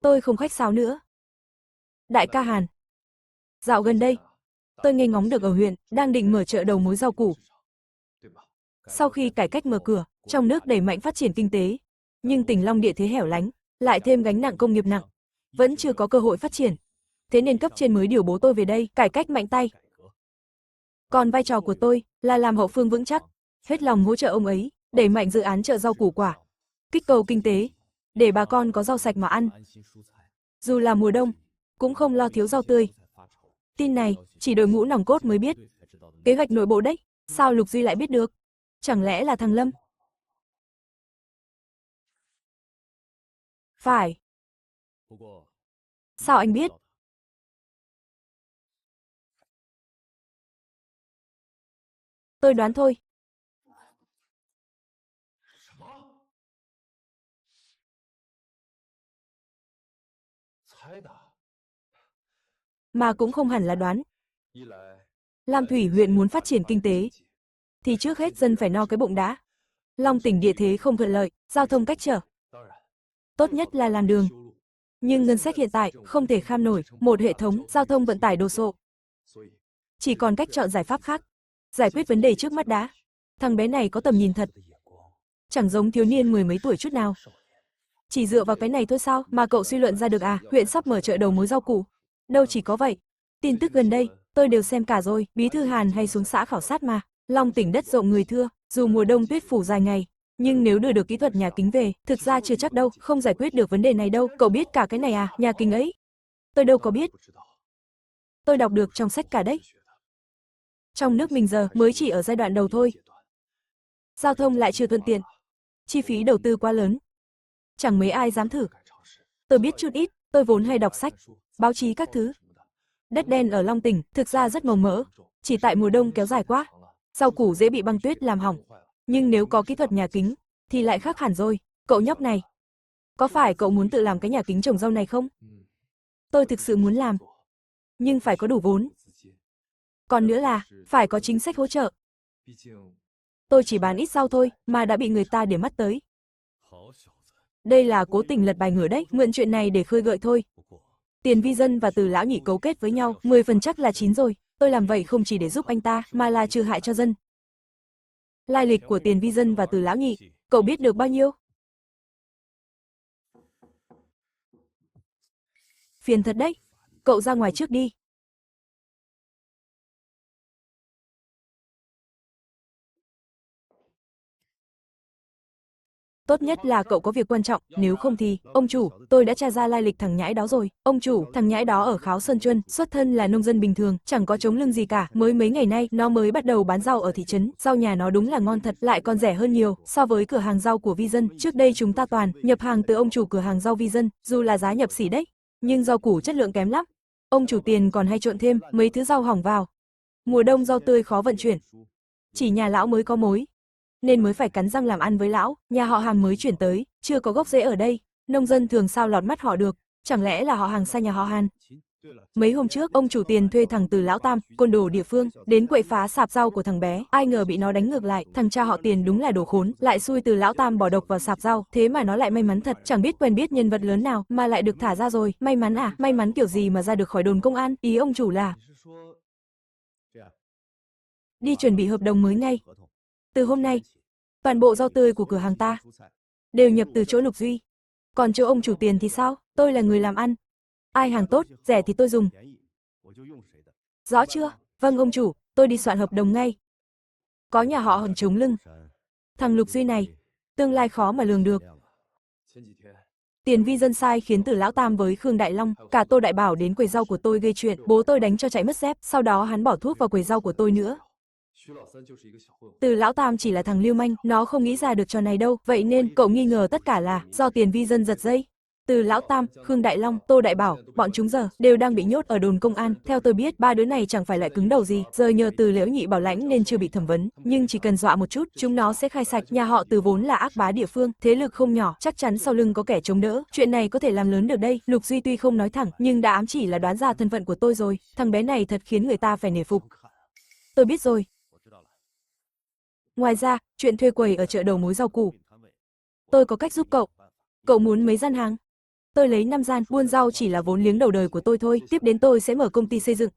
tôi không khách sáo nữa. Đại ca Hàn. Dạo gần đây, tôi nghe ngóng được ở huyện, đang định mở chợ đầu mối rau củ. Sau khi cải cách mở cửa, trong nước đẩy mạnh phát triển kinh tế, nhưng tỉnh Long địa thế hẻo lánh, lại thêm gánh nặng công nghiệp nặng, vẫn chưa có cơ hội phát triển. Thế nên cấp trên mới điều bố tôi về đây, cải cách mạnh tay. Còn vai trò của tôi là làm hậu phương vững chắc, hết lòng hỗ trợ ông ấy, đẩy mạnh dự án chợ rau củ quả, kích cầu kinh tế, để bà con có rau sạch mà ăn. Dù là mùa đông, cũng không lo thiếu rau tươi. Tin này, chỉ đội ngũ nòng cốt mới biết. Kế hoạch nội bộ đấy, sao Lục Duy lại biết được? Chẳng lẽ là thằng Lâm? Phải. Sao anh biết? Tôi đoán thôi. Mà cũng không hẳn là đoán. Lam Thủy huyện muốn phát triển kinh tế, thì trước hết dân phải no cái bụng đã. Long tỉnh địa thế không thuận lợi, giao thông cách trở. Tốt nhất là làm đường. Nhưng ngân sách hiện tại không thể kham nổi một hệ thống giao thông vận tải đồ sộ. Chỉ còn cách chọn giải pháp khác, giải quyết vấn đề trước mắt đã. Thằng bé này có tầm nhìn thật. Chẳng giống thiếu niên mười mấy tuổi chút nào. Chỉ dựa vào cái này thôi sao mà cậu suy luận ra được à, huyện sắp mở chợ đầu mối rau củ. Đâu chỉ có vậy. Tin tức gần đây, tôi đều xem cả rồi, Bí thư Hàn hay xuống xã khảo sát mà. Long tỉnh đất rộng người thưa, dù mùa đông tuyết phủ dài ngày, nhưng nếu đưa được kỹ thuật nhà kính về, thực ra chưa chắc đâu, không giải quyết được vấn đề này đâu. Cậu biết cả cái này à, nhà kính ấy? Tôi đâu có biết. Tôi đọc được trong sách cả đấy. Trong nước mình giờ mới chỉ ở giai đoạn đầu thôi. Giao thông lại chưa thuận tiện. Chi phí đầu tư quá lớn. Chẳng mấy ai dám thử. Tôi biết chút ít, tôi vốn hay đọc sách, báo chí các thứ. Đất đen ở Long tỉnh thực ra rất màu mỡ, chỉ tại mùa đông kéo dài quá, rau củ dễ bị băng tuyết làm hỏng. Nhưng nếu có kỹ thuật nhà kính, thì lại khác hẳn rồi. Cậu nhóc này, có phải cậu muốn tự làm cái nhà kính trồng rau này không? Tôi thực sự muốn làm, nhưng phải có đủ vốn. Còn nữa là, phải có chính sách hỗ trợ. Tôi chỉ bán ít rau thôi, mà đã bị người ta để mắt tới. Đây là cố tình lật bài ngửa đấy, mượn chuyện này để khơi gợi thôi. Tiền Vi Dân và Từ lão nhị cấu kết với nhau, 10 phần chắc là chín rồi. Tôi làm vậy không chỉ để giúp anh ta, mà là trừ hại cho dân. Lai lịch của Tiền Vi Dân và Từ lão nhị, cậu biết được bao nhiêu? Phiền thật đấy, cậu ra ngoài trước đi. Tốt nhất là cậu có việc quan trọng, nếu không thì, ông chủ, tôi đã tra ra lai lịch thằng nhãi đó rồi. Ông chủ, thằng nhãi đó ở Kháo Sơn Chuân, xuất thân là nông dân bình thường, chẳng có chống lưng gì cả, mới mấy ngày nay, nó mới bắt đầu bán rau ở thị trấn, rau nhà nó đúng là ngon thật, lại còn rẻ hơn nhiều, so với cửa hàng rau của Vi Dân, trước đây chúng ta toàn nhập hàng từ ông chủ cửa hàng rau Vi Dân, dù là giá nhập xỉ đấy, nhưng rau củ chất lượng kém lắm. Ông chủ Tiền còn hay trộn thêm mấy thứ rau hỏng vào. Mùa đông rau tươi khó vận chuyển, chỉ nhà lão mới có mối, nên mới phải cắn răng làm ăn với lão, nhà họ Hàng mới chuyển tới, chưa có gốc rễ ở đây, nông dân thường sao lọt mắt họ được, chẳng lẽ là họ Hàng sai nhà họ Hàn? Mấy hôm trước, ông chủ Tiền thuê thằng Từ lão tam, côn đồ địa phương, đến quậy phá sạp rau của thằng bé, ai ngờ bị nó đánh ngược lại, thằng cha họ Tiền đúng là đồ khốn, lại xui Từ lão tam bỏ độc vào sạp rau, thế mà nó lại may mắn thật, chẳng biết quen biết nhân vật lớn nào mà lại được thả ra rồi, may mắn à, may mắn kiểu gì mà ra được khỏi đồn công an, ý ông chủ là đi chuẩn bị hợp đồng mới ngay. Từ hôm nay, toàn bộ rau tươi của cửa hàng ta đều nhập từ chỗ Lục Duy. Còn chỗ ông chủ Tiền thì sao? Tôi là người làm ăn. Ai hàng tốt, rẻ thì tôi dùng. Rõ chưa? Vâng ông chủ, tôi đi soạn hợp đồng ngay. Có nhà họ Hằng chống lưng. Thằng Lục Duy này, tương lai khó mà lường được. Tiền Vi Dân sai khiến Từ lão tam với Khương Đại Long, cả Tô Đại Bảo đến quầy rau của tôi gây chuyện, bố tôi đánh cho chạy mất dép, sau đó hắn bỏ thuốc vào quầy rau của tôi nữa. Từ lão tam chỉ là thằng lưu manh, nó không nghĩ ra được trò này đâu, vậy nên cậu nghi ngờ tất cả là do Tiền Vi Dân giật dây. Từ lão tam, Khương Đại Long, Tô Đại Bảo, bọn chúng giờ đều đang bị nhốt ở đồn công an. Theo tôi biết, ba đứa này chẳng phải loại cứng đầu gì, giờ nhờ Từ Liễu nhị bảo lãnh nên chưa bị thẩm vấn, nhưng chỉ cần dọa một chút, chúng nó sẽ khai sạch. Nhà họ Từ vốn là ác bá địa phương, thế lực không nhỏ, chắc chắn sau lưng có kẻ chống đỡ. Chuyện này có thể làm lớn được đây. Lục Duy tuy không nói thẳng, nhưng đã ám chỉ là đoán ra thân phận của tôi rồi. Thằng bé này thật khiến người ta phải nể phục. Tôi biết rồi. Ngoài ra, chuyện thuê quầy ở chợ đầu mối rau củ, tôi có cách giúp cậu. Cậu muốn mấy gian hàng? Tôi lấy 5 gian, buôn rau chỉ là vốn liếng đầu đời của tôi thôi, tiếp đến tôi sẽ mở công ty xây dựng.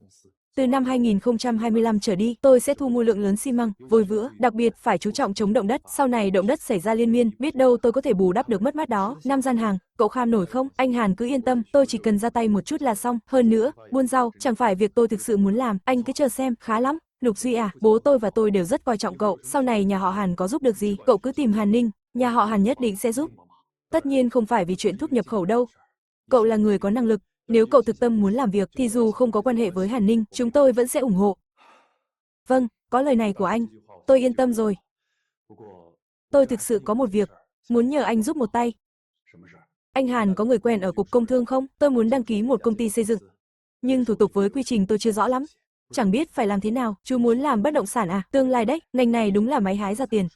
Từ năm 2025 trở đi, tôi sẽ thu mua lượng lớn xi măng, vôi vữa, đặc biệt phải chú trọng chống động đất, sau này động đất xảy ra liên miên, biết đâu tôi có thể bù đắp được mất mát đó. 5 gian hàng, cậu kham nổi không? Anh Hàn cứ yên tâm, tôi chỉ cần ra tay một chút là xong, hơn nữa, buôn rau, chẳng phải việc tôi thực sự muốn làm, anh cứ chờ xem, khá lắm. Lục Duy à, bố tôi và tôi đều rất coi trọng cậu, sau này nhà họ Hàn có giúp được gì, cậu cứ tìm Hàn Ninh, nhà họ Hàn nhất định sẽ giúp. Tất nhiên không phải vì chuyện thuốc nhập khẩu đâu. Cậu là người có năng lực, nếu cậu thực tâm muốn làm việc thì dù không có quan hệ với Hàn Ninh, chúng tôi vẫn sẽ ủng hộ. Vâng, có lời này của anh, tôi yên tâm rồi. Tôi thực sự có một việc, muốn nhờ anh giúp một tay. Anh Hàn có người quen ở Cục Công Thương không? Tôi muốn đăng ký một công ty xây dựng. Nhưng thủ tục với quy trình tôi chưa rõ lắm. Chẳng biết phải làm thế nào, chú muốn làm bất động sản à? Tương lai đấy, ngành này đúng là máy hái ra tiền.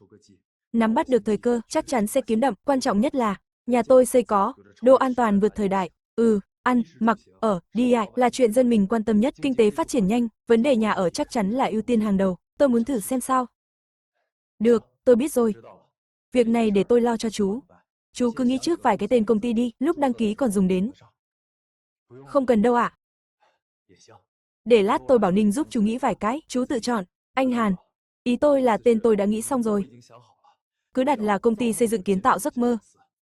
Nắm bắt được thời cơ, chắc chắn sẽ kiếm đậm, quan trọng nhất là, nhà tôi xây có, độ an toàn vượt thời đại. Ăn, mặc, ở, đi lại là chuyện dân mình quan tâm nhất, kinh tế phát triển nhanh, vấn đề nhà ở chắc chắn là ưu tiên hàng đầu. Tôi muốn thử xem sao. Được, tôi biết rồi. Việc này để tôi lo cho chú. Chú cứ nghĩ trước vài cái tên công ty đi, lúc đăng ký còn dùng đến. Không cần đâu ạ. Để lát tôi bảo Ninh giúp chú nghĩ vài cái, chú tự chọn. Anh Hàn, ý tôi là tên tôi đã nghĩ xong rồi. Cứ đặt là công ty xây dựng kiến tạo giấc mơ.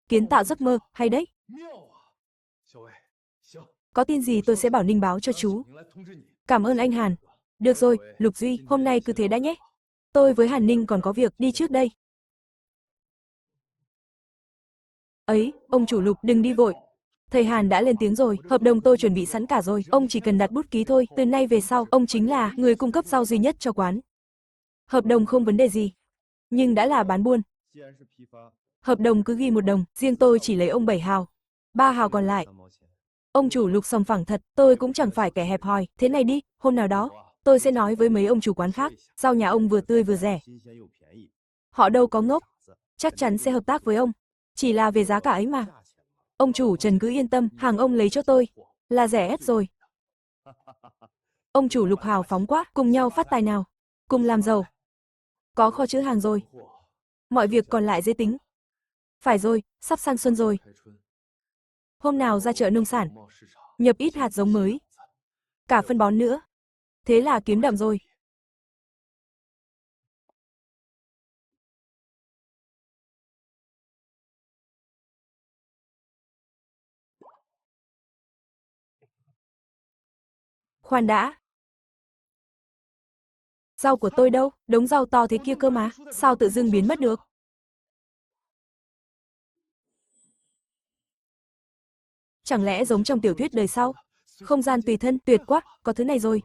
Kiến tạo giấc mơ, hay đấy. Có tin gì tôi sẽ bảo Ninh báo cho chú. Cảm ơn anh Hàn. Được rồi, Lục Duy, hôm nay cứ thế đã nhé. Tôi với Hàn Ninh còn có việc, đi trước đây. Ấy, ông chủ Lục, đừng đi vội. Thầy Hàn đã lên tiếng rồi, hợp đồng tôi chuẩn bị sẵn cả rồi, ông chỉ cần đặt bút ký thôi, từ nay về sau, ông chính là người cung cấp rau duy nhất cho quán. Hợp đồng không vấn đề gì, nhưng đã là bán buôn. Hợp đồng cứ ghi 1 đồng, riêng tôi chỉ lấy ông 7 hào, 3 hào còn lại. Ông chủ Lục sòng phẳng thật, tôi cũng chẳng phải kẻ hẹp hòi, thế này đi, hôm nào đó, tôi sẽ nói với mấy ông chủ quán khác, rau nhà ông vừa tươi vừa rẻ. Họ đâu có ngốc, chắc chắn sẽ hợp tác với ông. Chỉ là về giá cả ấy mà. Ông chủ Trần cứ yên tâm, hàng ông lấy cho tôi là rẻ ép rồi. Ông chủ Lục hào phóng quá, cùng nhau phát tài nào. Cùng làm giàu. Có kho chứa hàng rồi. Mọi việc còn lại dễ tính. Phải rồi, sắp sang xuân rồi. Hôm nào ra chợ nông sản, nhập ít hạt giống mới. Cả phân bón nữa. Thế là kiếm đậm rồi. Khoan đã. Rau của tôi đâu? Đống rau to thế kia cơ mà. Sao tự dưng biến mất được? Chẳng lẽ giống trong tiểu thuyết đời sau? Không gian tùy thân, tuyệt quá, có thứ này rồi.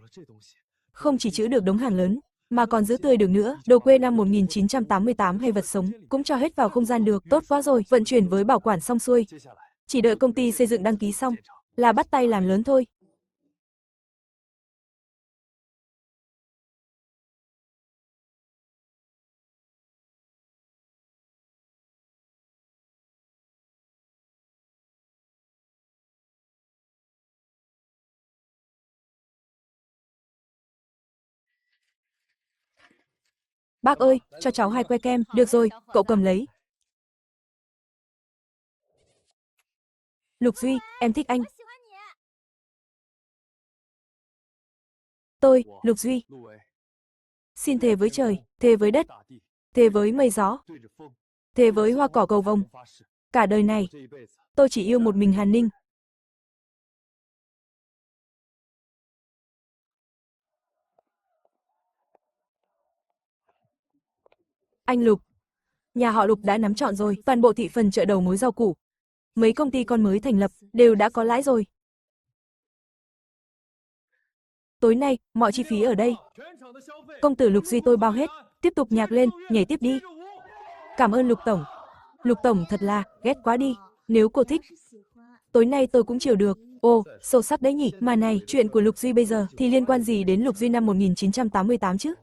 Không chỉ trữ được đống hàng lớn, mà còn giữ tươi được nữa. Đồ quê năm 1988 hay vật sống, cũng cho hết vào không gian được. Tốt quá rồi, vận chuyển với bảo quản xong xuôi. Chỉ đợi công ty xây dựng đăng ký xong, là bắt tay làm lớn thôi. Bác ơi, cho cháu 2 que kem. Được rồi, cậu cầm lấy. Lục Duy, em thích anh. Tôi, Lục Duy. Xin thề với trời, thề với đất, thề với mây gió, thề với hoa cỏ cầu vồng. Cả đời này, tôi chỉ yêu một mình Hàn Ninh. Anh Lục, nhà họ Lục đã nắm trọn rồi, toàn bộ thị phần chợ đầu mối rau củ. Mấy công ty con mới thành lập, đều đã có lãi rồi. Tối nay, mọi chi phí ở đây. Công tử Lục Duy tôi bao hết, tiếp tục nhạc lên, nhảy tiếp đi. Cảm ơn Lục Tổng. Lục Tổng thật là, ghét quá đi. Nếu cô thích, tối nay tôi cũng chiều được. Ồ, sâu sắc đấy nhỉ. Mà này, chuyện của Lục Duy bây giờ thì liên quan gì đến Lục Duy năm 1988 chứ?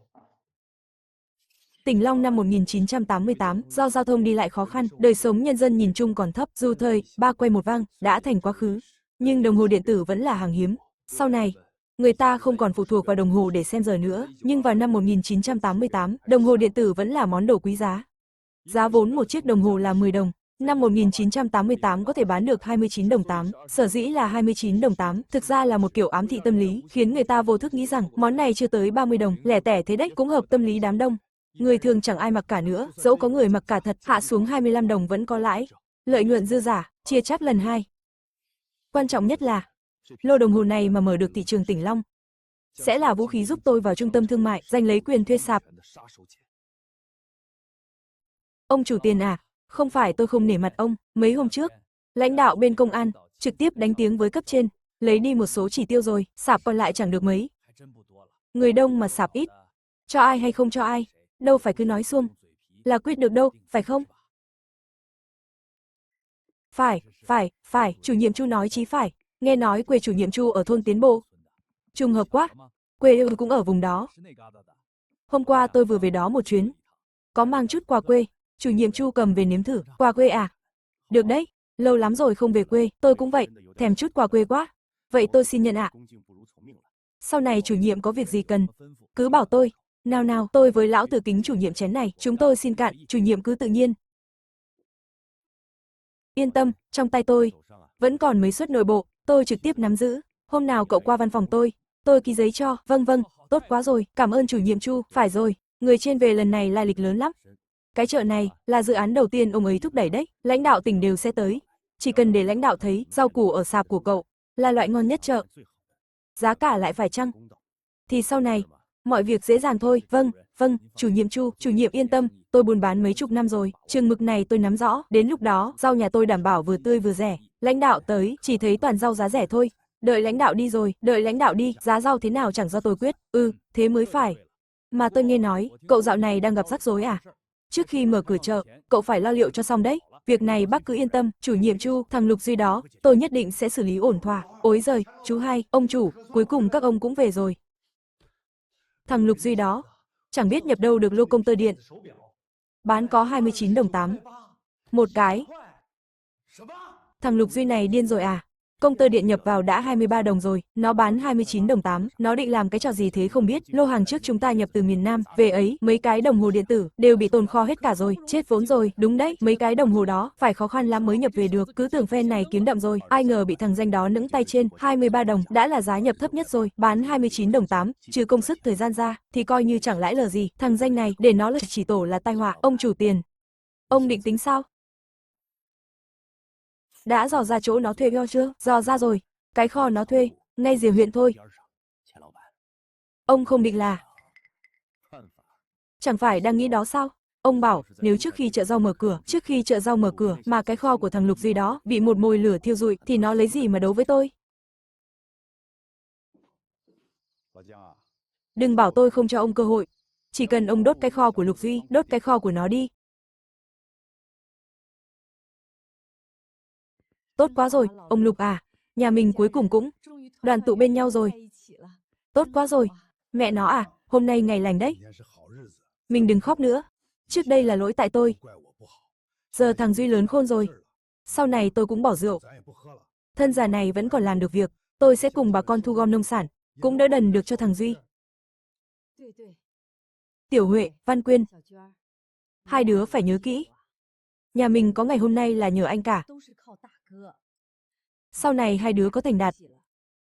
Tỉnh Long năm 1988, do giao thông đi lại khó khăn, đời sống nhân dân nhìn chung còn thấp, dù thời, ba quay một vang, đã thành quá khứ. Nhưng đồng hồ điện tử vẫn là hàng hiếm. Sau này, người ta không còn phụ thuộc vào đồng hồ để xem giờ nữa, nhưng vào năm 1988, đồng hồ điện tử vẫn là món đồ quý giá. Giá vốn một chiếc đồng hồ là 10 đồng. Năm 1988 có thể bán được 29 đồng 8, sở dĩ là 29 đồng 8, thực ra là một kiểu ám thị tâm lý, khiến người ta vô thức nghĩ rằng món này chưa tới 30 đồng, lẻ tẻ thế đấy, cũng hợp tâm lý đám đông. Người thường chẳng ai mặc cả nữa, dẫu có người mặc cả thật, hạ xuống 25 đồng vẫn có lãi. Lợi nhuận dư giả, chia chác lần 2. Quan trọng nhất là, lô đồng hồ này mà mở được thị trường tỉnh Long, sẽ là vũ khí giúp tôi vào trung tâm thương mại, giành lấy quyền thuê sạp. Ông chủ tiền à, không phải tôi không nể mặt ông, mấy hôm trước, lãnh đạo bên công an, trực tiếp đánh tiếng với cấp trên, lấy đi một số chỉ tiêu rồi, sạp còn lại chẳng được mấy. Người đông mà sạp ít, cho ai hay không cho ai, đâu phải cứ nói suông, là quyết được đâu, phải không? Phải, chủ nhiệm Chu nói chí phải, nghe nói quê chủ nhiệm Chu ở thôn Tiến Bộ. Trùng hợp quá, quê yêu cũng ở vùng đó. Hôm qua tôi vừa về đó một chuyến, có mang chút quà quê, chủ nhiệm Chu cầm về nếm thử, quà quê à? Được đấy, lâu lắm rồi không về quê, tôi cũng vậy, thèm chút quà quê quá. Vậy tôi xin nhận ạ. Sau này chủ nhiệm có việc gì cần, cứ bảo tôi. Nào nào, tôi với lão tử kính chủ nhiệm chén này, chúng tôi xin cạn, chủ nhiệm cứ tự nhiên. Yên tâm, trong tay tôi vẫn còn mấy suất nội bộ, tôi trực tiếp nắm giữ. Hôm nào cậu qua văn phòng tôi ký giấy cho. Vâng vâng, tốt quá rồi, cảm ơn chủ nhiệm Chu. Phải rồi, người trên về lần này lai lịch lớn lắm. Cái chợ này là dự án đầu tiên ông ấy thúc đẩy đấy, lãnh đạo tỉnh đều sẽ tới. Chỉ cần để lãnh đạo thấy rau củ ở sạp của cậu là loại ngon nhất chợ, giá cả lại phải chăng, thì sau này mọi việc dễ dàng thôi. Vâng, chủ nhiệm Chu, chủ nhiệm yên tâm, tôi buôn bán mấy chục năm rồi, chừng mực này tôi nắm rõ, đến lúc đó rau nhà tôi đảm bảo vừa tươi vừa rẻ. Lãnh đạo tới chỉ thấy toàn rau giá rẻ thôi. Đợi lãnh đạo đi rồi, đợi lãnh đạo đi, giá rau thế nào chẳng do tôi quyết. Thế mới phải. Mà tôi nghe nói, cậu dạo này đang gặp rắc rối à? Trước khi mở cửa chợ, cậu phải lo liệu cho xong đấy. Việc này bác cứ yên tâm, chủ nhiệm Chu, thằng Lục Duy đó, tôi nhất định sẽ xử lý ổn thỏa. Ối giời, chú hai, ông chủ, cuối cùng các ông cũng về rồi. Thằng Lục Duy đó, chẳng biết nhập đâu được lô công tơ điện. Bán có 29 đồng 8. Một cái. Thằng Lục Duy này điên rồi à? Công tơ điện nhập vào đã 23 đồng rồi, nó bán 29 đồng 8, nó định làm cái trò gì thế không biết. Lô hàng trước chúng ta nhập từ miền Nam, về ấy, mấy cái đồng hồ điện tử đều bị tồn kho hết cả rồi, chết vốn rồi. Đúng đấy, mấy cái đồng hồ đó phải khó khăn lắm mới nhập về được, cứ tưởng phen này kiếm đậm rồi, ai ngờ bị thằng danh đó nững tay trên. 23 đồng đã là giá nhập thấp nhất rồi, bán 29 đồng 8, trừ công sức thời gian ra thì coi như chẳng lãi lờ gì. Thằng danh này để nó là chỉ tổ là tai họa. Ông chủ tiền, ông định tính sao? Đã dò ra chỗ nó thuê kho chưa? Dò ra rồi. Cái kho nó thuê, ngay rìa huyện thôi. Ông không định là... Chẳng phải đang nghĩ đó sao? Ông bảo, nếu trước khi chợ rau mở cửa mà cái kho của thằng Lục gì đó bị một mồi lửa thiêu rụi thì nó lấy gì mà đấu với tôi? Đừng bảo tôi không cho ông cơ hội. Chỉ cần ông đốt cái kho của Lục Duy, đốt cái kho của nó đi. Tốt quá rồi, ông Lục à, nhà mình cuối cùng cũng đoàn tụ bên nhau rồi. Tốt quá rồi, mẹ nó à, hôm nay ngày lành đấy. Mình đừng khóc nữa, trước đây là lỗi tại tôi. Giờ thằng Duy lớn khôn rồi, sau này tôi cũng bỏ rượu. Thân già này vẫn còn làm được việc, tôi sẽ cùng bà con thu gom nông sản, cũng đỡ đần được cho thằng Duy. Tiểu Huệ, Văn Quyên, hai đứa phải nhớ kỹ. Nhà mình có ngày hôm nay là nhờ anh cả. Sau này hai đứa có thành đạt,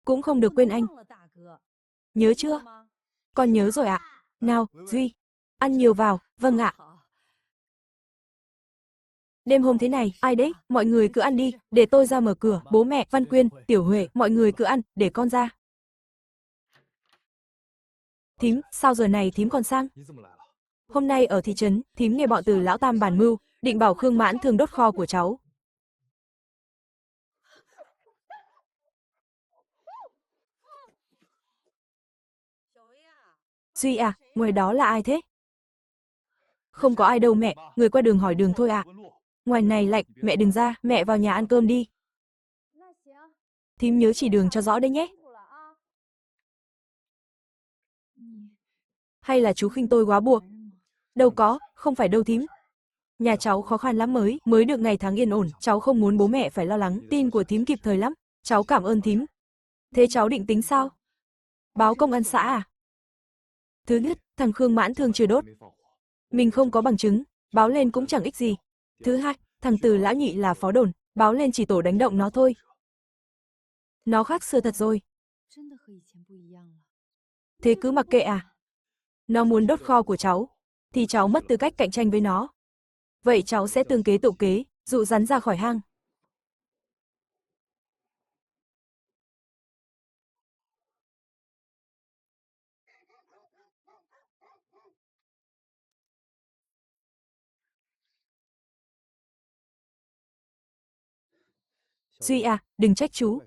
cũng không được quên anh. Nhớ chưa? Con nhớ rồi ạ. Nào, Duy, ăn nhiều vào, vâng ạ. Đêm hôm thế này, ai đấy, mọi người cứ ăn đi, để tôi ra mở cửa. Bố mẹ, Văn Quyên, Tiểu Huệ, mọi người cứ ăn, để con ra. Thím, sao giờ này thím còn sang? Hôm nay ở thị trấn, thím nghe bọn Từ lão tam bàn mưu, định bảo Khương Mãn Thương đốt kho của cháu. Duy à, ngoài đó là ai thế? Không có ai đâu mẹ, người qua đường hỏi đường thôi à. Ngoài này lạnh, mẹ đừng ra, mẹ vào nhà ăn cơm đi. Thím nhớ chỉ đường cho rõ đấy nhé. Hay là chú khinh tôi quá buộc? Đâu có, không phải đâu thím. Nhà cháu khó khăn lắm mới được ngày tháng yên ổn, cháu không muốn bố mẹ phải lo lắng, tin của thím kịp thời lắm. Cháu cảm ơn thím. Thế cháu định tính sao? Báo công an xã à? Thứ nhất, thằng Khương Mãn Thương chưa đốt. Mình không có bằng chứng, báo lên cũng chẳng ích gì. Thứ hai, thằng Từ lão nhị là phó đồn, báo lên chỉ tổ đánh động nó thôi. Nó khác xưa thật rồi. Thế cứ mặc kệ à? Nó muốn đốt kho của cháu, thì cháu mất tư cách cạnh tranh với nó. Vậy cháu sẽ tương kế tụ kế, dụ rắn ra khỏi hang. Duy à, đừng trách chú.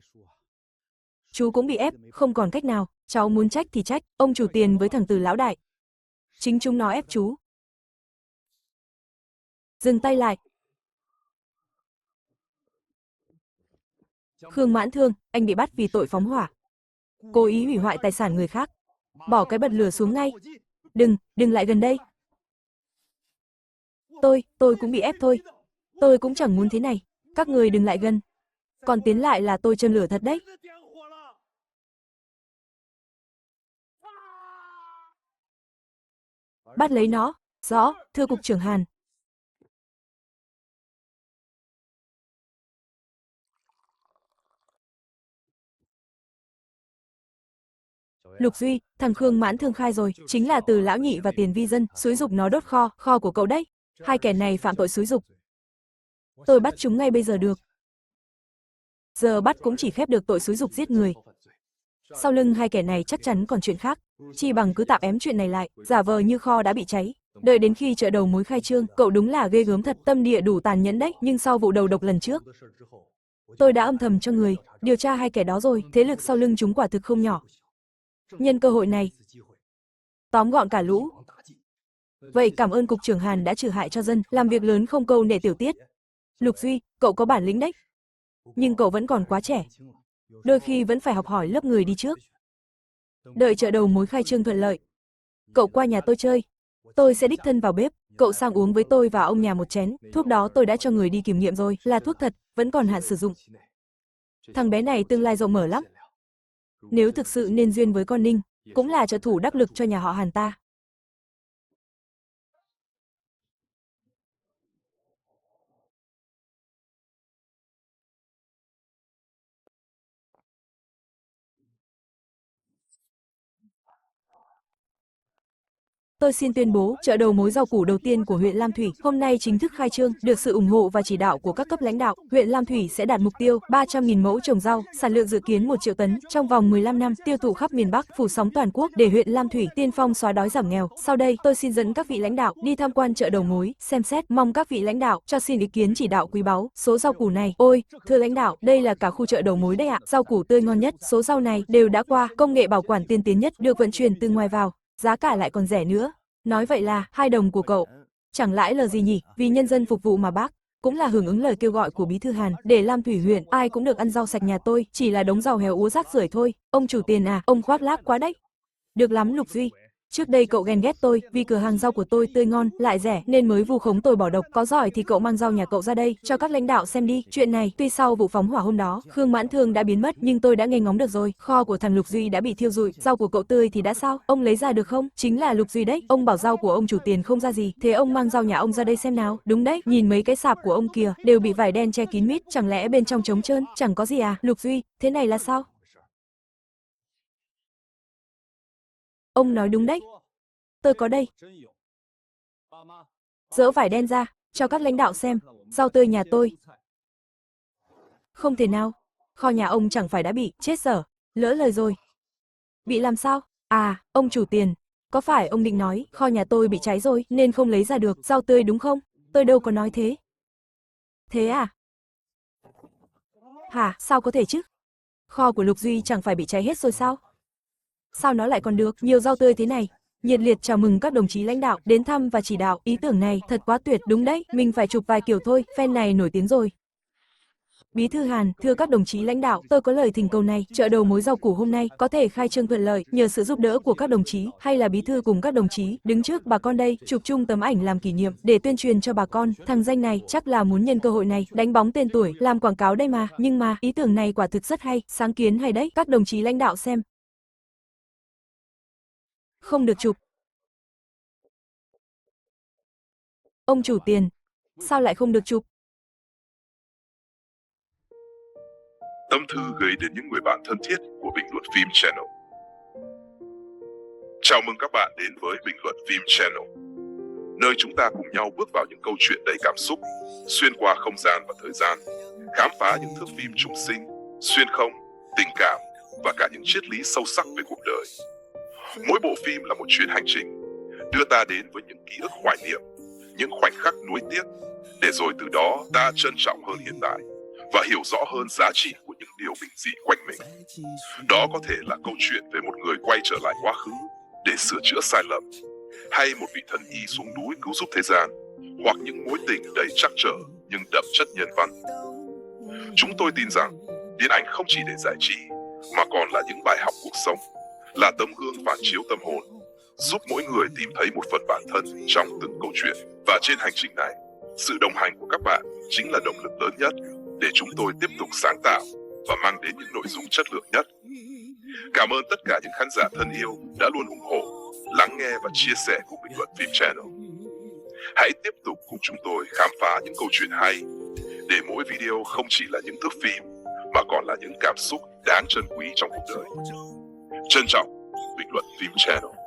Chú cũng bị ép, không còn cách nào, cháu muốn trách thì trách, ông chủ tiền với thằng Từ lão đại. Chính chúng nó ép chú. Dừng tay lại. Khương Mãn Thương, anh bị bắt vì tội phóng hỏa. Cố ý hủy hoại tài sản người khác. Bỏ cái bật lửa xuống ngay. Đừng lại gần đây. Tôi cũng bị ép thôi. Tôi cũng chẳng muốn thế này. Các người đừng lại gần. Còn tiến lại là tôi châm lửa thật đấy. Bắt lấy nó. Rõ, thưa cục trưởng Hàn. Lục Duy, thằng Khương Mãn Thương khai rồi, chính là Từ lão nhị và Tiền Vi Dân xúi giục nó đốt kho của cậu đấy. Hai kẻ này phạm tội xúi giục. Tôi bắt chúng ngay bây giờ được. Giờ bắt cũng chỉ khép được tội xúi giục giết người. Sau lưng hai kẻ này chắc chắn còn chuyện khác. Chi bằng cứ tạm ém chuyện này lại, giả vờ như kho đã bị cháy. Đợi đến khi chợ đầu mối khai trương, cậu đúng là ghê gớm thật, tâm địa đủ tàn nhẫn đấy. Nhưng sau vụ đầu độc lần trước, tôi đã âm thầm cho người điều tra hai kẻ đó rồi, thế lực sau lưng chúng quả thực không nhỏ. Nhân cơ hội này, tóm gọn cả lũ. Vậy cảm ơn cục trưởng Hàn đã trừ hại cho dân, làm việc lớn không câu nệ tiểu tiết. Lục Duy, cậu có bản lĩnh đấy. Nhưng cậu vẫn còn quá trẻ. Đôi khi vẫn phải học hỏi lớp người đi trước. Đợi chợ đầu mối khai trương thuận lợi, cậu qua nhà tôi chơi. Tôi sẽ đích thân vào bếp, cậu sang uống với tôi và ông nhà một chén, thuốc đó tôi đã cho người đi kiểm nghiệm rồi, là thuốc thật, vẫn còn hạn sử dụng. Thằng bé này tương lai rộng mở lắm. Nếu thực sự nên duyên với con Ninh, cũng là trợ thủ đắc lực cho nhà họ Hàn ta. Tôi xin tuyên bố, chợ đầu mối rau củ đầu tiên của huyện Lam Thủy hôm nay chính thức khai trương, được sự ủng hộ và chỉ đạo của các cấp lãnh đạo, huyện Lam Thủy sẽ đạt mục tiêu 300.000 mẫu trồng rau, sản lượng dự kiến 1 triệu tấn trong vòng 15 năm, tiêu thụ khắp miền Bắc, phủ sóng toàn quốc để huyện Lam Thủy tiên phong xóa đói giảm nghèo. Sau đây, tôi xin dẫn các vị lãnh đạo đi tham quan chợ đầu mối, xem xét, mong các vị lãnh đạo cho xin ý kiến chỉ đạo quý báu. Số rau củ này, ôi, thưa lãnh đạo, đây là cả khu chợ đầu mối đấy ạ. Rau củ tươi ngon nhất, số rau này đều đã qua công nghệ bảo quản tiên tiến nhất, được vận chuyển từ ngoài vào, giá cả lại còn rẻ nữa. Nói vậy là 2 đồng của cậu, chẳng lãi là gì nhỉ, vì nhân dân phục vụ mà bác. Cũng là hưởng ứng lời kêu gọi của Bí thư Hàn, để Lam Thủy huyện ai cũng được ăn rau sạch, nhà tôi chỉ là đống rau héo úa rác rưởi thôi. Ông chủ tiền à, ông khoác lác quá đấy. Được lắm Lục Duy. Trước đây cậu ghen ghét tôi vì cửa hàng rau của tôi tươi ngon, lại rẻ nên mới vu khống tôi bỏ độc. Có giỏi thì cậu mang rau nhà cậu ra đây cho các lãnh đạo xem đi. Chuyện này, tuy sau vụ phóng hỏa hôm đó, Khương Mãn Thương đã biến mất nhưng tôi đã nghe ngóng được rồi. Kho của thằng Lục Duy đã bị thiêu rụi, rau của cậu tươi thì đã sao? Ông lấy ra được không? Chính là Lục Duy đấy. Ông bảo rau của ông chủ tiền không ra gì, thế ông mang rau nhà ông ra đây xem nào. Đúng đấy, nhìn mấy cái sạp của ông kìa, đều bị vải đen che kín mít, chẳng lẽ bên trong trống trơn, chẳng có gì à? Lục Duy, thế này là sao? Ông nói đúng đấy. Tôi có đây. Dỡ vải đen ra, cho các lãnh đạo xem, rau tươi nhà tôi. Không thể nào, kho nhà ông chẳng phải đã bị, chết dở, lỡ lời rồi. Bị làm sao? À, ông chủ tiền, có phải ông định nói kho nhà tôi bị cháy rồi nên không lấy ra được rau tươi đúng không? Tôi đâu có nói thế. Thế à? Hả, sao có thể chứ? Kho của Lục Duy chẳng phải bị cháy hết rồi sao? Sao nó lại còn được nhiều rau tươi thế này? Nhiệt liệt chào mừng các đồng chí lãnh đạo đến thăm và chỉ đạo, ý tưởng này thật quá tuyệt, đúng đấy, mình phải chụp vài kiểu thôi, fan này nổi tiếng rồi. Bí thư Hàn, thưa các đồng chí lãnh đạo, tôi có lời thỉnh cầu này, chợ đầu mối rau củ hôm nay có thể khai trương thuận lợi, nhờ sự giúp đỡ của các đồng chí, hay là bí thư cùng các đồng chí đứng trước bà con đây, chụp chung tấm ảnh làm kỷ niệm để tuyên truyền cho bà con. Thằng danh này chắc là muốn nhân cơ hội này đánh bóng tên tuổi, làm quảng cáo đây mà, nhưng mà ý tưởng này quả thực rất hay, sáng kiến hay đấy, các đồng chí lãnh đạo xem. Không được chụp. Ông chủ tiền, sao lại không được chụp? Tâm thư gửi đến những người bạn thân thiết của Bình luận phim Channel. Chào mừng các bạn đến với Bình luận phim Channel, nơi chúng ta cùng nhau bước vào những câu chuyện đầy cảm xúc, xuyên qua không gian và thời gian, khám phá những thước phim trùng sinh, xuyên không, tình cảm và cả những triết lý sâu sắc về cuộc đời. Mỗi bộ phim là một chuyến hành trình, đưa ta đến với những ký ức hoài niệm, những khoảnh khắc nuối tiếc, để rồi từ đó ta trân trọng hơn hiện tại và hiểu rõ hơn giá trị của những điều bình dị quanh mình. Đó có thể là câu chuyện về một người quay trở lại quá khứ để sửa chữa sai lầm, hay một vị thần y xuống núi cứu giúp thế gian, hoặc những mối tình đầy trắc trở nhưng đậm chất nhân văn. Chúng tôi tin rằng điện ảnh không chỉ để giải trí mà còn là những bài học cuộc sống, là tấm gương phản chiếu tâm hồn, giúp mỗi người tìm thấy một phần bản thân trong từng câu chuyện. Và trên hành trình này, sự đồng hành của các bạn chính là động lực lớn nhất để chúng tôi tiếp tục sáng tạo và mang đến những nội dung chất lượng nhất. Cảm ơn tất cả những khán giả thân yêu đã luôn ủng hộ, lắng nghe và chia sẻ cùng Bình luận phim Channel. Hãy tiếp tục cùng chúng tôi khám phá những câu chuyện hay, để mỗi video không chỉ là những thước phim mà còn là những cảm xúc đáng trân quý trong cuộc đời. Trân trọng, Bình luận phim Channel.